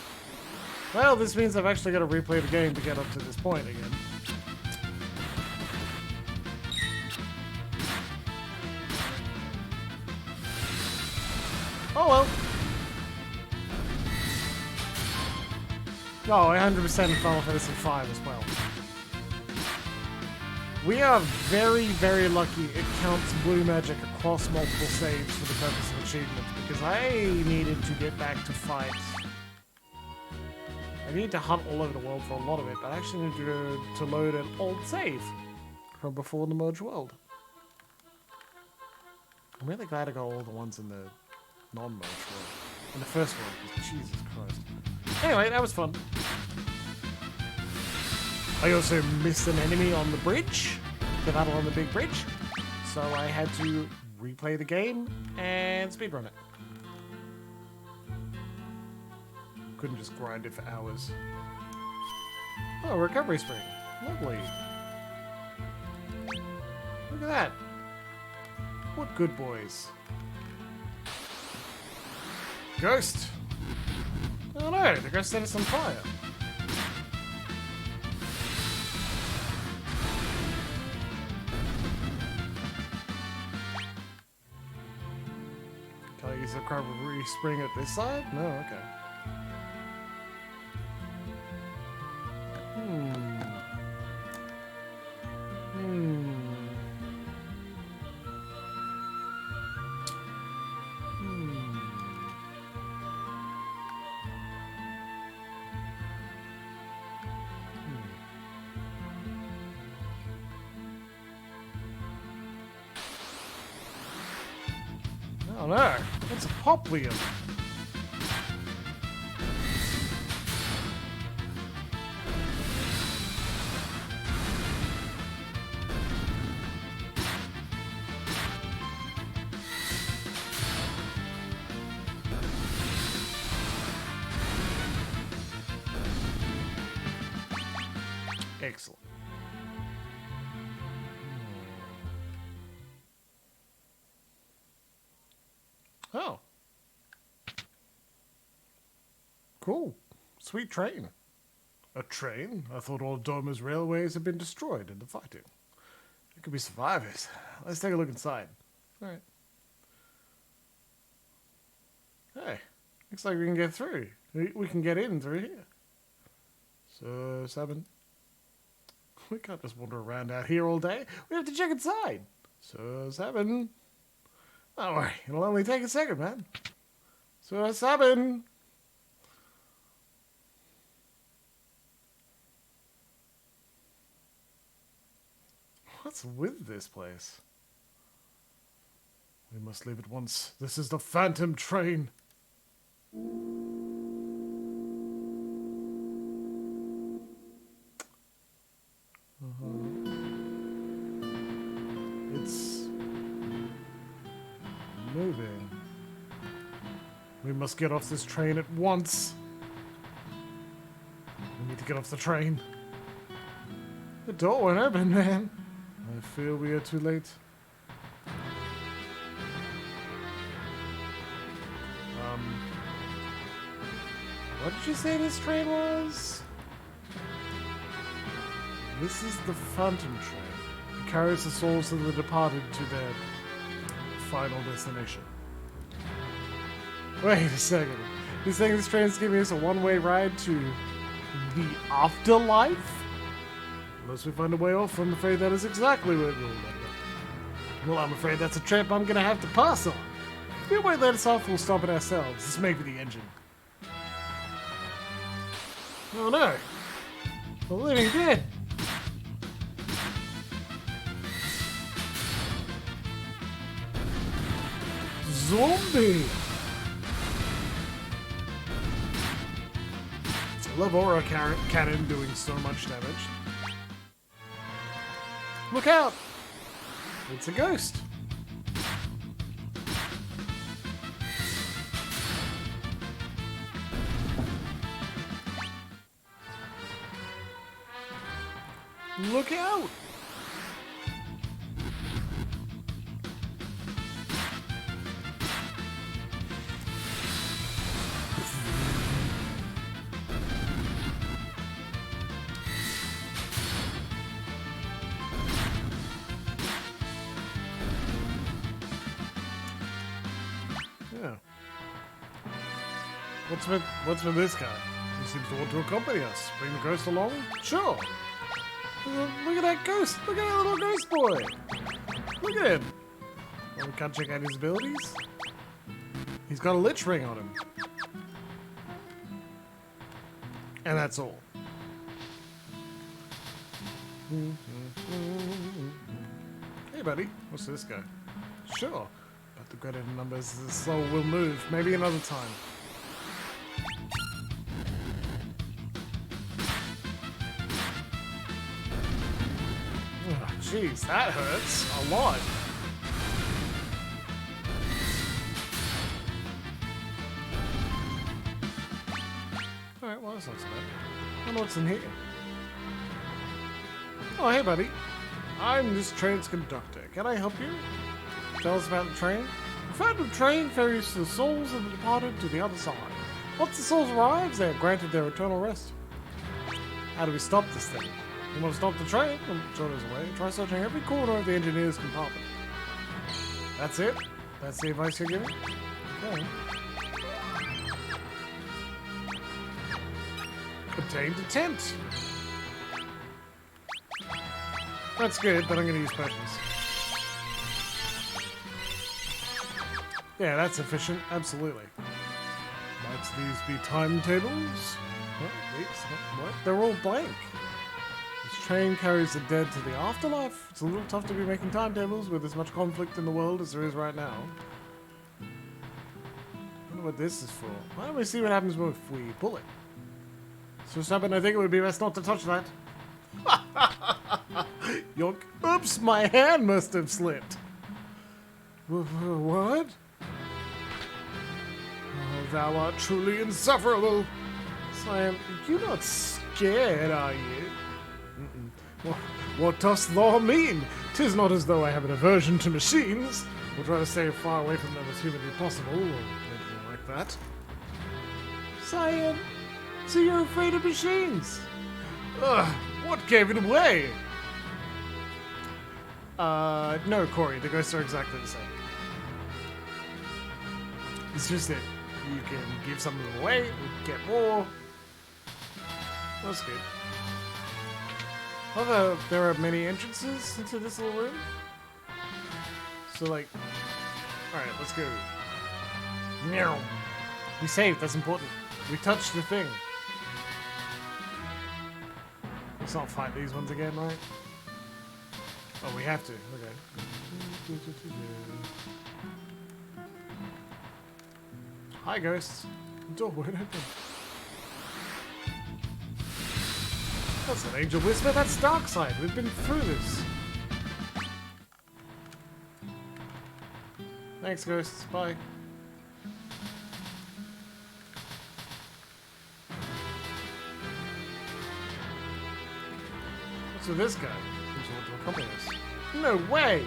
Well, this means I've actually got to replay the game to get up to this point again. Oh well. Oh, 100% in Final Fantasy V as well. We are very, very lucky it counts blue magic across multiple saves for the purpose of achievements, because I needed to get back to fight. I need to hunt all over the world for a lot of it, but I actually need to load an old save from before the merge world. I'm really glad I got all the ones in the non-merge world. In the first one, because Jesus Christ. Anyway, that was fun. I also missed an enemy on the bridge, the battle on the big bridge, so I had to replay the game and speedrun it. Couldn't just grind it for hours. Oh, recovery spring. Lovely. Look at that. What good boys. Ghost. Oh no, the ghost set us on fire. Can I use the recovery spring at this side? No, okay. Oh no, it's a poplium. Excellent. Oh. Cool. Sweet train. A train? I thought all Doma's railways had been destroyed in the fighting. There could be survivors. Let's take a look inside. Alright. Hey, looks like we can get through. We can get in through here. So, 7. We can't just wander around out here all day. We have to check inside. So, 7. Don't worry, it'll only take a second, man. So, 7. What's with this place? We must leave at once. This is the Phantom Train. It's moving. We must get off this train at once. We need to get off the train. The door won't open, man. I fear we are too late. What did you say this train was? This is the Phantom Train. It carries the souls of the departed to their final destination. Wait a second. You're saying this train's giving us a one-way ride to the afterlife? Unless we find a way off, I'm afraid that is exactly what we'll end up. Well, I'm afraid that's a trip I'm gonna have to pass on. If you won't let us off, we'll stop it ourselves. This may be the engine. Oh no! The living dead! Zombie! I love Aura Cannon doing so much damage. Look out! It's a ghost! Look out! Yeah. What's with this guy? seems to want to accompany us. Bring the ghost along? Sure. Look at that ghost. Look at that little ghost boy. Look at him. We can't check out his abilities. He's got a lich ring on him. And that's all. Hey buddy, what's this guy? Sure, but the greater the numbers, the slower we'll move. Maybe another time. Oh, jeez, that hurts a lot. Alright, well that's not so bad. I wonder what's in here. Oh, hey buddy. I'm this train's conductor. Can I help you? Tell us about the train? The phantom train ferries the souls of the departed to the other side. Once the souls arrive, they are granted their eternal rest. How do we stop this thing? We want to stop the train from showing us away. Try searching every corner of the engineer's compartment. That's it? That's the advice you're giving? Okay. Obtained a tent. That's good, but I'm going to use potions. Yeah, that's efficient. Absolutely. Might these be timetables? What? They're all blank. This train carries the dead to the afterlife. It's a little tough to be making timetables with as much conflict in the world as there is right now. I wonder what this is for. Why don't we see what happens if we pull it? So something I think it would be best not to touch that. Yoink. Oops, my hand must have slipped. What? Oh, thou art truly insufferable. Sam, you're not scared, are you? What dost thou mean? 'Tis not as though I have an aversion to machines. We'll try to stay far away from them as humanly possible, or anything like that. Cyan, so you're afraid of machines? Ugh, what gave it away? No, Corey, the ghosts are exactly the same. It's just that you can give some of them away, and get more. That's good. Although there are many entrances into this little room. So like, alright, let's go. Meow. We saved, that's important. We touched the thing. Let's not fight these ones again, right? Oh, we have to. Okay. Hi, ghosts. The door won't open. That's an angel whisper. That's dark side. We've been through this. Thanks, ghosts. Bye. What's with this guy? No way!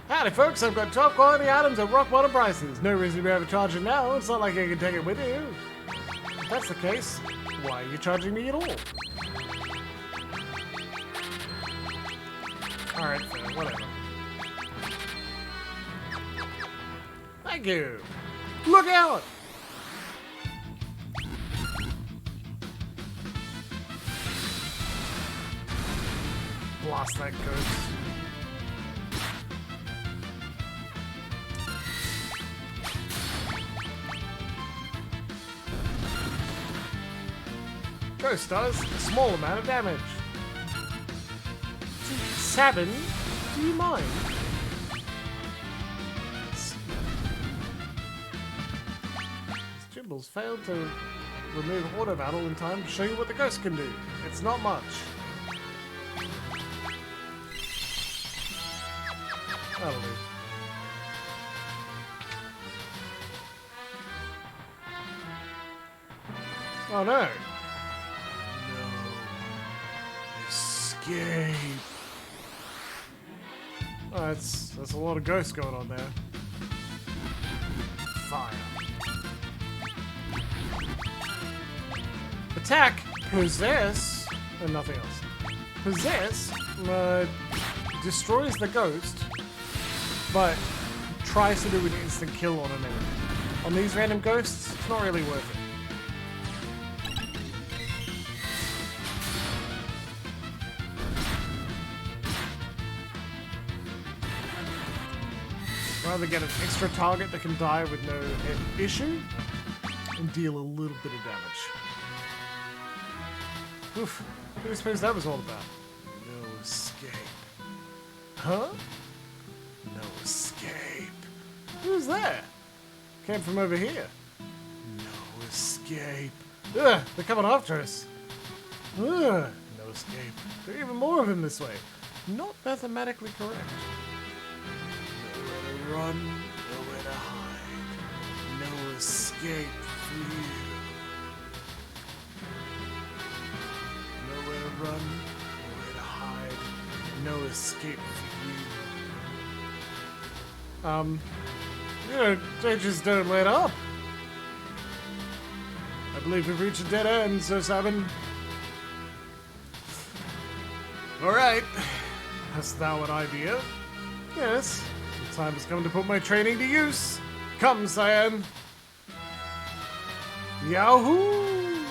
Howdy folks, I've got top quality items at rock bottom prices. No reason to be overcharging now, it's not like I can take it with you. If that's the case, why are you charging me at all? Alright, fair, whatever. Thank you! Look out! Blast that ghost. Ghost does a small amount of damage. 7? Do you mind? Jimbles failed to remove auto battle in time to show you what the ghost can do. It's not much. That'll do. Oh no! No. Escape. Oh, that's a lot of ghosts going on there. Fire. Attack! Possess! And nothing else. Possess destroys the ghost, but tries to do an instant kill on an enemy. On these random ghosts, it's not really worth it. Rather get an extra target that can die with no issue and deal a little bit of damage. Oof. What do you suppose that was all about? No escape. Huh? No escape. Who's there? Came from over here. No escape. Ugh, they're coming after us. Ugh, no escape. There are even more of them this way. Not mathematically correct. Nowhere to run, nowhere to hide. No escape for you. Nowhere to run, nowhere to hide. No escape for you. You know, they just don't let up. I believe we've reached a dead end, Sir Sabin. Alright. Hast thou an idea? Yes. The time has come to put my training to use. Come, Cyan. Yahoo!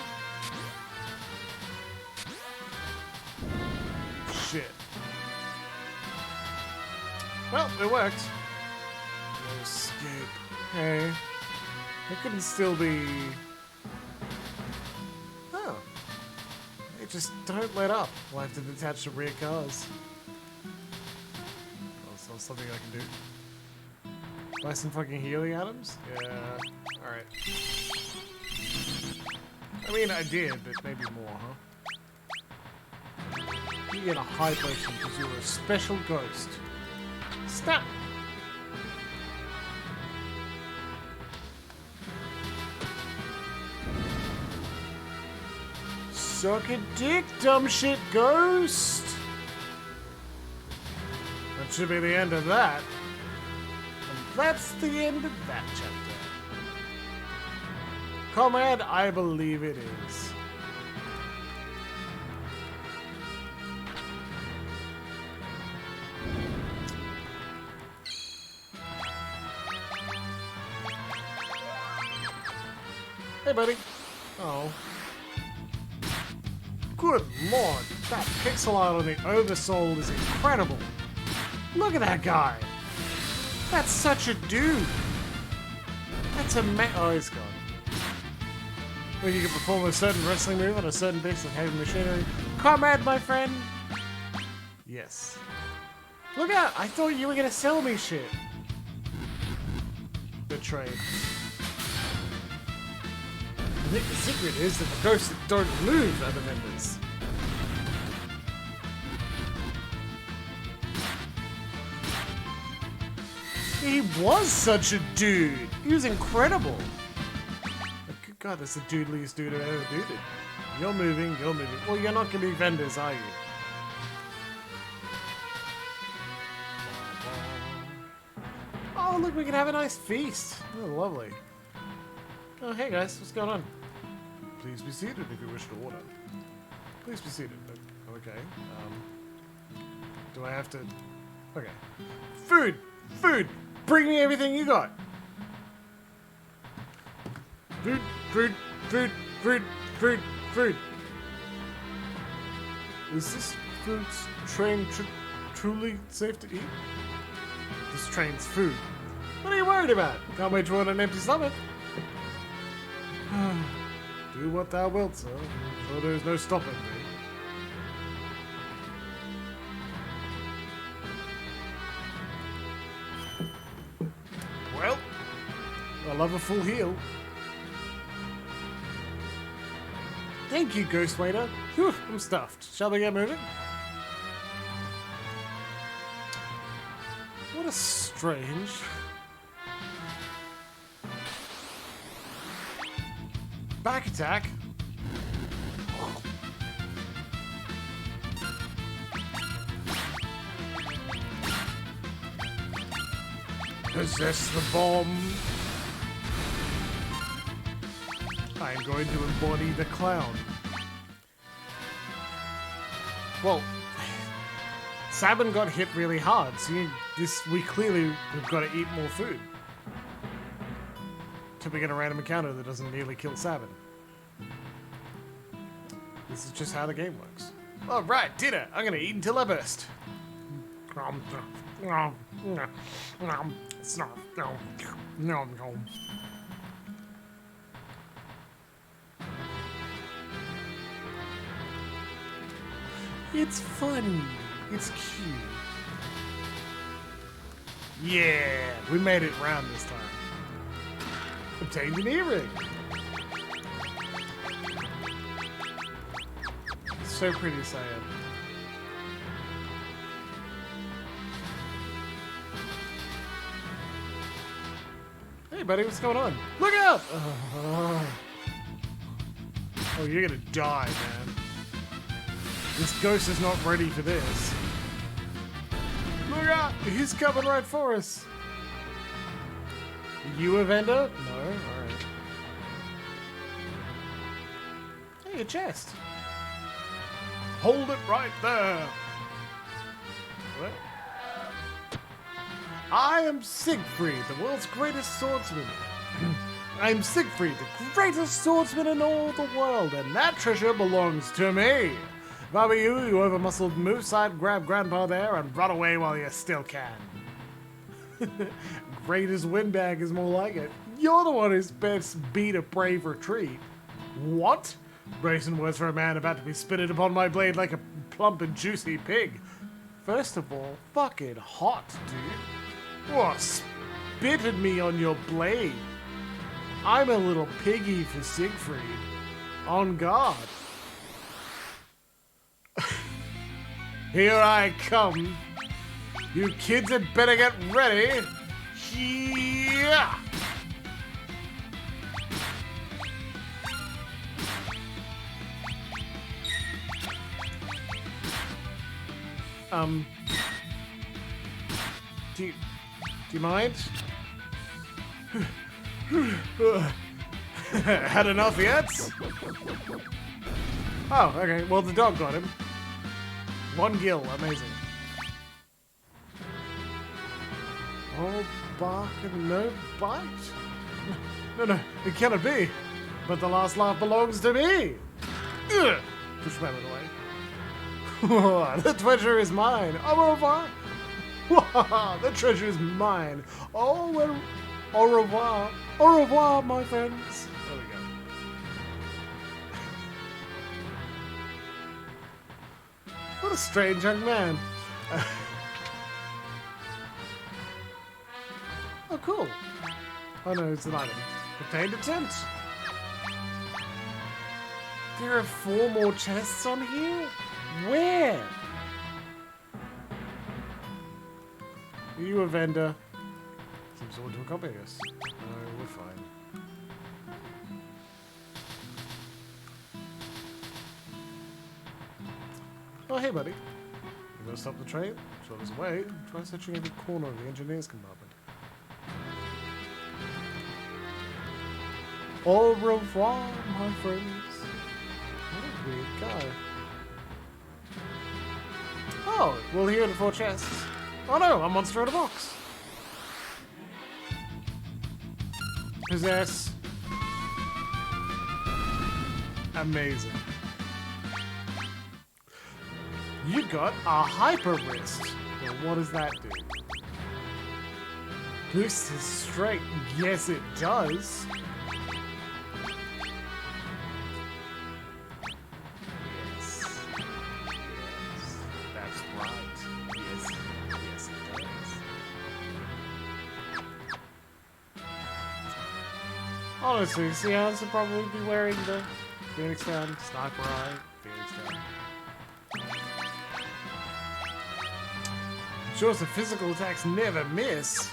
Shit. Well, it worked. No escape. Hey. It couldn't still be... Oh. They just don't let up. We'll have to detach the rear cars. Also, something I can do. Buy some fucking healing items? Yeah. Alright. I mean, I did, but maybe more, huh? You get a high potion because you're a special ghost. Snap! Suck a dick, dumb shit ghost! That should be the end of that. And that's the end of that chapter. Comrade, I believe it is. Hey, buddy. Oh. Good lord, that pixel art on the Oversoul is incredible. Look at that guy. That's such a dude. That's oh, he's gone. When you can perform a certain wrestling move on a certain piece of heavy machinery. Comrade, my friend. Yes. Look out, I thought you were gonna sell me shit. Betrayed. I think the secret is that the ghosts don't move other members. He was such a dude. He was incredible. Good God, that's the dudeliest dude I've ever duded. You're moving, you're moving. Well, you're not going to be vendors, are you? Oh, look, we can have a nice feast. Oh, lovely. Oh, hey guys, what's going on? Please be seated if you wish to order. Please be seated. Okay. Do I have to... Okay. Food! Food! Bring me everything you got! Food! Food! Food! Food! Food! Food! Is this food's train truly safe to eat? This train's food. What are you worried about? Can't wait to order an empty stomach. Do what thou wilt, sir. So there's no stopping me. Well, I love a full heal. Thank you, Ghost Waiter. Whew, I'm stuffed. Shall we get moving? What a strange... Back attack. Possess the bomb. I am going to embody the clown. Well, Sabin got hit really hard, so we clearly have got to eat more food. Till we get a random encounter that doesn't nearly kill Sabin. This is just how the game works. Alright, dinner! I'm gonna eat until I burst. Snarf. No. No. No. It's funny. It's cute. Yeah, we made it round this time. Obtained an earring. So pretty, Saya. Hey, buddy, what's going on? Look out! Oh, you're gonna die, man. This ghost is not ready for this. Look out! He's coming right for us. You a vendor? No? Alright. Hey, a chest. Hold it right there. What? I am Siegfried, the world's greatest swordsman. I'm Siegfried, the greatest swordsman in all the world, and that treasure belongs to me. If I were you, you over-muscled moose, I'd grab Grandpa there and run away while you still can. Greatest windbag is more like it. You're the one who's best beat a brave retreat. What? Bracing words for a man about to be spitted upon my blade like a plump and juicy pig. First of all, fucking hot, dude. What? Spit at me on your blade. I'm a little piggy for Siegfried. On guard. Here I come. You kids had better get ready. Yeah. Do you mind? Had enough yet? Oh, okay. Well, the dog got him. One gill. Amazing. All bark and no bite? No, it cannot be. But the last laugh belongs to me. Ugh. Push rabbit away. The treasure is mine. Au revoir. The treasure is mine. Oh, well, au revoir. Au revoir, my friends. There we go. What a strange young man. Oh, cool. Oh no, it's an item. Obtained a tent. There are 4 more chests on here? Where? Are you a vendor? Seems someone to accompany us. No, we're fine. Oh, hey, buddy. You gonna stop the train? Show us a way. Try searching every corner of the engineer's compartment. Au revoir, my friends. What a weird guy. Oh, well, here are the 4 chests. Oh no, a monster in a box. Possess. Amazing. You got a hyper wrist. Well, what does that do? Boosts his strength. Yes, it does. Yes. That's right. Yes, it does. Honestly, Seance would probably be wearing the Phoenix Down, Sniper Eye, Phoenix Down. Sure, the physical attacks never miss.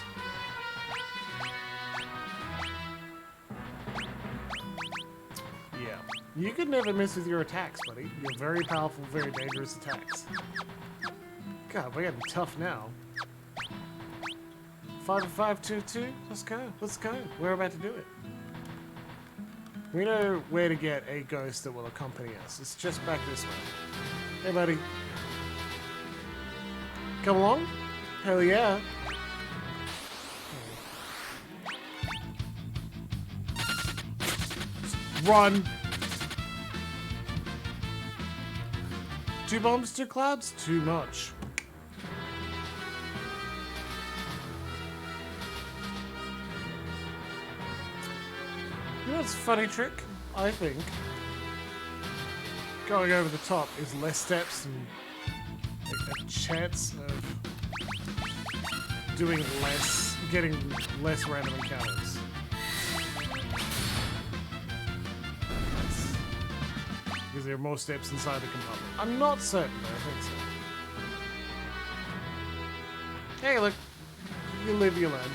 Yeah, you could never miss with your attacks, buddy. You're very powerful, very dangerous attacks. God, we're getting tough now. 5-5-2-2. Let's go. Let's go. We're about to do it. We know where to get a ghost that will accompany us. It's just back this way. Hey, buddy. Come along? Hell yeah. Run. 2 bombs, 2 clouds? Too much. You know what's a funny trick? I think going over the top is less steps and like, a chance of doing less, getting less random encounters. Because there are more steps inside the compartment. I'm not certain, but I think so. Hey, look. You live, you learn.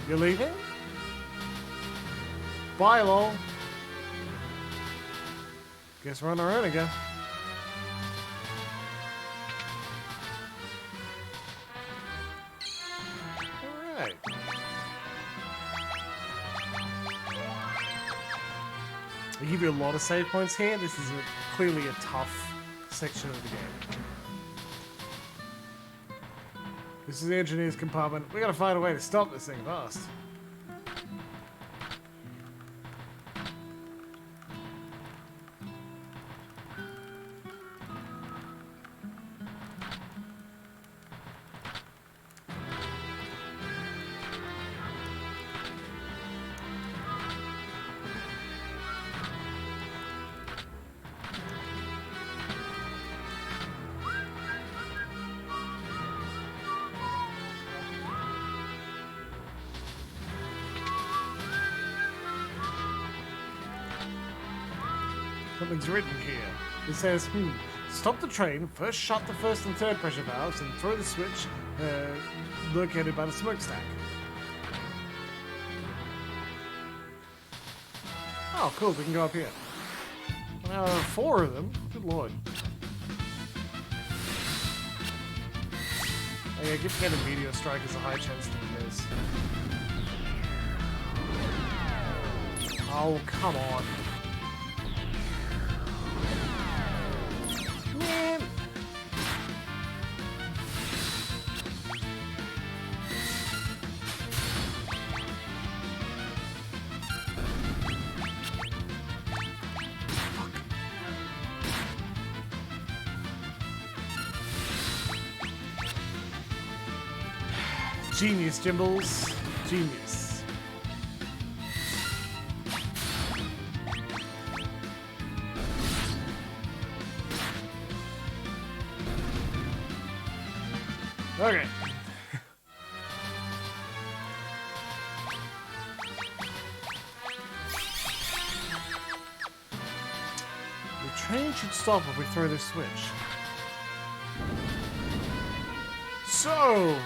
You leaving? Bye, lol. Guess we're on our own again. Alright. They give you a lot of save points here. This is clearly a tough section of the game. This is the engineer's compartment. We gotta find a way to stop this thing fast. Something's written here. It says, stop the train, first shut the first and third pressure valves, and throw the switch located by the smokestack. Oh, cool, we can go up here. 4 of them? Good lord. Oh yeah, give getting a meteor strike is a high chance to miss. Oh, come on. Man. Genius, Jimbles. Genius. Okay. The train should stop if we throw this switch. So,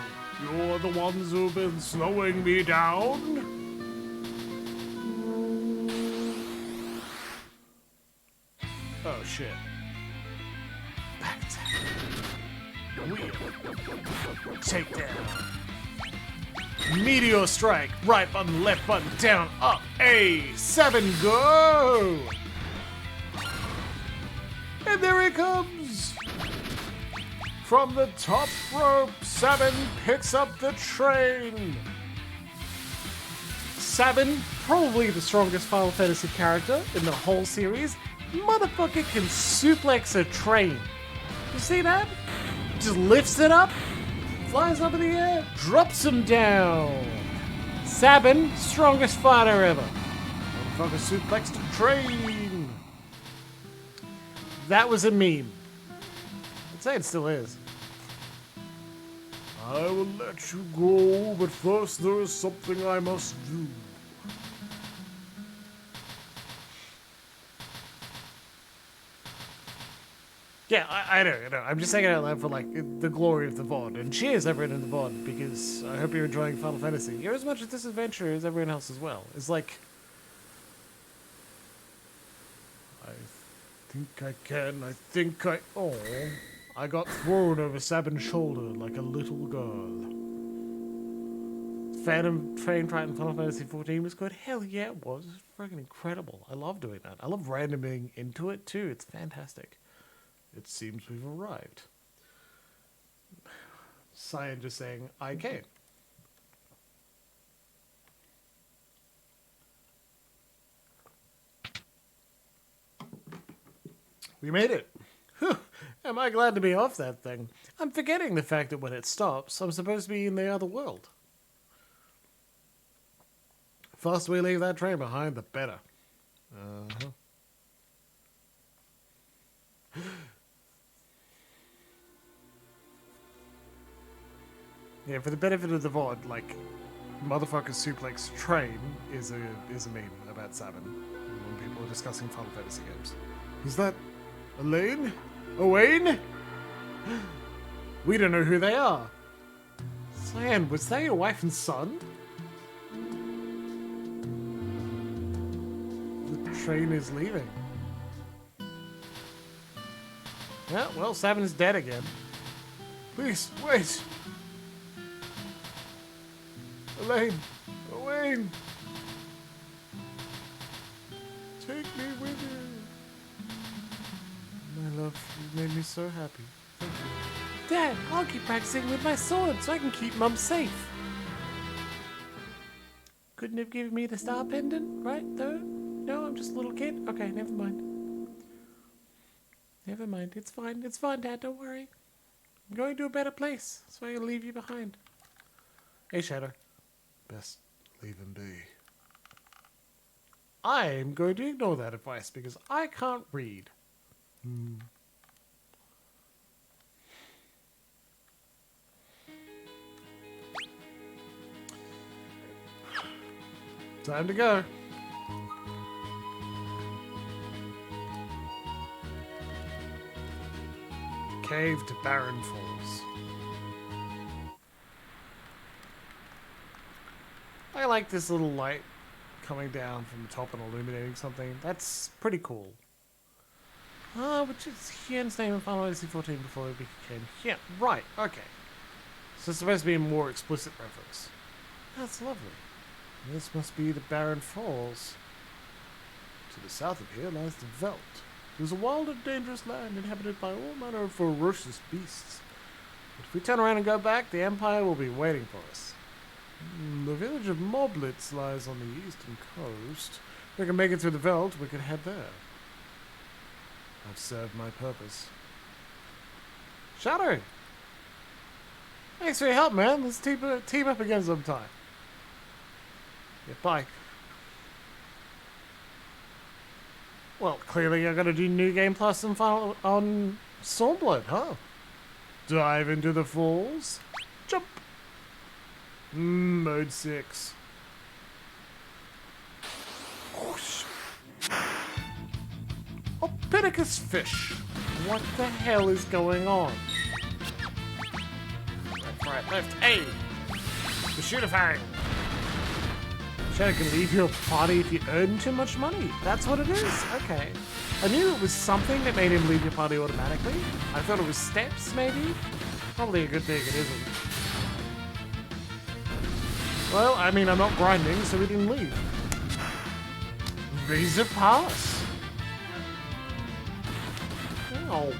you're the ones who've been slowing me down? Oh shit. Back down. Wheel. Take down. Meteor strike. Right button, left button, down, up. A 7, go! And there he comes! From the top rope, 7 picks up the train. 7, probably the strongest Final Fantasy character in the whole series. Motherfucker can suplex a train. You see that? Just lifts it up, flies up in the air, drops him down. 7, strongest fighter ever. Motherfucker suplexed a train. That was a meme. I'd say it still is. I will let you go, but first there is something I must do. Yeah, I know. I'm just saying it out loud for, like, the glory of the VOD. And cheers, everyone in the VOD, because I hope you're enjoying Final Fantasy. You're as much at this adventure as everyone else as well. It's like... I think I can. I think I... Oh, I got thrown over Sabin's shoulder like a little girl. Phantom Train Fight in Final Fantasy 14 was good. Hell yeah, it was. It was freaking incredible. I love doing that. I love randoming into it, too. It's fantastic. It seems we've arrived. Cyan just saying, I came. We made it. Whew. Am I glad to be off that thing? I'm forgetting the fact that when it stops, I'm supposed to be in the other world. faster we leave that train behind, the better. Uh-huh. Yeah, for the benefit of the VOD, like, motherfucker suplex train is a meme about Sabin when people are discussing Final Fantasy games. Is that Elaine? Owain? We don't know who they are. Cyan, was that your wife and son? The train is leaving. Yeah, well, Sabin is dead again. Please, wait! Elaine! Owain! Take me with you! My love, you made me so happy. Thank you. Dad, I'll keep practicing with my sword so I can keep Mum safe. Couldn't have given me the star pendant, right, though? No, I'm just a little kid? Okay, never mind. Never mind, it's fine, Dad, don't worry. I'm going to a better place, so I'll leave you behind. Hey, Shadow. Best leave him be. I'm going to ignore that advice because I can't read. Time to go. Cave to Barren Falls. I like this little light coming down from the top and illuminating something. That's pretty cool. Which is Hien's name in Final Fantasy 14 before it became Hien. Right, okay. So it's supposed to be a more explicit reference. That's lovely. This must be the Barren Falls. To the south of here lies the Veldt. It is a wild and dangerous land inhabited by all manner of ferocious beasts. But if we turn around and go back, the Empire will be waiting for us. The village of Moblitz lies on the eastern coast. If we can make it through the Veldt, we can head there. I've served my purpose. Shadow! Thanks for your help, man. Let's team up again sometime. Yeah, bye. Well, clearly I gotta do New Game Plus and final on Stormblood, huh? Dive into the falls. Jump! Mode 6. Whoosh. Ophidiacus fish. What the hell is going on? Right, left, hey! The shoot-a-fang! Shadow can leave your party if you earn too much money. That's what it is? Okay. I knew it was something that made him leave your party automatically. I thought it was steps, maybe? Probably a good thing it isn't. Well, I mean, I'm not grinding, so we didn't leave. Razor Pass. Oh.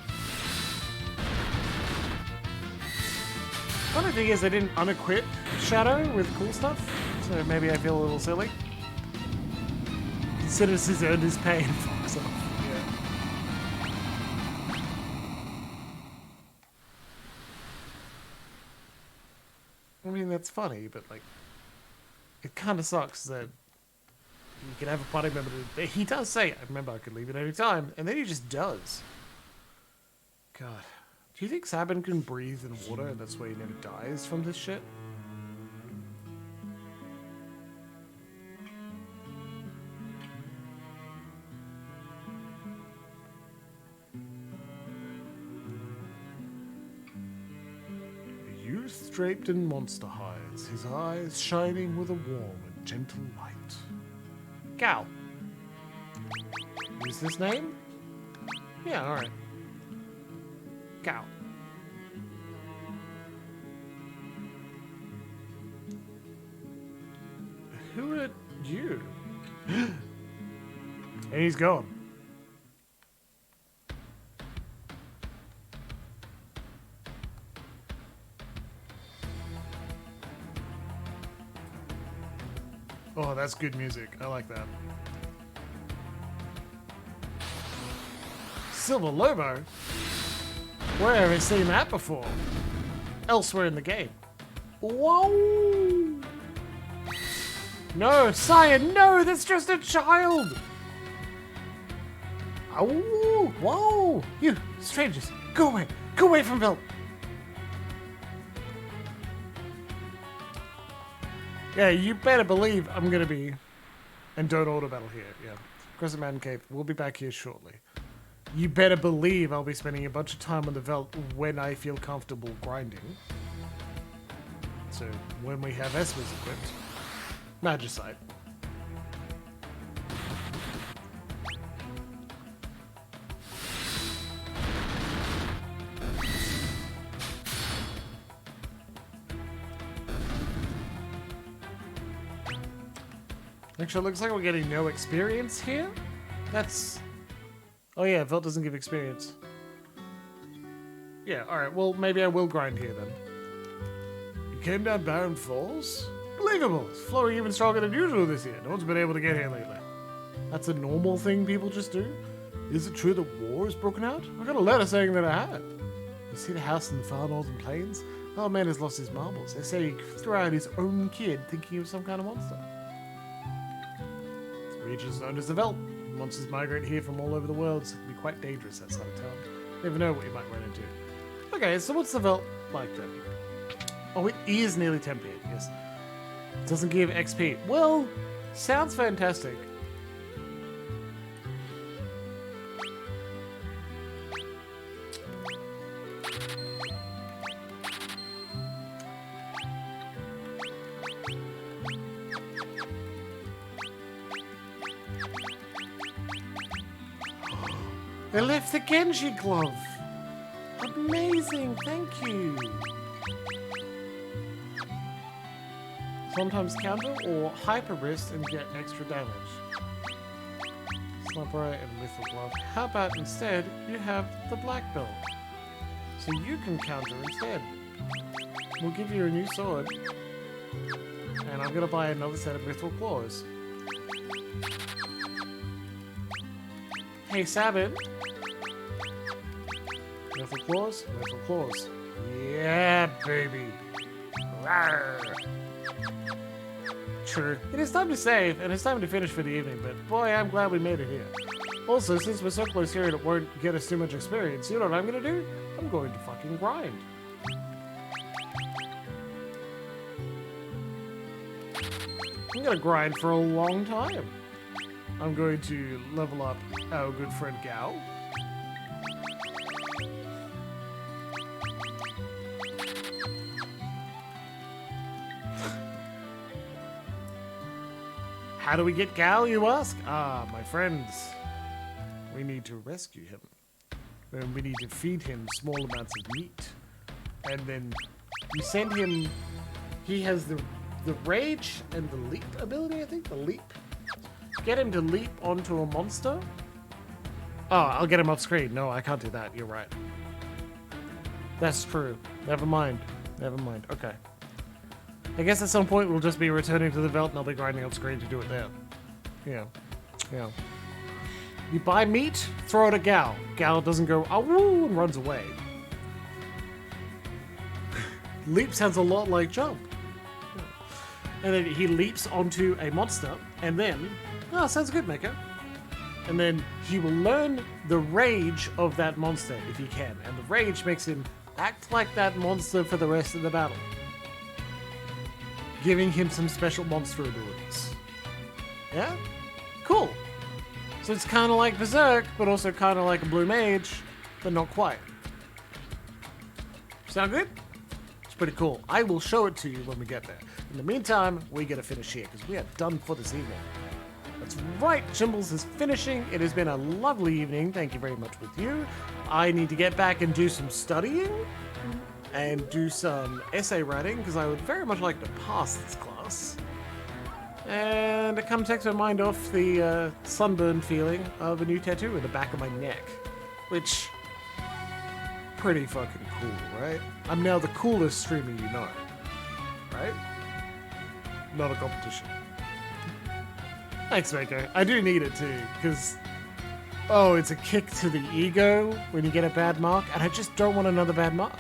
Funny thing is, I didn't unequip Shadow with cool stuff, so maybe I feel a little silly. Considers he's earned his pay and fucks off. Yeah. I mean, that's funny, but like, it kind of sucks that you can have a party member that he does say, I remember I could leave at any time, and then he just does. God. Do you think Sabin can breathe in water and that's why he never dies from this shit? A youth draped in monster hides, his eyes shining with a warm and gentle light. Gal. Is this name? Yeah, alright. Cow. Who are you? And he's gone. Oh, that's good music. I like that. Silver Lobo? Where have I seen that before? Elsewhere in the game. Whoa! No, sire, no, that's just a child! Oh, whoa! You, strangers, go away! Go away from Velt! Yeah, you better believe I'm gonna be... And don't auto battle here, yeah. Crescent Mountain Cave, we'll be back here shortly. You better believe I'll be spending a bunch of time on the Velt when I feel comfortable grinding. So, when we have Espers equipped. Magicite. Actually, it looks like we're getting no experience here. That's... Oh yeah, Velt doesn't give experience. Yeah, alright, well, maybe I will grind here then. You came down Barren Falls? Believable! It's flowing even stronger than usual this year. No one's been able to get here lately. That's a normal thing people just do? Is it true that war has broken out? I got a letter saying that I had. You see the house in the far northern plains? The old man has lost his marbles. They say he threw out his own kid thinking he was some kind of monster. This region is known as the Velt. Monsters migrate here from all over the world, so it can be quite dangerous outside of town. Never know what you might run into. Okay, so what's the Velt like then? Oh, it is nearly 10 p.m, yes. It doesn't give XP. Well, sounds fantastic. They left the Genji glove. Amazing, thank you. Sometimes counter or hyper wrist and get extra damage. Sniper and lethal glove. How about instead you have the black belt? So you can counter instead. We'll give you a new sword. And I'm gonna buy another set of lethal claws. Hey Sabin. Lethal claws, lethal claws. Yeah, baby. Rawr. True. It is time to save, and it's time to finish for the evening, but boy, I'm glad we made it here. Also, since we're so close here and it won't get us too much experience, you know what I'm gonna do? I'm going to fucking grind. I'm gonna grind for a long time. I'm going to level up our good friend Gao. How do we get Gao, you ask? Ah, my friends. We need to rescue him. Then we need to feed him small amounts of meat. And then we send him... He has the rage and the leap ability, I think? The leap? Get him to leap onto a monster? Oh, I'll get him off screen. No, I can't do that. You're right. That's true. Never mind. Never mind. Okay. I guess at some point we'll just be returning to the Velt and I'll be grinding off screen to do it there. Yeah. Yeah. You buy meat, throw it at Gal. Gal doesn't go, oh, woo, and runs away. Leap sounds a lot like jump. And then he leaps onto a monster, and then... Oh, sounds good, Mecha. And then he will learn the rage of that monster, if he can. And the rage makes him act like that monster for the rest of the battle. Giving him some special monster abilities. Yeah? Cool. So it's kind of like Berserk, but also kind of like a Blue Mage, but not quite. Sound good? It's pretty cool. I will show it to you when we get there. In the meantime, we gotta finish here, because we are done for this evening. That's right, Jimbles is finishing. It has been a lovely evening. Thank you very much with you. I need to get back and do some studying and do some essay writing, because I would very much like to pass this class. And to come take my mind off the sunburn feeling of a new tattoo in the back of my neck. Which, pretty fucking cool, right? I'm now the coolest streamer you know. Right? Not a competition. Thanks, Mako. I do need it too, because... Oh, it's a kick to the ego when you get a bad mark, and I just don't want another bad mark.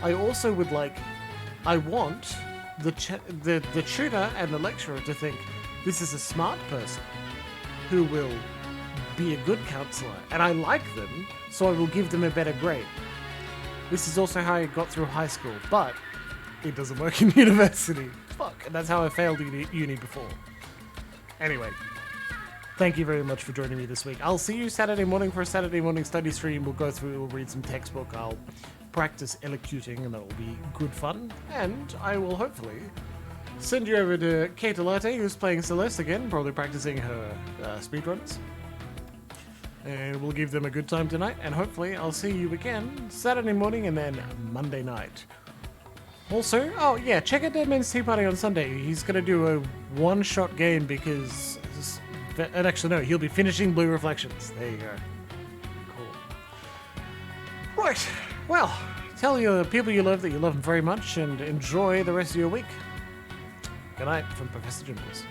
I also would like... I want the tutor and the lecturer to think, This is a smart person who will be a good counselor, and I like them, so I will give them a better grade. This is also how I got through high school, but it doesn't work in university. Fuck, and that's how I failed uni before. Anyway, thank you very much for joining me this week. I'll see you Saturday morning for a Saturday morning study stream. We'll go through, we'll read some textbook, I'll practice elocuting, and that'll be good fun. And I will hopefully send you over to Kate Alate, who's playing Celeste again, probably practicing her speedruns. And we'll give them a good time tonight, and hopefully I'll see you again Saturday morning and then Monday night. Also, oh yeah, check out Dead Man's Tea Party on Sunday. He's going to do a one-shot game because... And actually, no, he'll be finishing Blue Reflections. There you go. Cool. Right, well, tell your people you love that you love them very much, and enjoy the rest of your week. Good night from Professor Jimbles.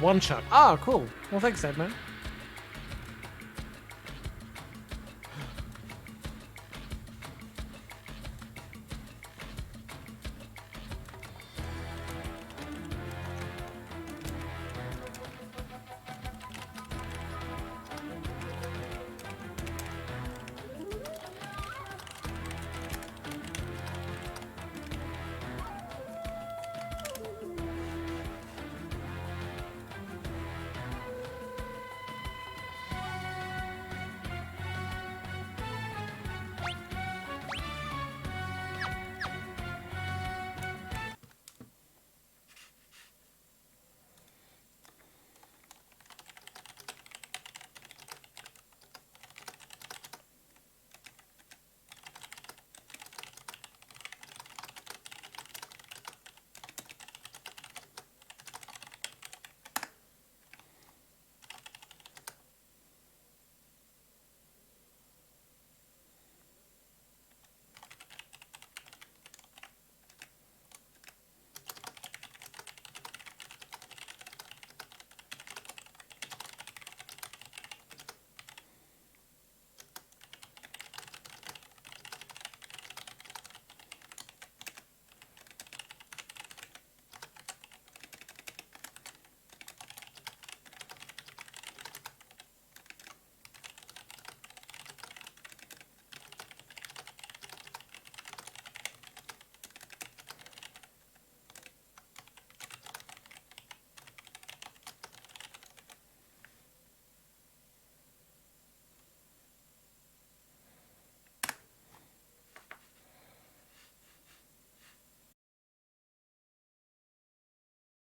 One shot. Ah, cool. Well, thanks, Edman.